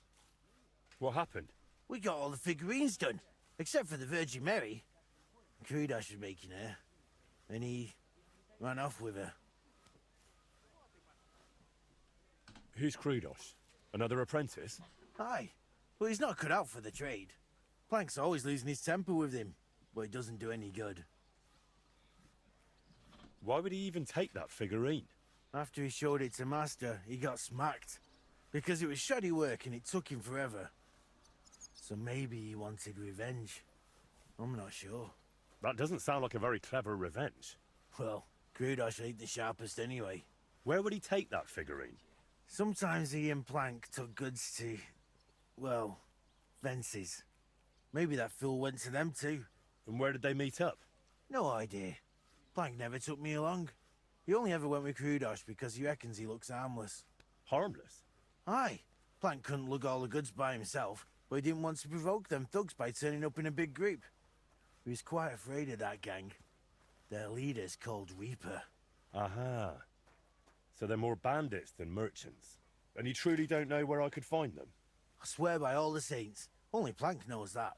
S15: What happened?
S16: We got all the figurines done, except for the Virgin Mary. Krudash was making her, and he ran off with her.
S15: Who's Krudos? Another apprentice?
S16: Aye. Well, he's not cut out for the trade. Plank's always losing his temper with him, but it doesn't do any good.
S15: Why would he even take that figurine?
S16: After he showed it to Master, he got smacked. Because it was shoddy work and it took him forever. So maybe he wanted revenge. I'm not sure.
S15: That doesn't sound like a very clever revenge.
S16: Well, Krudosh ain't the sharpest anyway.
S15: Where would he take that figurine?
S16: Sometimes he and Plank took goods to, well, fences. Maybe that fool went to them too.
S15: And where did they meet up?
S16: No idea. Plank never took me along. He only ever went with Krudosh because he reckons he looks harmless.
S15: Harmless?
S16: Aye. Plank couldn't lug all the goods by himself, but he didn't want to provoke them thugs by turning up in a big group. He was quite afraid of that gang. Their leader's called Reaper.
S15: Aha. So they're more bandits than merchants. And you truly don't know where I could find them?
S16: I swear by all the saints. Only Plank knows that.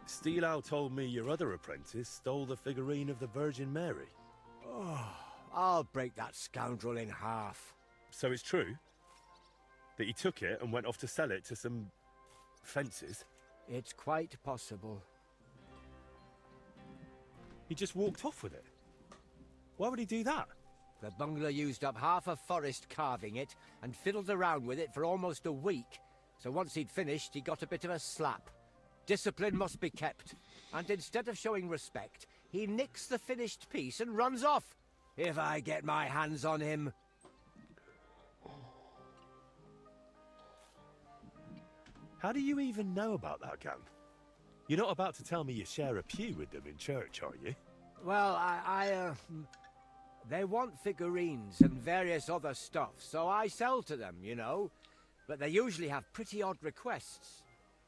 S15: Steelow told me your other apprentice stole the figurine of the Virgin Mary.
S3: Oh, I'll break that scoundrel in half.
S15: So it's true? That he took it and went off to sell it to some fences?
S3: It's quite possible.
S15: He just walked off with it? Why would he do that?
S3: The bungler used up half a forest carving it and fiddled around with it for almost a week. So once he'd finished, he got a bit of a slap. Discipline must be kept. And instead of showing respect, he nicks the finished piece and runs off. If I get my hands on him.
S15: How do you even know about that gang? You're not about to tell me you share a pew with them in church, are you?
S3: Well, they want figurines and various other stuff, so I sell to them, you know. But they usually have pretty odd requests.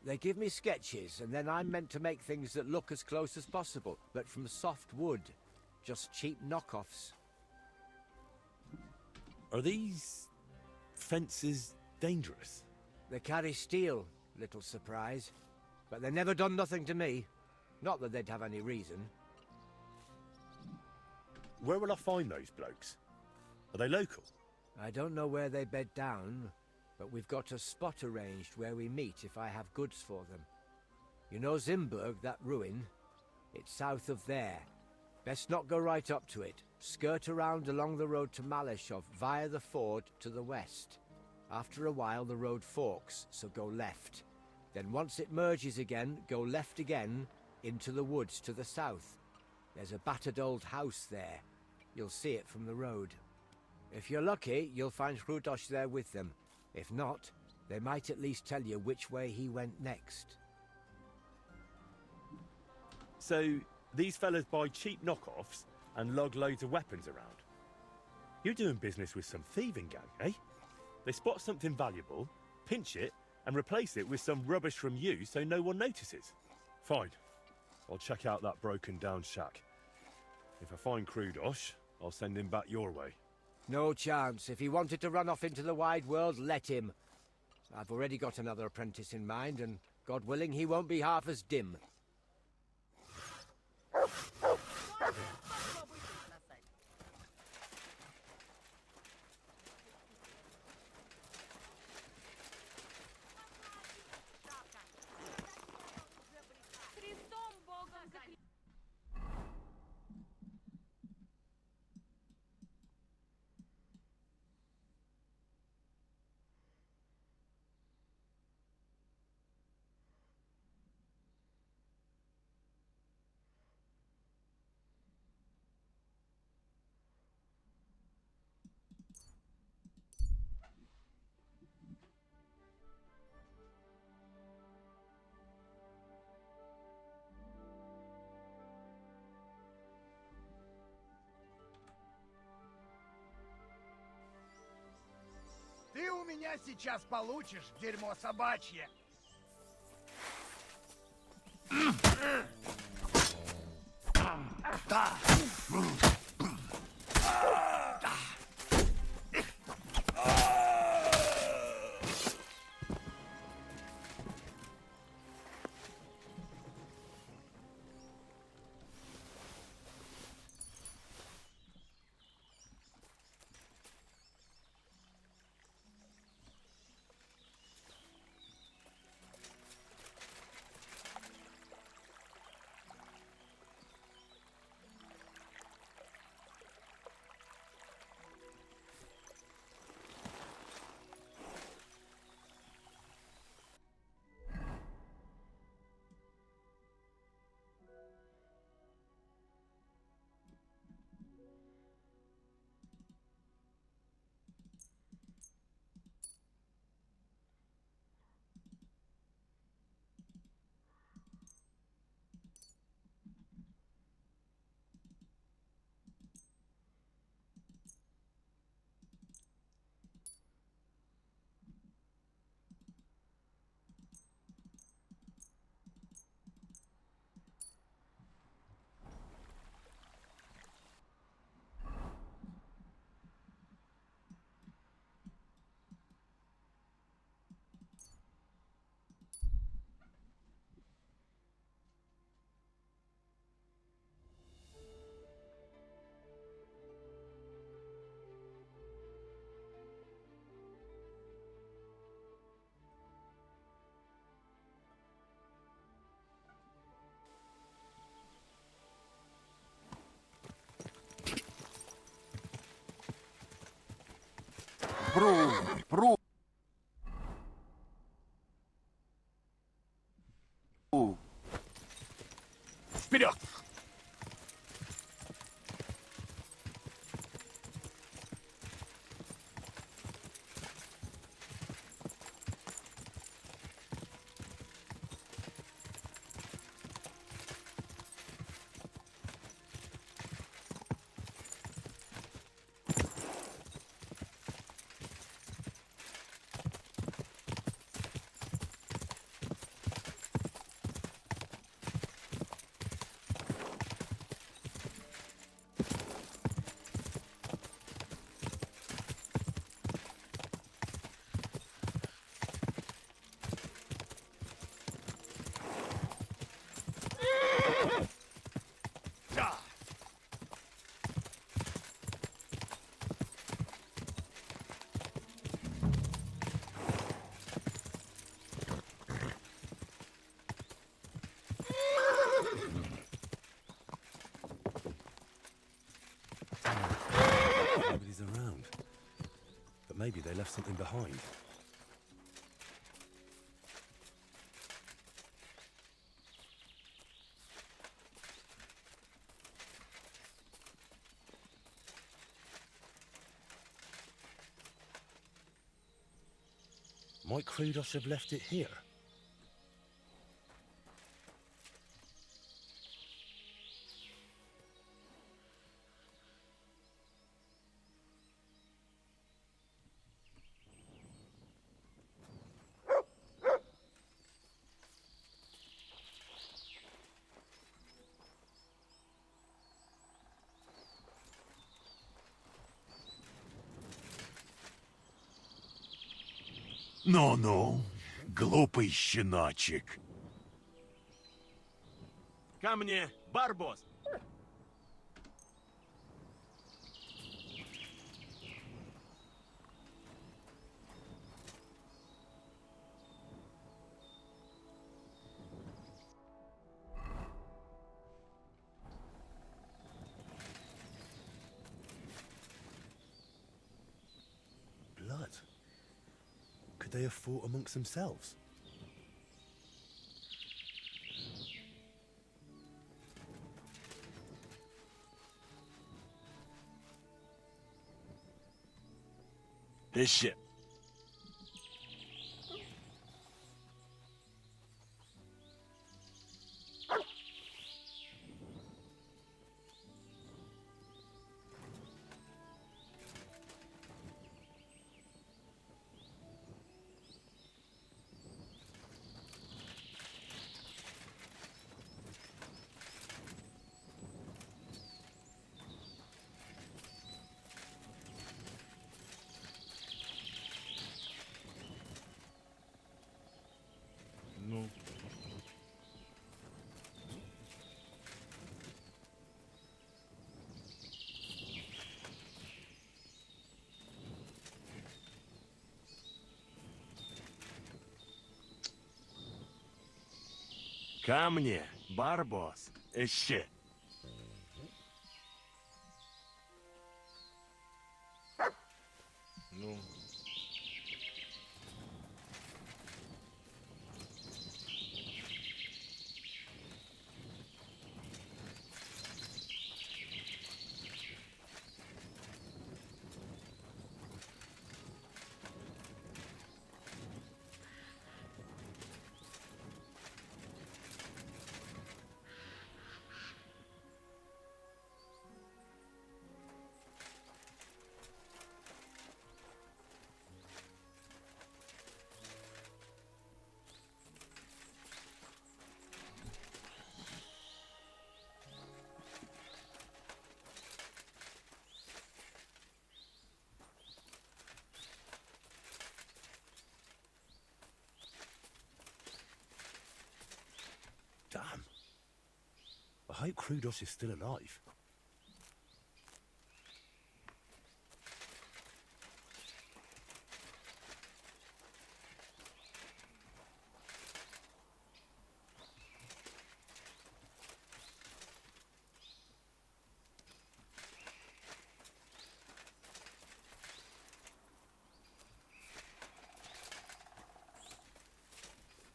S3: They give me sketches, and then I'm meant to make things that look as close as possible, but from soft wood. Just cheap knockoffs.
S15: Are these fences dangerous?
S3: They carry steel, little surprise. But they never done nothing to me. Not that they'd have any reason.
S15: Where will I find those blokes? Are they local?
S3: I don't know where they bed down, but we've got a spot arranged where we meet if I have goods for them. You know Zimburg, that ruin? It's south of there. Best not go right up to it. Skirt around along the road to Malashov via the ford to the west. After a while the road forks, so go left. Then once it merges again, go left again into the woods to the south. There's a battered old house there. You'll see it from the road. If you're lucky, you'll find Hrudosh there with them. If not, they might at least tell you which way he went next.
S15: So, these fellas buy cheap knockoffs and lug loads of weapons around. You're doing business with some thieving gang, eh? They spot something valuable, pinch it, and replace it with some rubbish from you so no one notices. Fine. I'll check out that broken down shack. If I find Krudosh, I'll send him back your way.
S3: No chance. If he wanted to run off into the wide world, let him. I've already got another apprentice in mind, and God willing, he won't be half as dim.
S5: меня сейчас получишь, дерьмо собачье.
S9: Пру.
S5: Вперед!
S15: Nobody's around. But maybe they left something behind. Might Krudos have left it here?
S5: Ну-ну, глупый щеночек.
S8: Ко мне, Барбос!
S15: Blood. Could they have fought amongst themselves?
S8: This shit. Ко мне, Барбос. Ищи.
S1: Ну.
S15: Damn. I hope Krudos is still alive.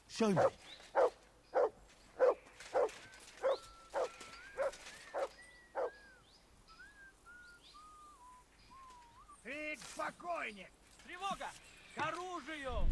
S16: Show me.
S5: Ты спокойнее! Тревога! К оружию!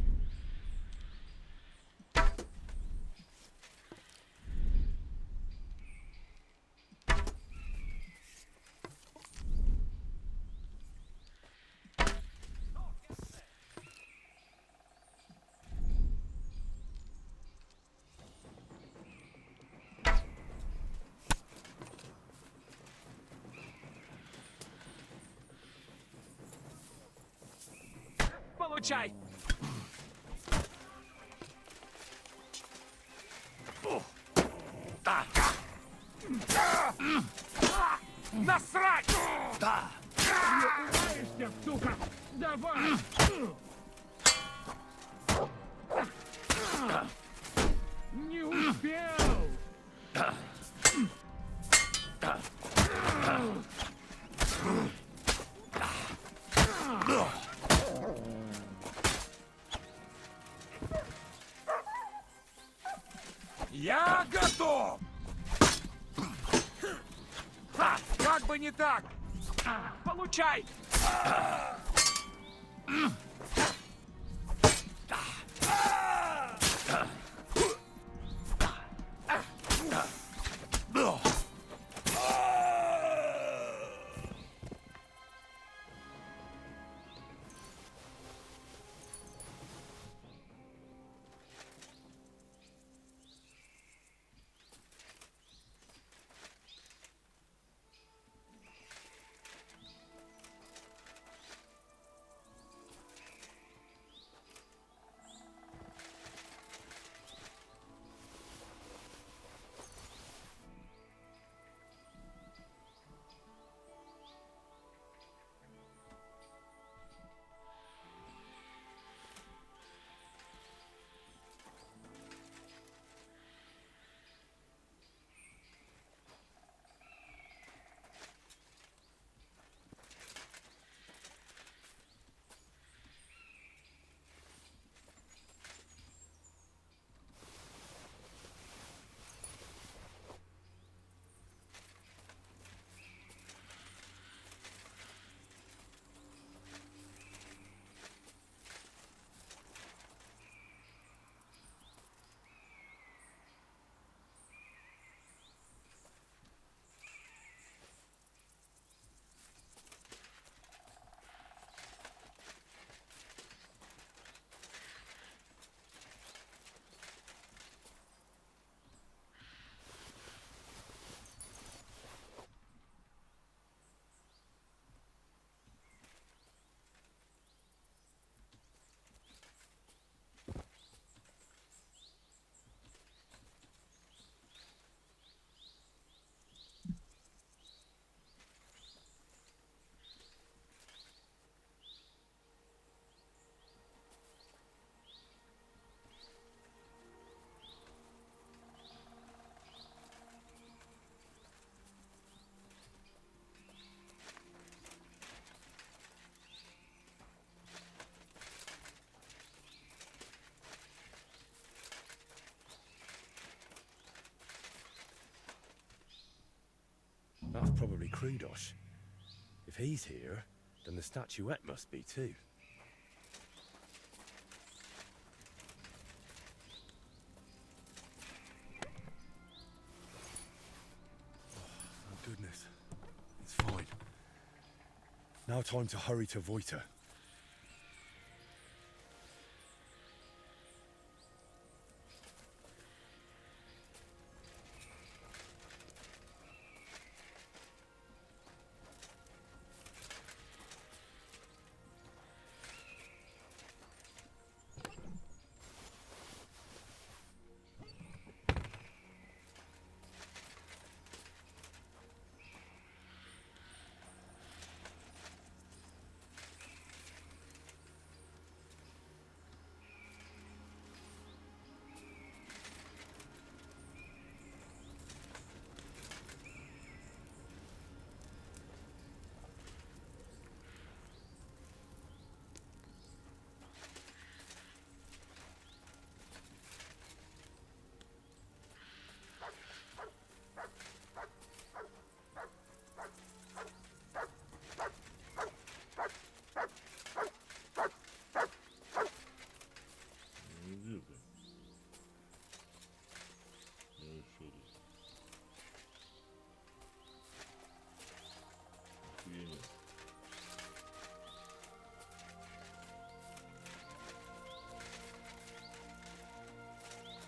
S5: Получай! Насрать! Да! Не упираешься, сука! Давай! Не успел! Я готов! Ха, как бы не так! Получай!
S15: That's probably Krudosh. If he's here, then the statuette must be too. Oh, thank goodness. It's fine. Now time to hurry to Voita.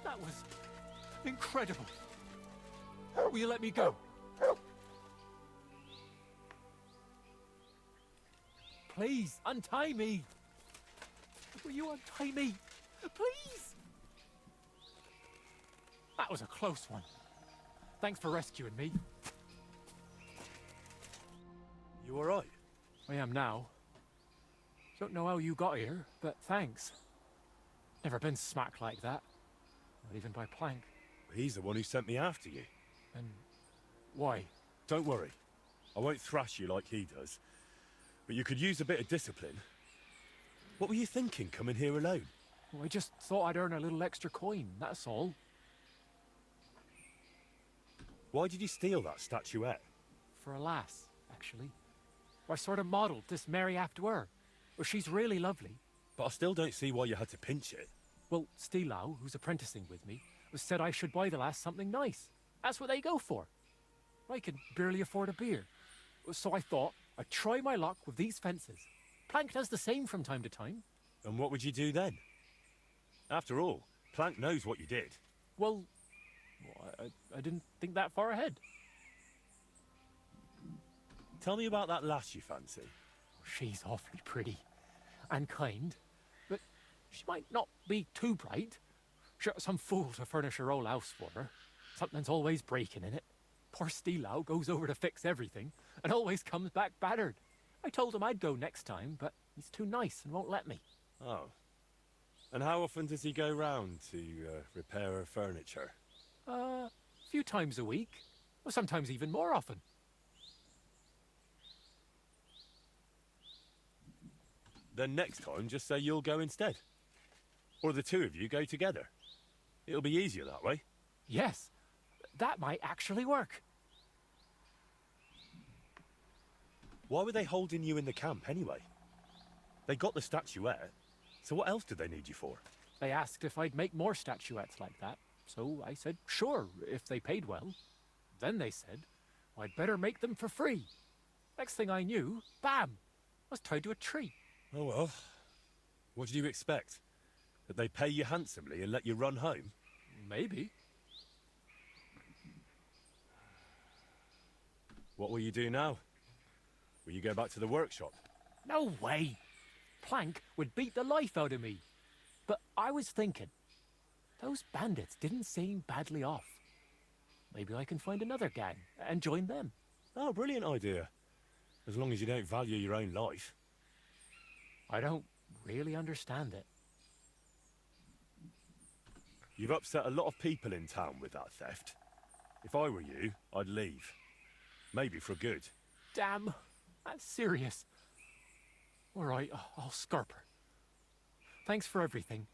S22: That was incredible. Will you let me go? Please, untie me. Will you untie me? Please. That was a close one. Thanks for rescuing me.
S15: You all right?
S22: I am now. Don't know how you got here, but thanks. Never been smacked like that. Not even by Plank.
S15: He's the one who sent me after you.
S22: And why?
S15: Don't worry. I won't thrash you like he does. But you could use a bit of discipline. What were you thinking, coming here alone?
S22: Well, I just thought I'd earn a little extra coin, that's all.
S15: Why did you steal that statuette?
S22: For a lass, actually. I sort of modelled this Mary after her. Well, she's really lovely.
S15: But I still don't see why you had to pinch it.
S22: Well, Stilau, who's apprenticing with me, said I should buy the lass something nice. That's what they go for. I can barely afford a beer. So I thought I'd try my luck with these fences. Plank does the same from time to time.
S15: And what would you do then? After all, Plank knows what you did.
S22: Well, I didn't think that far ahead.
S15: Tell me about that lass you fancy.
S22: She's awfully pretty and kind, but she might not be too bright. She got some fool to furnish her old house for her. Something's always breaking in it. Poor Stilau goes over to fix everything and always comes back battered. I told him I'd go next time, but he's too nice and won't let me.
S15: Oh. And how often does he go round to repair her furniture?
S22: A few times a week, or sometimes even more often.
S15: Then next time, just say you'll go instead. Or the two of you go together. It'll be easier that way.
S22: Yes, that might actually work.
S15: Why were they holding you in the camp anyway? They got the statuette, so what else did they need you for?
S22: They asked if I'd make more statuettes like that, so I said sure, if they paid well. Then they said I'd better make them for free. Next thing I knew, bam, I was tied to a tree.
S15: Oh well, what did you expect? That they pay you handsomely and let you run home?
S22: Maybe.
S15: What will you do now? Will you go back to the workshop?
S22: No way. Plank would beat the life out of me. But I was thinking, those bandits didn't seem badly off. Maybe I can find another gang and join them.
S15: Oh, brilliant idea. As long as you don't value your own life.
S22: I don't really understand it.
S15: You've upset a lot of people in town with that theft. If I were you, I'd leave. Maybe for good.
S22: Damn, that's serious. All right, I'll scarp her. Thanks for everything.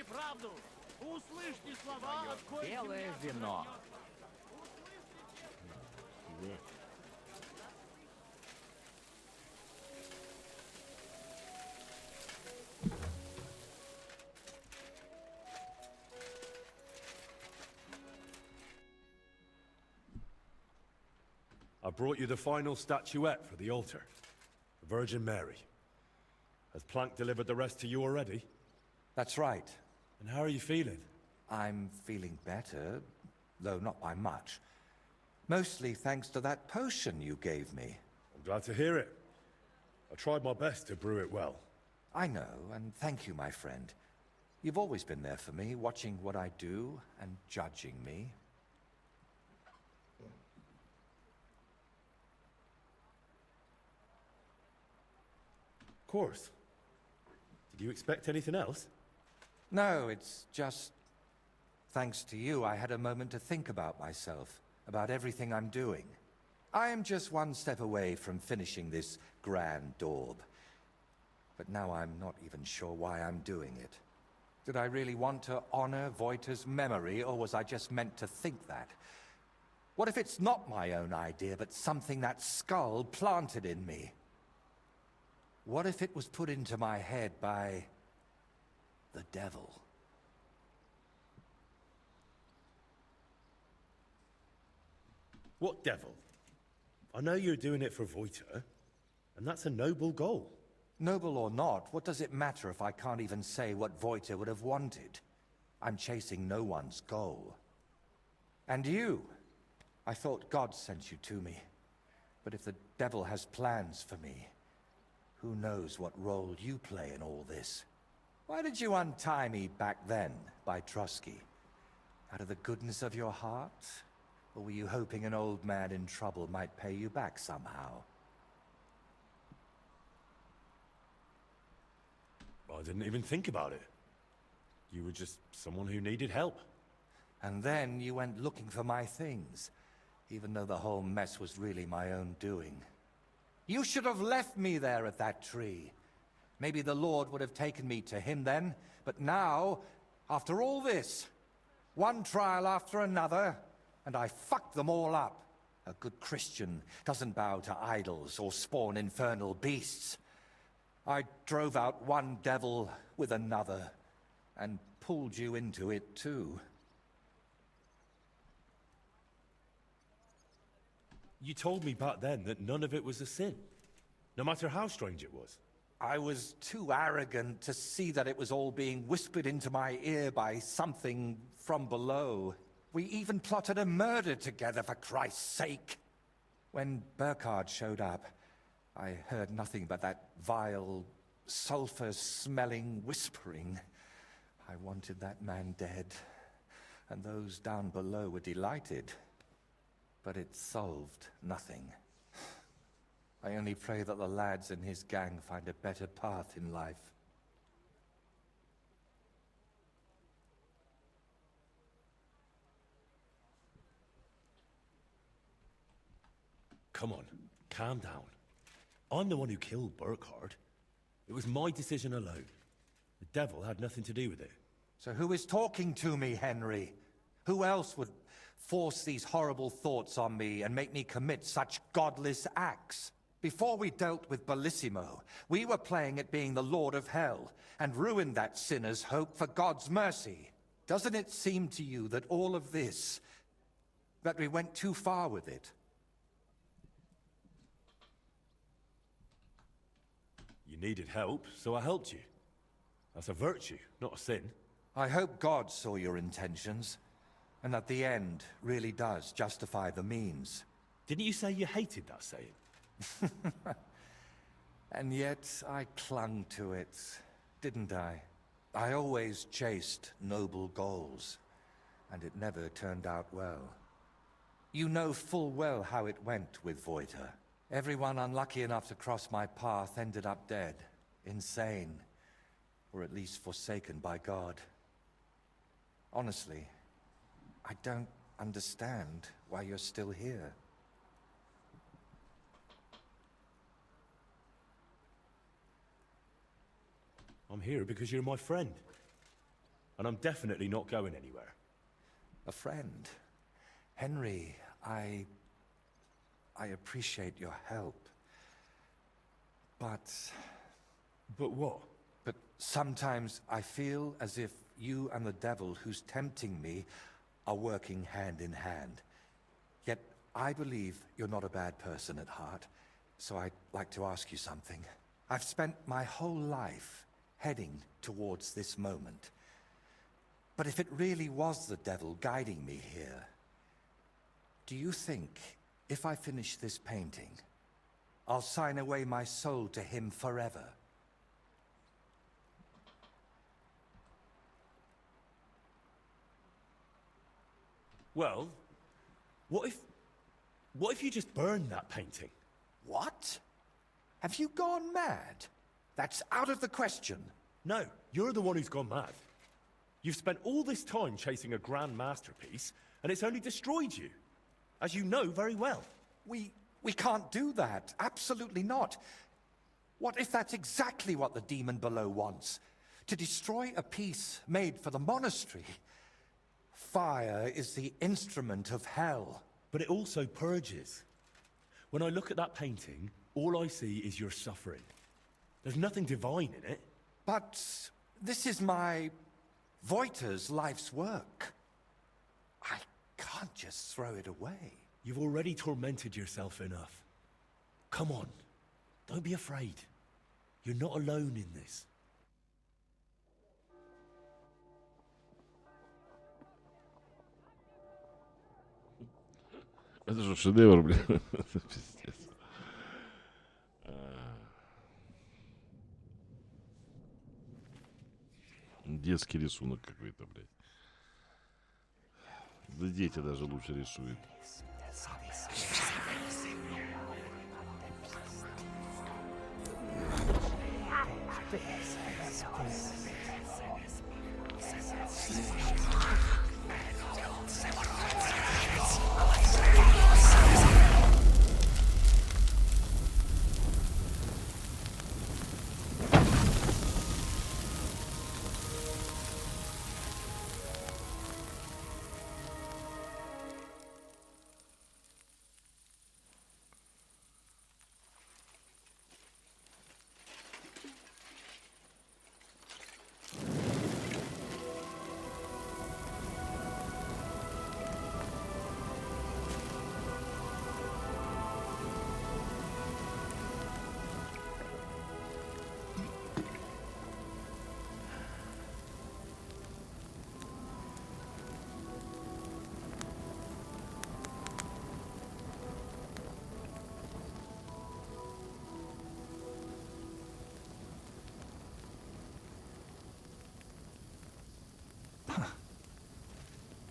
S10: правду. Услышьте слова от кое
S7: Белое вино.
S1: Да.
S15: I brought you the final statuette for the altar. The Virgin Mary. Has Plank delivered the rest to you already?
S4: That's right.
S15: And how are you feeling?
S4: I'm feeling better, though not by much. Mostly thanks to that potion you gave me.
S15: I'm glad to hear it. I tried my best to brew it well.
S4: I know, and thank you, my friend. You've always been there for me, watching what I do and judging me.
S15: Of course. Did you expect anything else?
S4: No, it's just... Thanks to you, I had a moment to think about myself, about everything I'm doing. I am just one step away from finishing this grand daub. But now I'm not even sure why I'm doing it. Did I really want to honor Voita's memory, or was I just meant to think that? What if it's not my own idea, but something that skull planted in me? What if it was put into my head by... the devil?
S15: What devil? I know you're doing it for Voita, and that's a noble goal.
S4: Noble or not, what does it matter if I can't even say what Voita would have wanted? I'm chasing no one's goal. And you? I thought God sent you to me. But if the devil has plans for me, who knows what role you play in all this? Why did you untie me back then, by Trusky? Out of the goodness of your heart? Or were you hoping an old man in trouble might pay you back somehow?
S15: I didn't even think about it. You were just someone who needed help.
S4: And then you went looking for my things, even though the whole mess was really my own doing. You should have left me there at that tree. Maybe the Lord would have taken me to him then, but now, after all this, one trial after another, and I fucked them all up. A good Christian doesn't bow to idols or spawn infernal beasts. I drove out one devil with another, and pulled you into it too.
S15: You told me back then that none of it was a sin, no matter how strange it was.
S4: I was too arrogant to see that it was all being whispered into my ear by something from below. We even plotted a murder together, for Christ's sake. When Burkhard showed up, I heard nothing but that vile, sulfur-smelling whispering. I wanted that man dead, and those down below were delighted. But it solved nothing. I only pray that the lads in his gang find a better path in life.
S15: Come on, calm down. I'm the one who killed Burkhard. It was my decision alone. The devil had nothing to do with it.
S4: So who is talking to me, Henry? Who else would force these horrible thoughts on me and make me commit such godless acts? Before we dealt with Bellissimo, we were playing at being the Lord of Hell, and ruined that sinner's hope for God's mercy. Doesn't it seem to you that all of this, that we went too far with it?
S15: You needed help, so I helped you. That's a virtue, not a sin.
S4: I hope God saw your intentions, and that the end really does justify the means.
S15: Didn't you say you hated that saying?
S4: And yet I clung to it, didn't I? I always chased noble goals, and it never turned out well. You know full well how it went with Voita. Everyone unlucky enough to cross my path ended up dead, insane, or at least forsaken by God. Honestly, I don't understand why you're still here.
S15: I'm here because you're my friend. and I'm definitely not going anywhere.
S4: A friend. Henry, I appreciate your help. But
S15: what?
S4: But sometimes I feel as if you and the devil who's tempting me are working hand in hand. Yet I believe you're not a bad person at heart, so I'd like to ask you something. I've spent my whole life heading towards this moment. But if it really was the devil guiding me here, do you think if I finish this painting, I'll sign away my soul to him forever?
S15: Well, what if you just burned that painting?
S4: What? Have you gone mad? That's out of the question.
S15: No, you're the one who's gone mad. You've spent all this time chasing a grand masterpiece, and it's only destroyed you. As you know very well.
S4: We can't do that. Absolutely not. What if that's exactly what the demon below wants? To destroy a piece made for the monastery? Fire is the instrument of hell.
S15: But it also purges. When I look at that painting, all I see is your suffering. There's nothing divine in it.
S4: But this is my Voiter's life's work. I can't just throw it away.
S15: You've already tormented yourself enough. Come on, don't be afraid. You're not alone in this.
S1: Это же шедевр, блин. Это пиздец. Детский рисунок какой-то, блядь. Да дети даже лучше рисуют.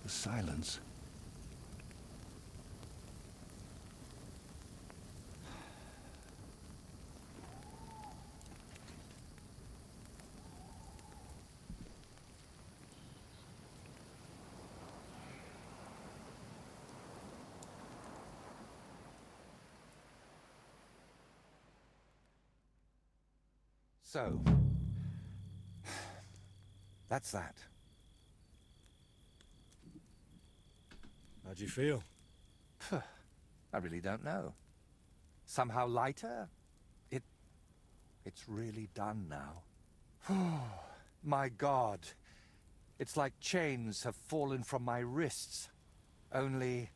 S4: The silence. So, that's that.
S15: How do you feel?
S4: I really don't know. Somehow lighter? It's really done now. My God. It's like chains have fallen from my wrists. Only,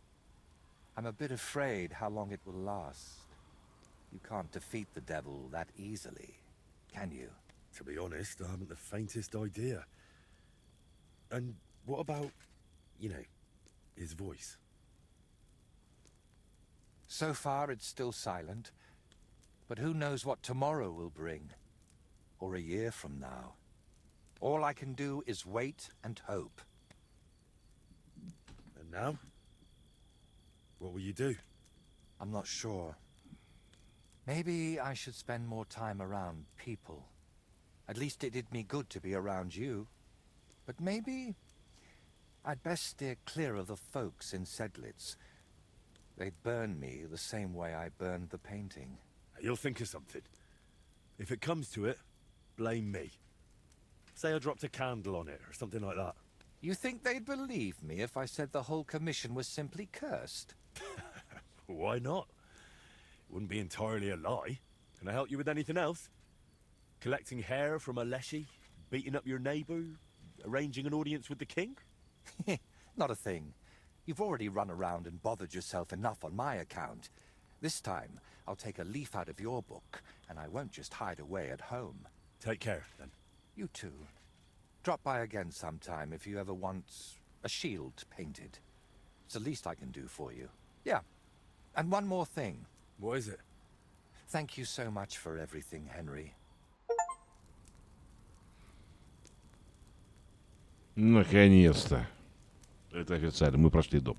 S4: I'm a bit afraid how long it will last. You can't defeat the devil that easily, can you?
S15: To be honest, I haven't the faintest idea. And what about, you know, his voice?
S4: So far, it's still silent. But who knows what tomorrow will bring? Or a year from now? All I can do is wait and hope.
S15: And now? What will you do?
S4: I'm not sure. Maybe I should spend more time around people. At least it did me good to be around you. But maybe I'd best steer clear of the folks in Sedlitz. They'd burn me the same way I burned the painting.
S15: You'll think of something. If it comes to it, blame me. Say I dropped a candle on it or something like that.
S4: You think they'd believe me if I said the whole commission was simply cursed?
S15: Why not? It wouldn't be entirely a lie. Can I help you with anything else? Collecting hair from a leshy? Beating up your neighbour? Arranging an audience with the king?
S4: Not a thing. You've already run around and bothered yourself enough on my account. This time, I'll take a leaf out of your book, and I won't just hide away at home.
S15: Take care, then.
S4: You too. Drop by again sometime if you ever want a shield painted. It's the least I can do for you. Yeah. And one more thing.
S15: What is it?
S4: Thank you so much for everything, Henry.
S1: Наконец-то. Это официально. Мы прошли доп.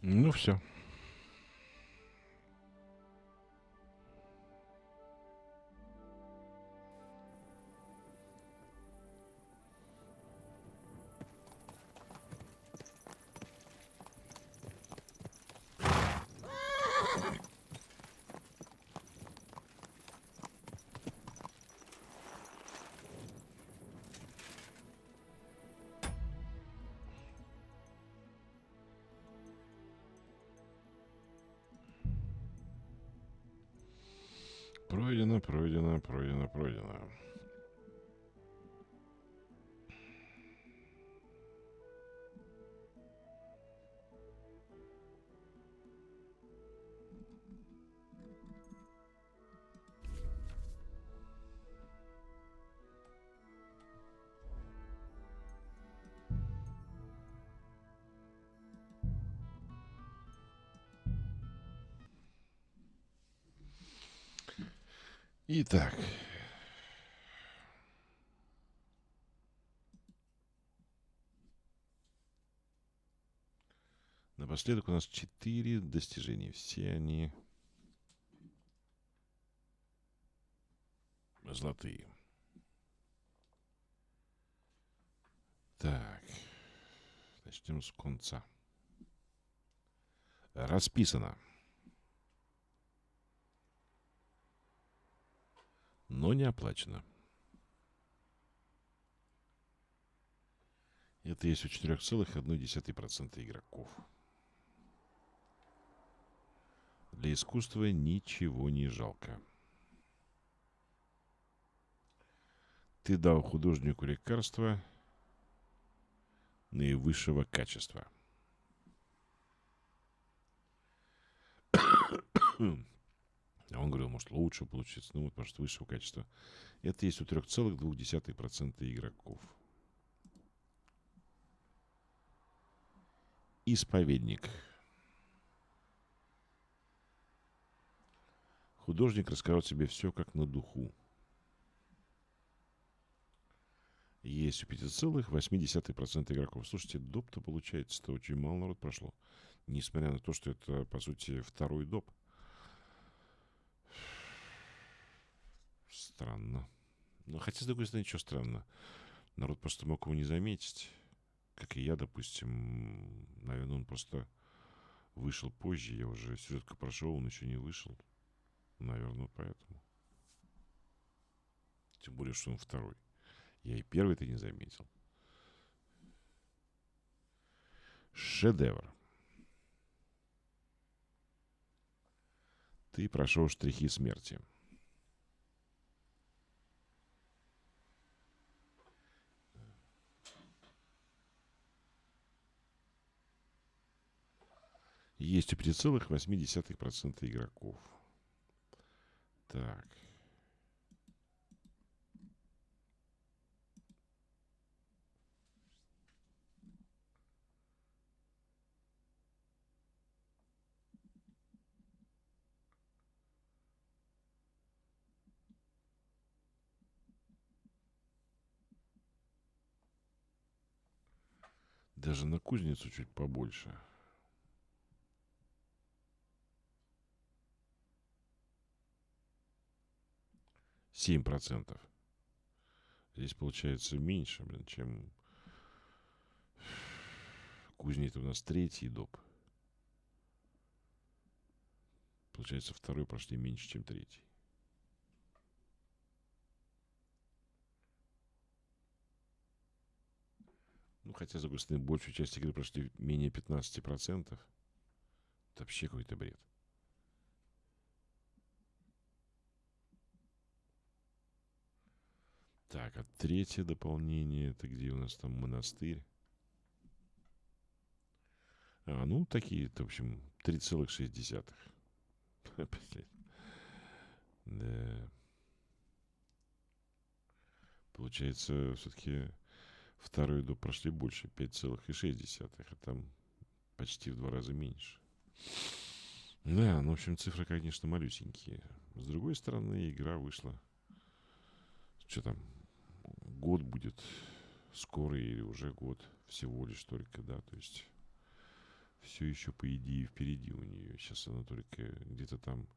S1: Ну все. Пройдено. Итак. Напоследок у нас 4 достижения. Все они золотые. Так. Начнем с конца. Расписано. Но не оплачено. Это есть у 4,1% игроков. Для искусства ничего не жалко. Ты дал художнику лекарство наивысшего качества. А он говорил, может, лучше получится. Ну, вот, может, высшего качества. Это есть у 3,2% игроков. Исповедник. Художник рассказал тебе все как на духу. Есть у 5,8% игроков. Слушайте, доп-то получается-то очень мало народ прошло. Несмотря на то, что это, по сути, второй доп. Странно. Но хотя, с другой стороны, ничего странно. Народ просто мог его не заметить. Как и я, допустим. Наверное, он просто вышел позже. Я уже сюжетку прошел, он еще не вышел. Наверное, поэтому. Тем более, что он второй. Я и первый-то не заметил. Шедевр. Ты прошел штрихи смерти. Есть у 5,8% игроков. Так. Даже на кузницу чуть побольше. %7. Здесь получается меньше, блин, чем кузня. Это у нас 3-й доп. Получается, 2-й прошли меньше, чем 3-й. Ну, хотя, с другой стороны, большую часть игры прошли менее 15%. Это вообще какой-то бред. Так, а 3-е дополнение, это где у нас там монастырь? Ну, такие-то, в общем, 3,6. Да. Получается, все-таки 2-й доп прошли больше, 5,6, а там почти в 2 раза меньше. Да, ну, в общем, цифры, конечно, малюсенькие. С другой стороны, игра вышла. Что там? Год будет скоро или уже год всего лишь только, да, то есть все еще, по идее, впереди у нее. Сейчас она только где-то там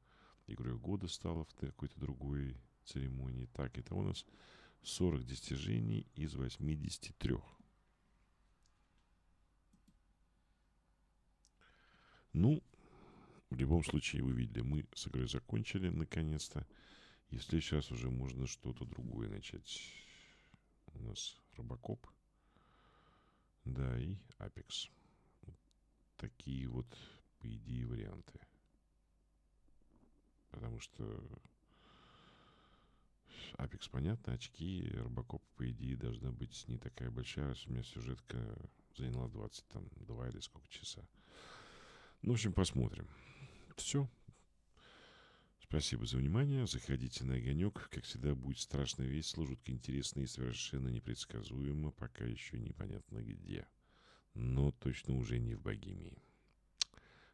S1: игрой года стала в какой-то другой церемонии. Так, это у нас 40 достижений из 83. Ну, в любом случае, вы видели, мы с игрой закончили наконец-то. И в следующий раз уже можно что-то другое начать. У нас Робокоп. Да, и Апекс. Такие вот, по идее, варианты. Потому что Апекс, понятно, очки, Робокоп, по идее, должна быть не такая большая, раз у меня сюжетка заняла 22 или сколько часа. Ну, в общем, посмотрим. Все. Спасибо за внимание. Заходите на огонек. Как всегда, будет страшно весело, жутко интересно и совершенно непредсказуемо. Пока еще непонятно где. Но точно уже не в Богемии.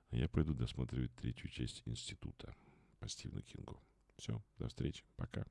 S1: Я пойду досматривать 3-ю часть Института по Стивену Кингу. Все, до встречи. Пока.